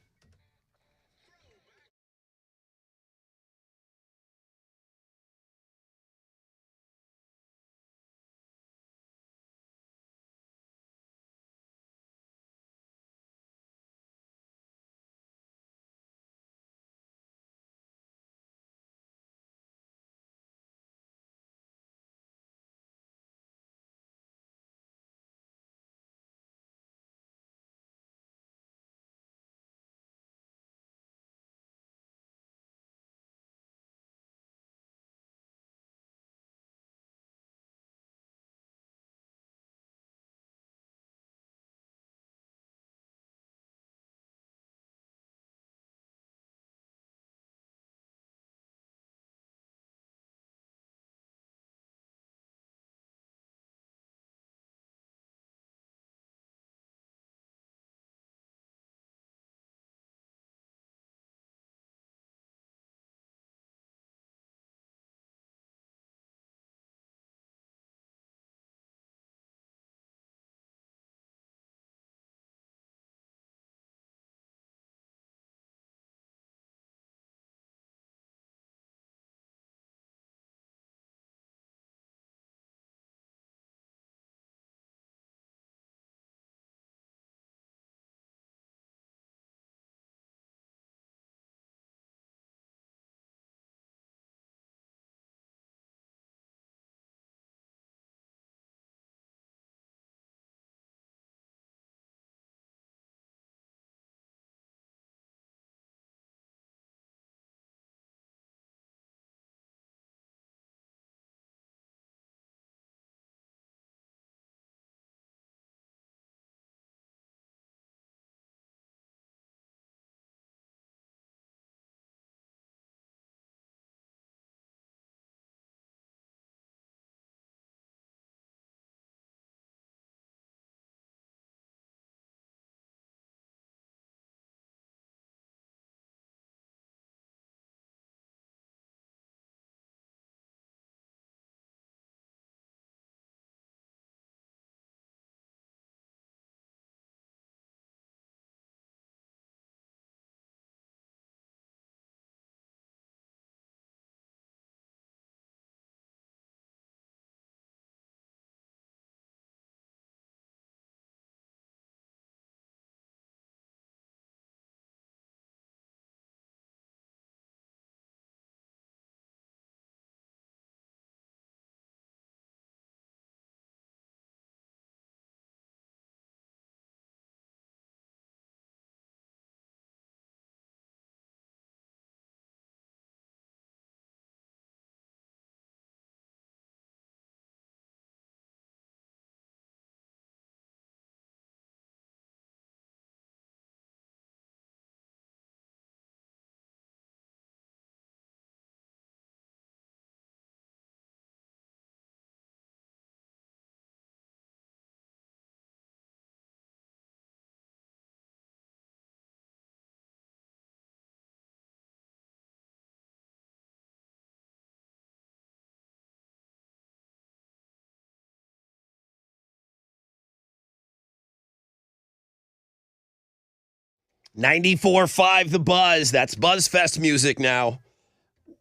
94.5 The Buzz. That's BuzzFest music now.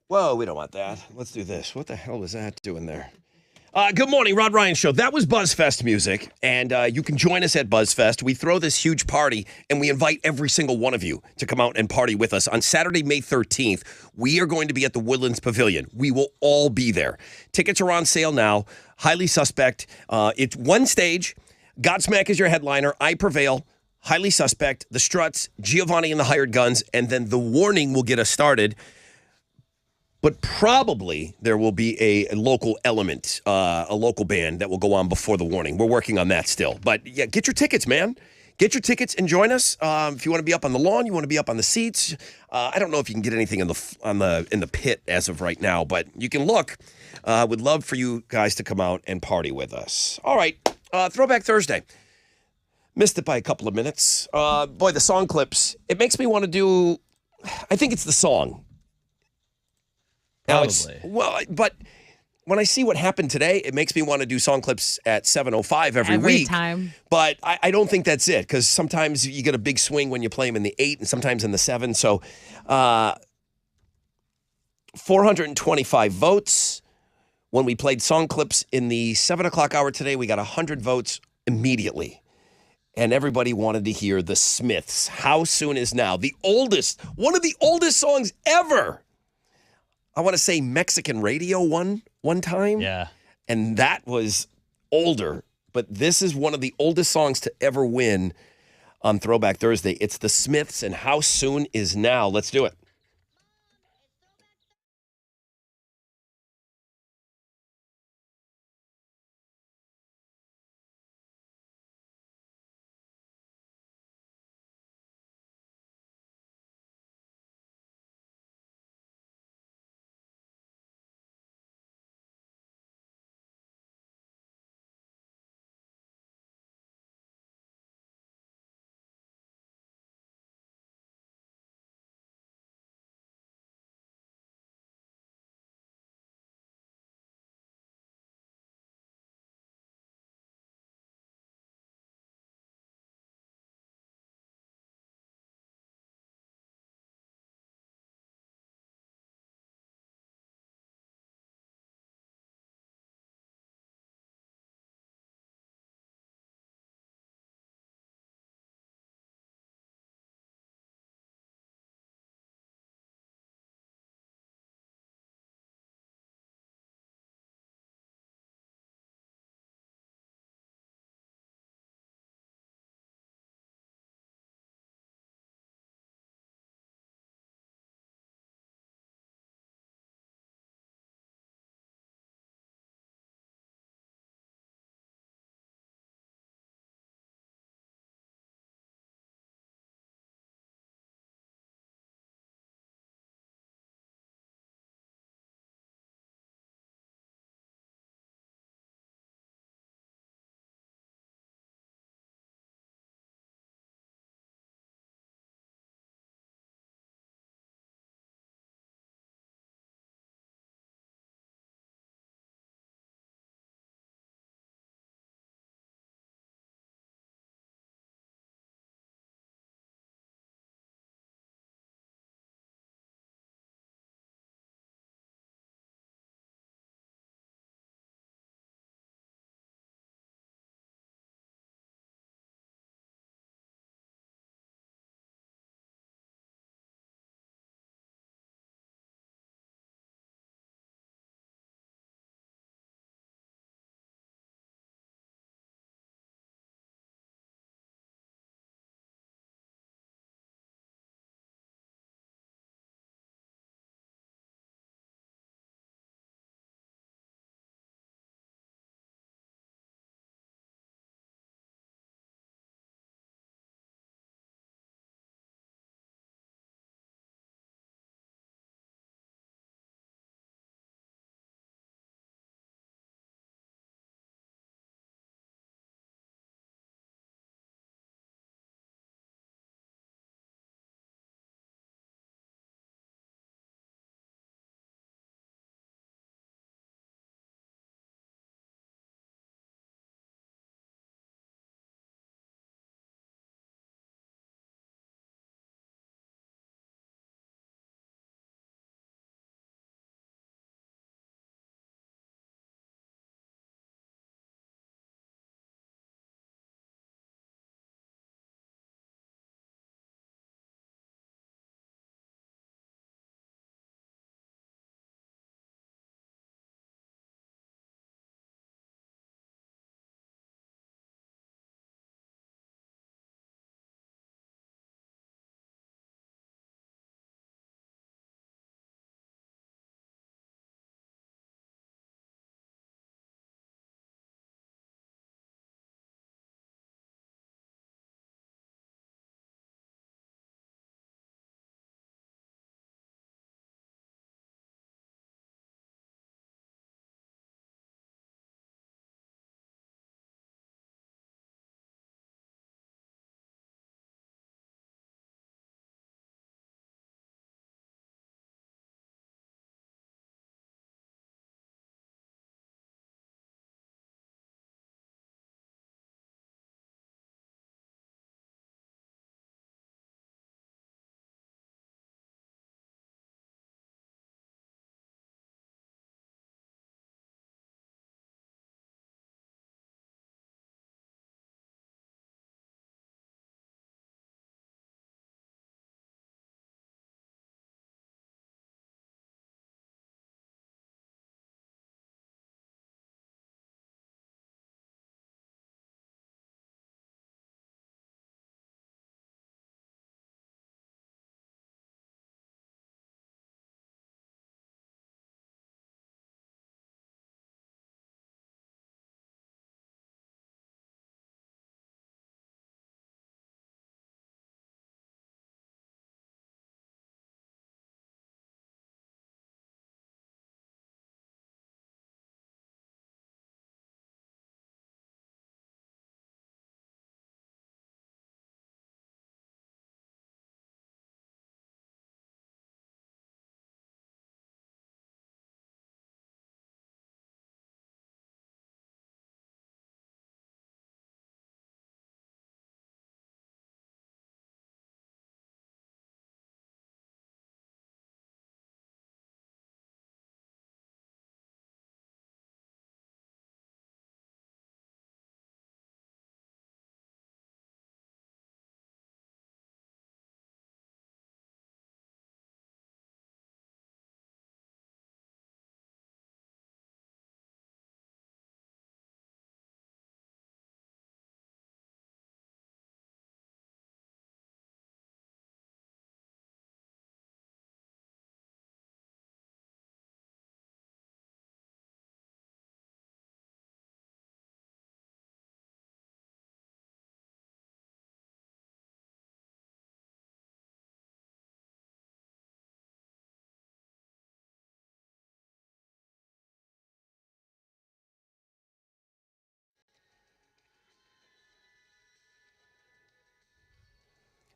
Whoa, we don't want that. Let's do this. What the hell was that doing there? Good morning, Rod Ryan Show. That was BuzzFest music, and you can join us at BuzzFest. We throw this huge party, and we invite every single one of you to come out and party with us. On Saturday, May 13th, we are going to be at the Woodlands Pavilion. We will all be there. Tickets are on sale now. Highly Suspect. It's one stage. Godsmack is your headliner. I Prevail. Highly Suspect. The Struts. Giovanni and the Hired Guns. And then The Warning will get us started. But probably there will be a local element, a local band that will go on before The Warning. We're working on that still. But yeah, get your tickets, man. Get your tickets and join us. If you want to be up on the lawn, you want to be up on the seats. I don't know if you can get anything in the pit as of right now, but you can look. Would love for you guys to come out and party with us. All right, Throwback Thursday. Missed it by a couple of minutes. Boy, the song clips. It makes me want to do. I think it's the song.
Probably.
But when I see what happened today, it makes me want to do song clips at 7:05 every week.
Time.
But I don't think that's it, because sometimes you get a big swing when you play them in the 8 and sometimes in the 7. So 425 votes. When we played song clips in the 7 o'clock hour today, we got 100 votes immediately. And everybody wanted to hear the Smiths. How Soon Is Now? The oldest, one of the oldest songs ever. I want to say Mexican radio one time.
Yeah.
And that was older. But this is one of the oldest songs to ever win on Throwback Thursday. It's the Smiths and How Soon Is Now. Let's do it.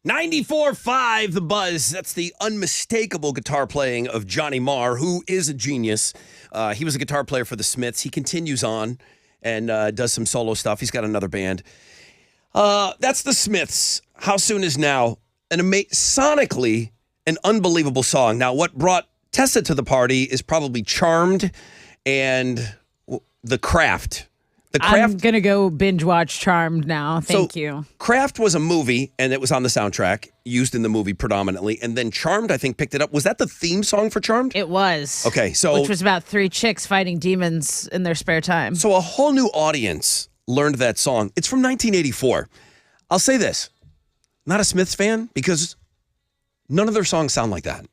94.5 The Buzz. That's the unmistakable guitar playing of Johnny Marr, who is a genius. He was a guitar player for the Smiths. He continues on and does some solo stuff. He's got another band. That's the Smiths. How Soon Is Now? Sonically, an unbelievable song. Now, what brought Tessa to the party is probably Charmed and The Craft.
I'm going to go binge watch Charmed now. Thank you.
Craft was a movie, and it was on the soundtrack, used in the movie predominantly. And then Charmed, I think, picked it up. Was that the theme song for Charmed?
It was.
Okay, so...
Which was about 3 chicks fighting demons in their spare time.
So a whole new audience learned that song. It's from 1984. I'll say this. Not a Smiths fan, because none of their songs sound like that.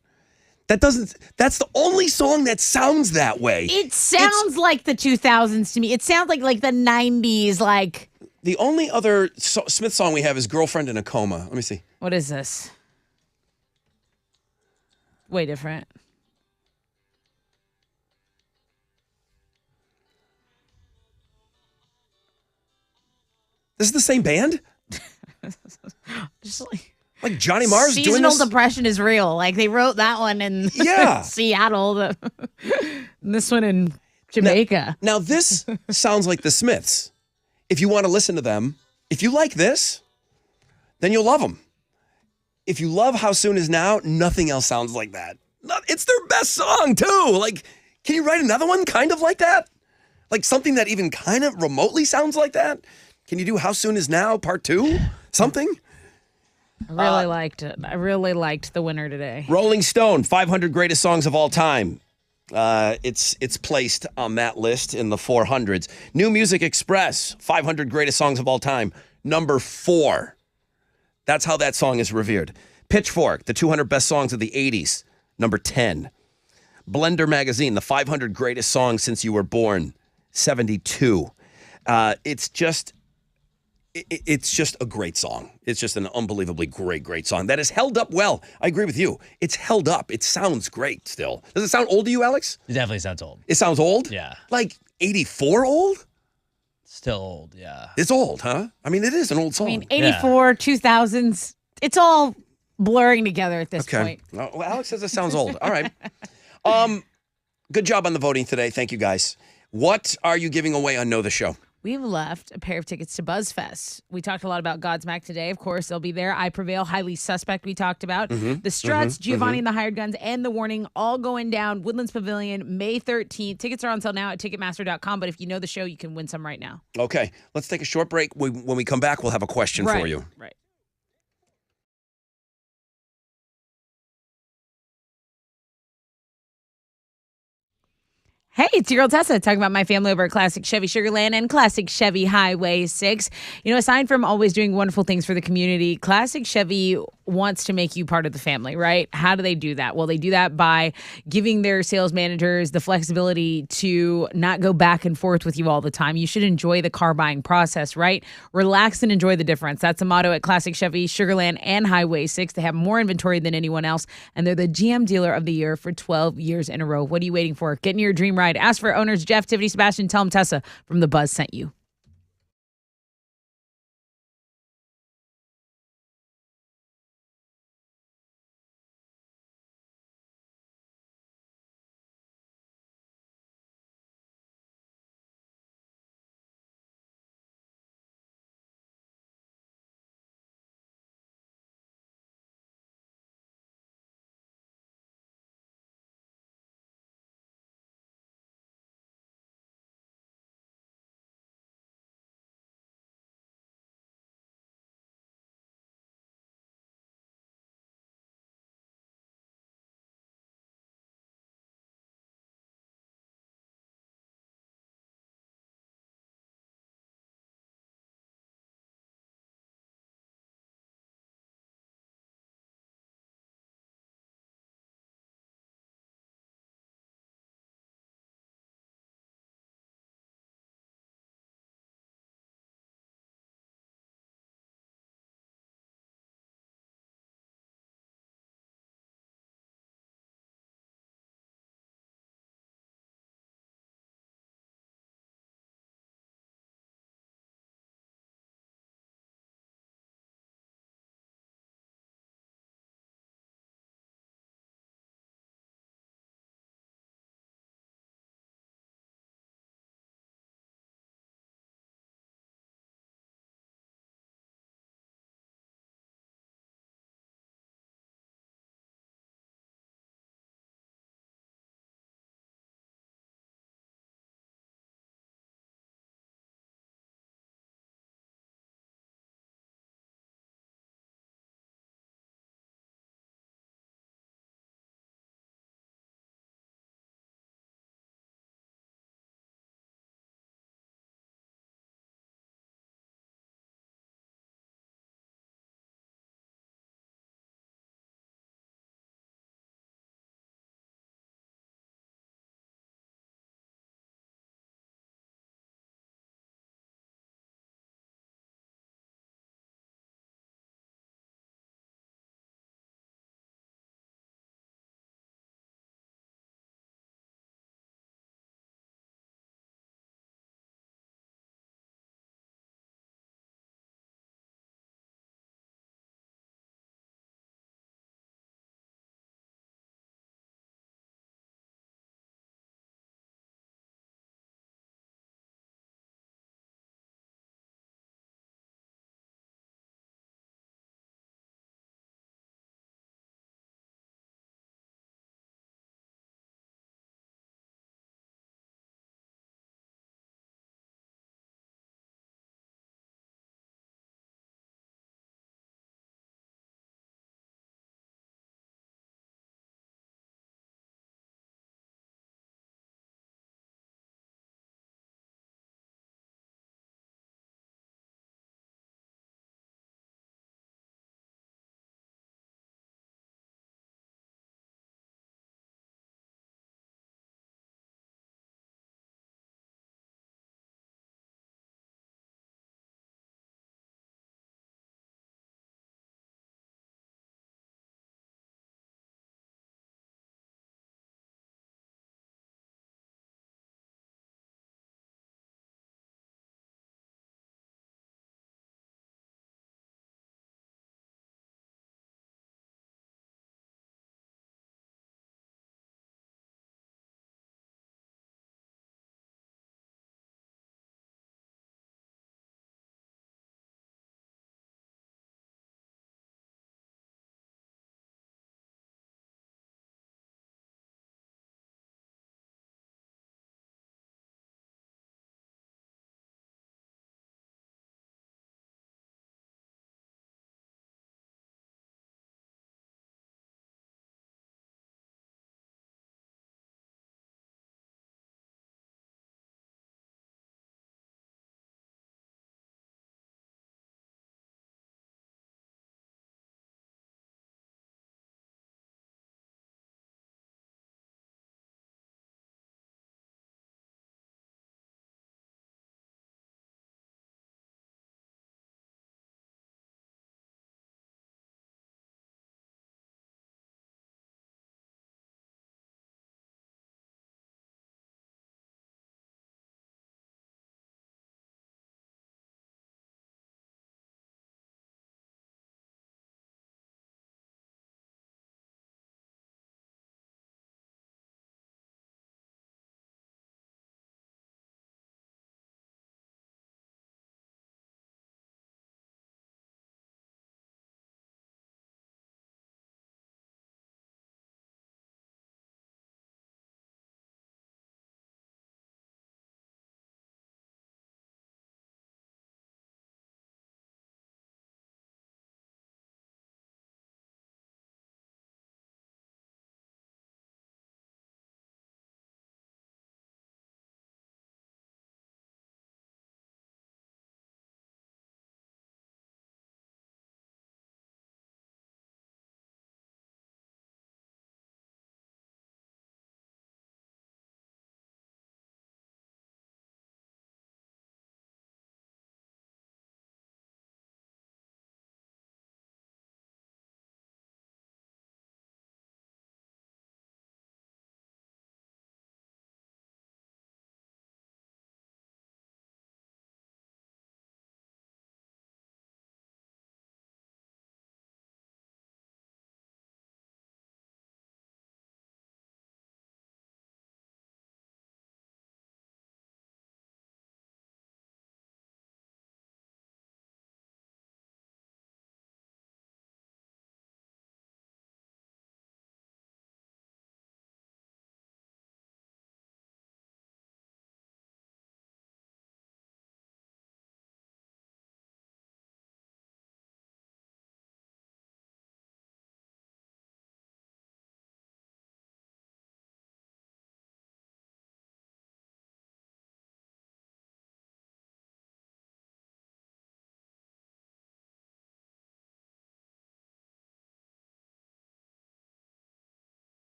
That's the only song that sounds that way.
It sounds like the 2000s to me. It sounds like the 90s, like.
The only other Smith song we have is Girlfriend in a Coma. Let me see.
What is this? Way different.
This is the same band?
Just
like Johnny Marr's doing
Seasonal
this?
depression is real. Like they wrote that one in Seattle. This one in Jamaica.
Now this sounds like the Smiths. If you want to listen to them, if you like this, then you'll love them. If you love How Soon Is Now, nothing else sounds like that. It's their best song too. Like, can you write another one kind of like that? Like something that even kind of remotely sounds like that? Can you do How Soon Is Now Part 2? Something?
I really liked it. I really liked the winner today.
Rolling Stone, 500 greatest songs of all time. It's placed on that list in the 400s. New Music Express, 500 greatest songs of all time. Number 4. That's how that song is revered. Pitchfork, the 200 best songs of the 80s. Number 10. Blender Magazine, the 500 greatest songs since you were born. 72. It's just a great song. It's just an unbelievably great song that has held up well. I agree with you. It's held up. It sounds great still. Does it sound old to you, Alex?
It definitely sounds old.
It sounds old?
Yeah.
Like 84 old?
Still old, yeah.
It's old, huh? I mean, it is an old song.
I mean, 84, 2000s, it's all blurring together at this point.
Well, Alex says it sounds old. All right. Good job on the voting today. Thank you, guys. What are you giving away on Know the Show?
We've left a pair of tickets to BuzzFest. We talked a lot about Godsmack today. Of course, they'll be there. I Prevail, Highly Suspect, we talked about. The Struts, Giovanni and the Hired Guns, and The Warning, all going down. Woodlands Pavilion, May 13th. Tickets are on sale now at Ticketmaster.com, but if you know the show, you can win some right now.
Okay, let's take a short break. When we come back, we'll have a question for you.
Right. Hey, it's your girl Tessa talking about my family over at Classic Chevy Sugarland and Classic Chevy Highway 6. You know, aside from always doing wonderful things for the community, Classic Chevy wants to make you part of the family, right? How do they do that? Well, they do that by giving their sales managers the flexibility to not go back and forth with you all the time. You should enjoy the car buying process, right? Relax and enjoy the difference. That's the motto at Classic Chevy Sugarland and Highway 6. They have more inventory than anyone else, and they're the GM Dealer of the Year for 12 years in a row. What are you waiting for? Get in your dream ride. Ask for owners Jeff, Tiffany, Sebastian. Tell them Tessa from The Buzz sent you.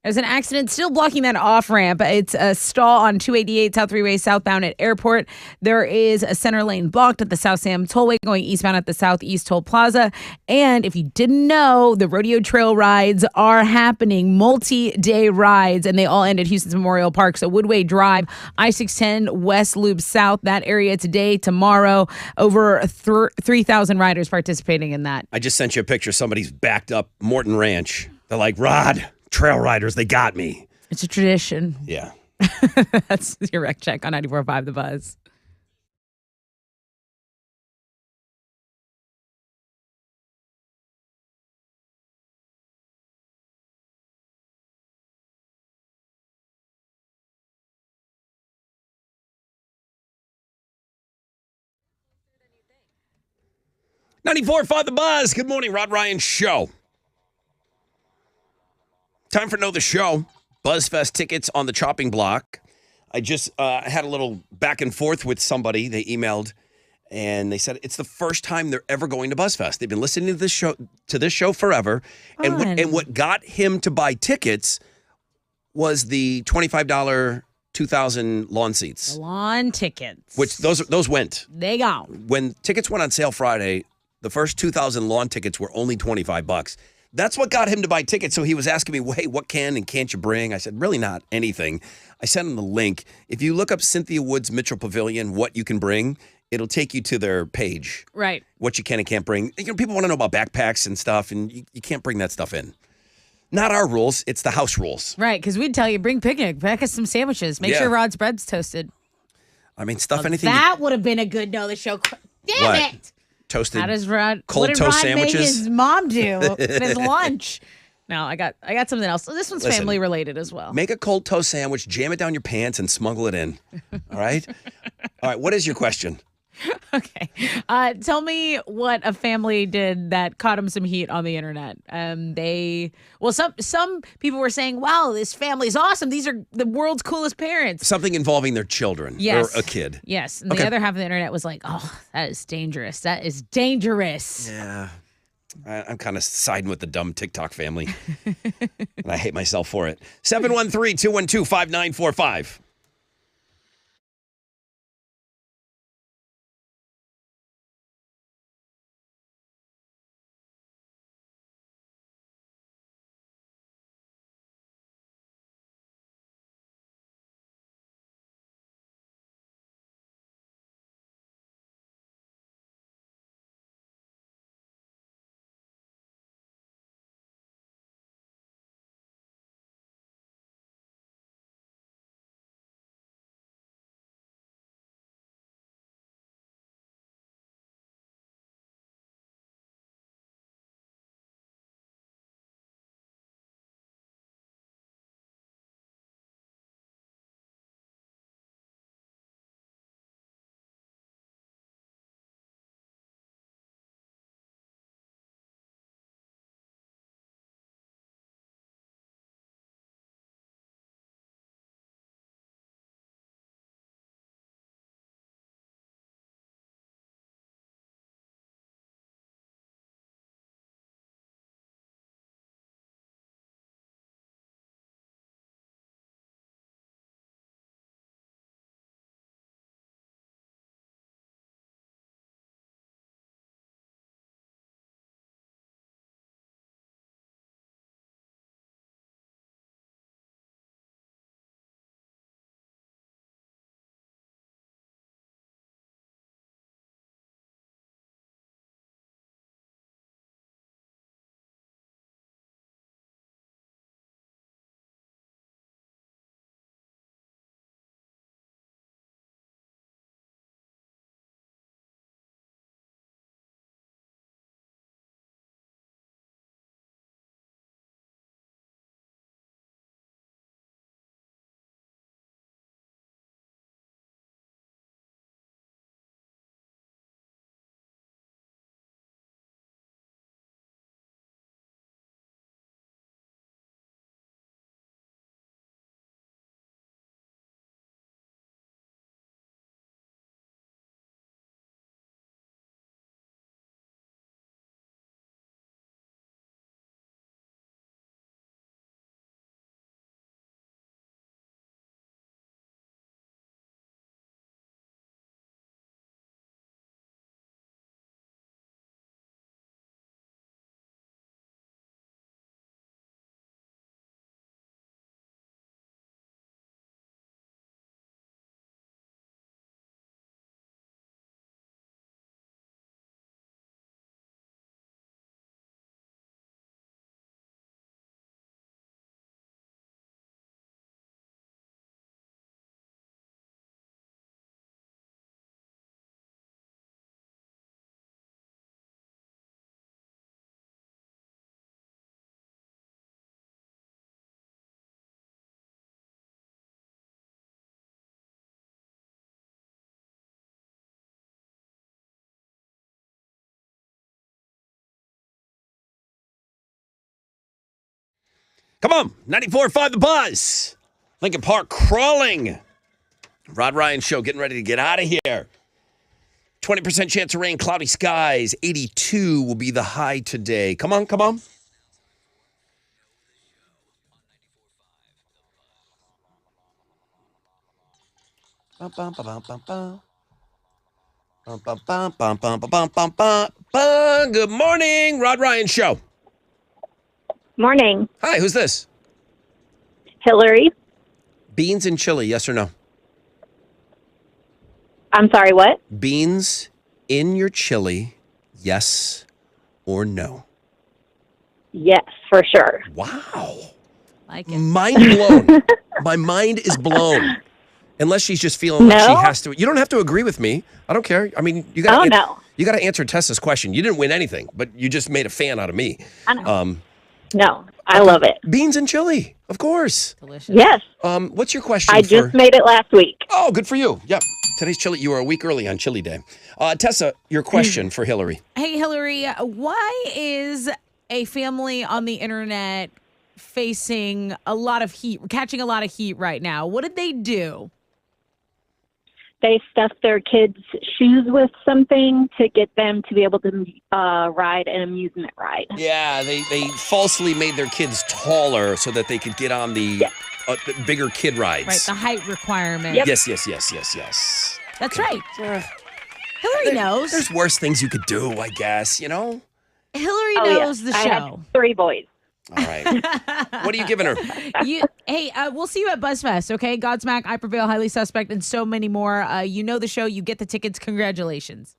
There's an accident still blocking that off ramp. It's a stall on 288 South Freeway southbound at Airport. There is a center lane blocked at the South Sam Tollway going eastbound at the Southeast Toll Plaza. And if you didn't know, the rodeo trail rides are happening, multi-day rides, and they all end at Houston's Memorial Park. So Woodway Drive, I-610 West Loop South, that area today, tomorrow. Over 3,000 riders participating in that.
I just sent you a picture. Somebody's backed up Morton Ranch. They're like, Rod, trail riders, they got me.
It's a tradition.
Yeah.
That's your rec check on 94.5 The Buzz.
.94.5 The Buzz. Good morning, Rod Ryan Show. Time for Know the Show. BuzzFest tickets on the chopping block. I just had a little back and forth with somebody. They emailed and they said it's the first time they're ever going to BuzzFest. They've been listening to this show forever. And what got him to buy tickets was the $25 2,000 lawn seats.
Lawn tickets.
Which those went.
They gone.
When tickets went on sale Friday, the first 2,000 lawn tickets were only $25. That's what got him to buy tickets. So he was asking me, hey, what can and can't you bring? I said, really not anything. I sent him the link. If you look up Cynthia Woods Mitchell Pavilion, what you can bring, it'll take you to their page.
Right.
What you can and can't bring. You know, people want to know about backpacks and stuff, and you can't bring that stuff in. Not our rules. It's the house rules.
Right, because we'd tell you, bring picnic, pack us some sandwiches. Make sure Rod's bread's toasted.
I mean, stuff anything.
That would have been a good Know the Show. Damn
What?
it.
Toasted.
How does Rod?
Cold
what did
toast
Rod
sandwiches?
make his mom do at his lunch? No, I got something else. This one's
Listen,
family related as well.
Make a cold toast sandwich, jam it down your pants, and smuggle it in. All right? All right, what is your question?
Okay. Tell me what a family did that caught them some heat on the internet. Some people were saying, wow, this family's awesome. These are the world's coolest parents.
Something involving their children
Yes.
or a kid.
Yes. And
Okay.
the other half of the internet was like, oh, that is dangerous. That is dangerous.
Yeah. I'm kind of siding with the dumb TikTok family. And I hate myself for it. 713-212-5945. Come on, 94.5 The Buzz. Lincoln Park crawling. Rod Ryan Show getting ready to get out of here. 20% chance of rain, cloudy skies. 82 will be the high today. Come on, come on. Good morning, Rod Ryan Show.
Morning.
Hi, who's this?
Hillary.
Beans and chili, yes or no?
I'm sorry, what?
Beans in your chili, yes or no?
Yes, for sure.
Wow.
Like it.
Mind blown. My mind is blown. Unless she's just feeling like she has to. You don't have to agree with me. I don't care. I mean, you got. You got to answer Tessa's question. You didn't win anything, but you just made a fan out of me.
I know. No, I love it.
Beans and chili, of course.
Delicious.
Yes.
What's your question?
I just made it last week.
Oh, good for you. Yep. Today's chili. You were a week early on Chili Day. Tessa, your question for Hillary.
Hey, Hillary, why is a family on the internet facing a lot of heat, catching a lot of heat right now? What did they do?
They stuffed their kids' shoes with something to get them to be able to ride an amusement ride.
Yeah, they falsely made their kids taller so that they could get on the bigger kid rides.
Right, the height requirement.
Yes.
That's right. Hillary knows.
There's worse things you could do, I guess, you know?
Hillary knows the show.
I have 3 boys.
All right. What are you giving her?
We'll see you at BuzzFest, okay? Godsmack, I Prevail, Highly Suspect, and so many more. You know the show. You get the tickets. Congratulations.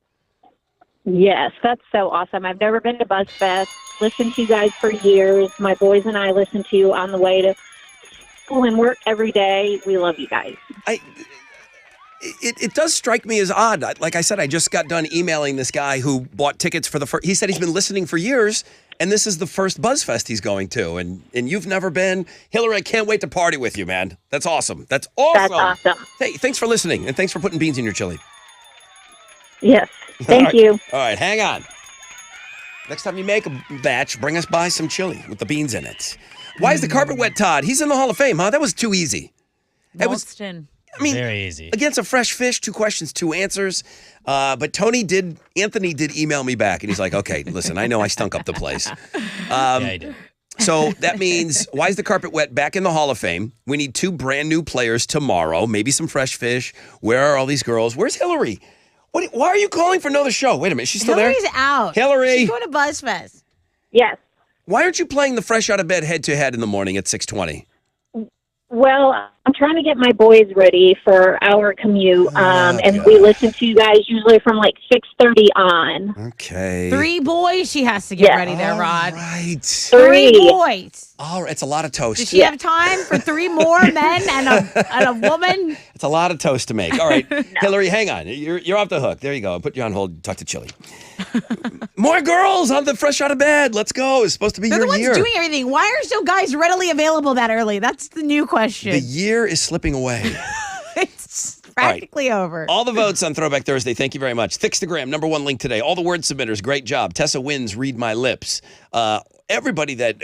Yes, that's so awesome. I've never been to BuzzFest. Listened to you guys for years. My boys and I listen to you on the way to school and work every day. We love you guys.
It does strike me as odd. Like I said, I just got done emailing this guy who bought tickets for the first. He said he's been listening for years, and this is the first BuzzFest he's going to. And you've never been. Hillary, I can't wait to party with you, man. That's awesome. That's awesome.
That's awesome.
Hey, thanks for listening, and thanks for putting beans in your chili.
Yes. Thank you.
All right, hang on. Next time you make a batch, bring us by some chili with the beans in it. Why is the carpet wet, Todd? He's in the Hall of Fame, huh? That was too easy.
Walston.
I mean,
very easy.
Against a fresh fish, 2 questions, 2 answers. But Anthony did email me back, and he's like, okay, listen, I know I stunk up the place.
Yeah, I did.
So that means, why is the carpet wet? Back in the Hall of Fame. We need 2 brand new players tomorrow, maybe some fresh fish. Where are all these girls? Where's Hillary? Why are you calling for another show? Wait a minute, she's still
Hillary's
there?
out.
Hillary.
She's going to BuzzFest.
Yes.
Why aren't you playing the fresh out of bed head-to-head in the morning at 6:20?
Well, I'm trying to get my boys ready for our commute, and we listen to you guys usually from like 6:30 on.
Okay.
3 boys she has to get ready there, Rod.
Right.
3
boys.
All right, it's a lot of toast.
Does she have time for 3 more men and a woman?
It's a lot of toast to make. All right, Hillary, hang on. You're off the hook. There you go. I'll put you on hold. Talk to Chili. More girls on the fresh out of bed. Let's go. It's supposed to be
They're
your
the ones
year.
doing everything. Why are so guys readily available that early? That's the new question.
The year is slipping away.
It's practically over.
All the votes on Throwback Thursday. Thank you very much. Thickstagram, #1 link today. All the word submitters, great job. Tessa wins, read my lips. Everybody that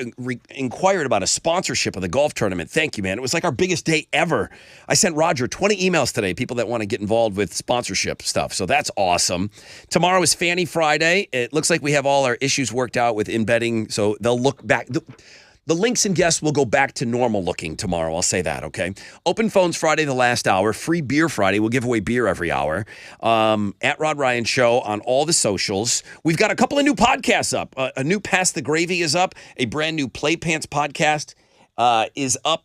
inquired about a sponsorship of the golf tournament, thank you, man. It was like our biggest day ever. I sent Roger 20 emails today, people that want to get involved with sponsorship stuff. So that's awesome. Tomorrow is Fanny Friday. It looks like we have all our issues worked out with embedding, so they'll look back. The links and guests will go back to normal looking tomorrow. I'll say that, okay? Open phones Friday, the last hour. Free beer Friday. We'll give away beer every hour. At Rod Ryan Show on all the socials. We've got a couple of new podcasts up. A new Pass the Gravy is up. A brand new Play Pants podcast is up.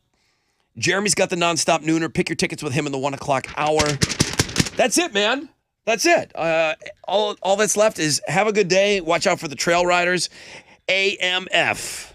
Jeremy's got the Nonstop Nooner. Pick your tickets with him in the 1 o'clock hour. That's it, man. That's it. All that's left is have a good day. Watch out for the trail riders. AMF.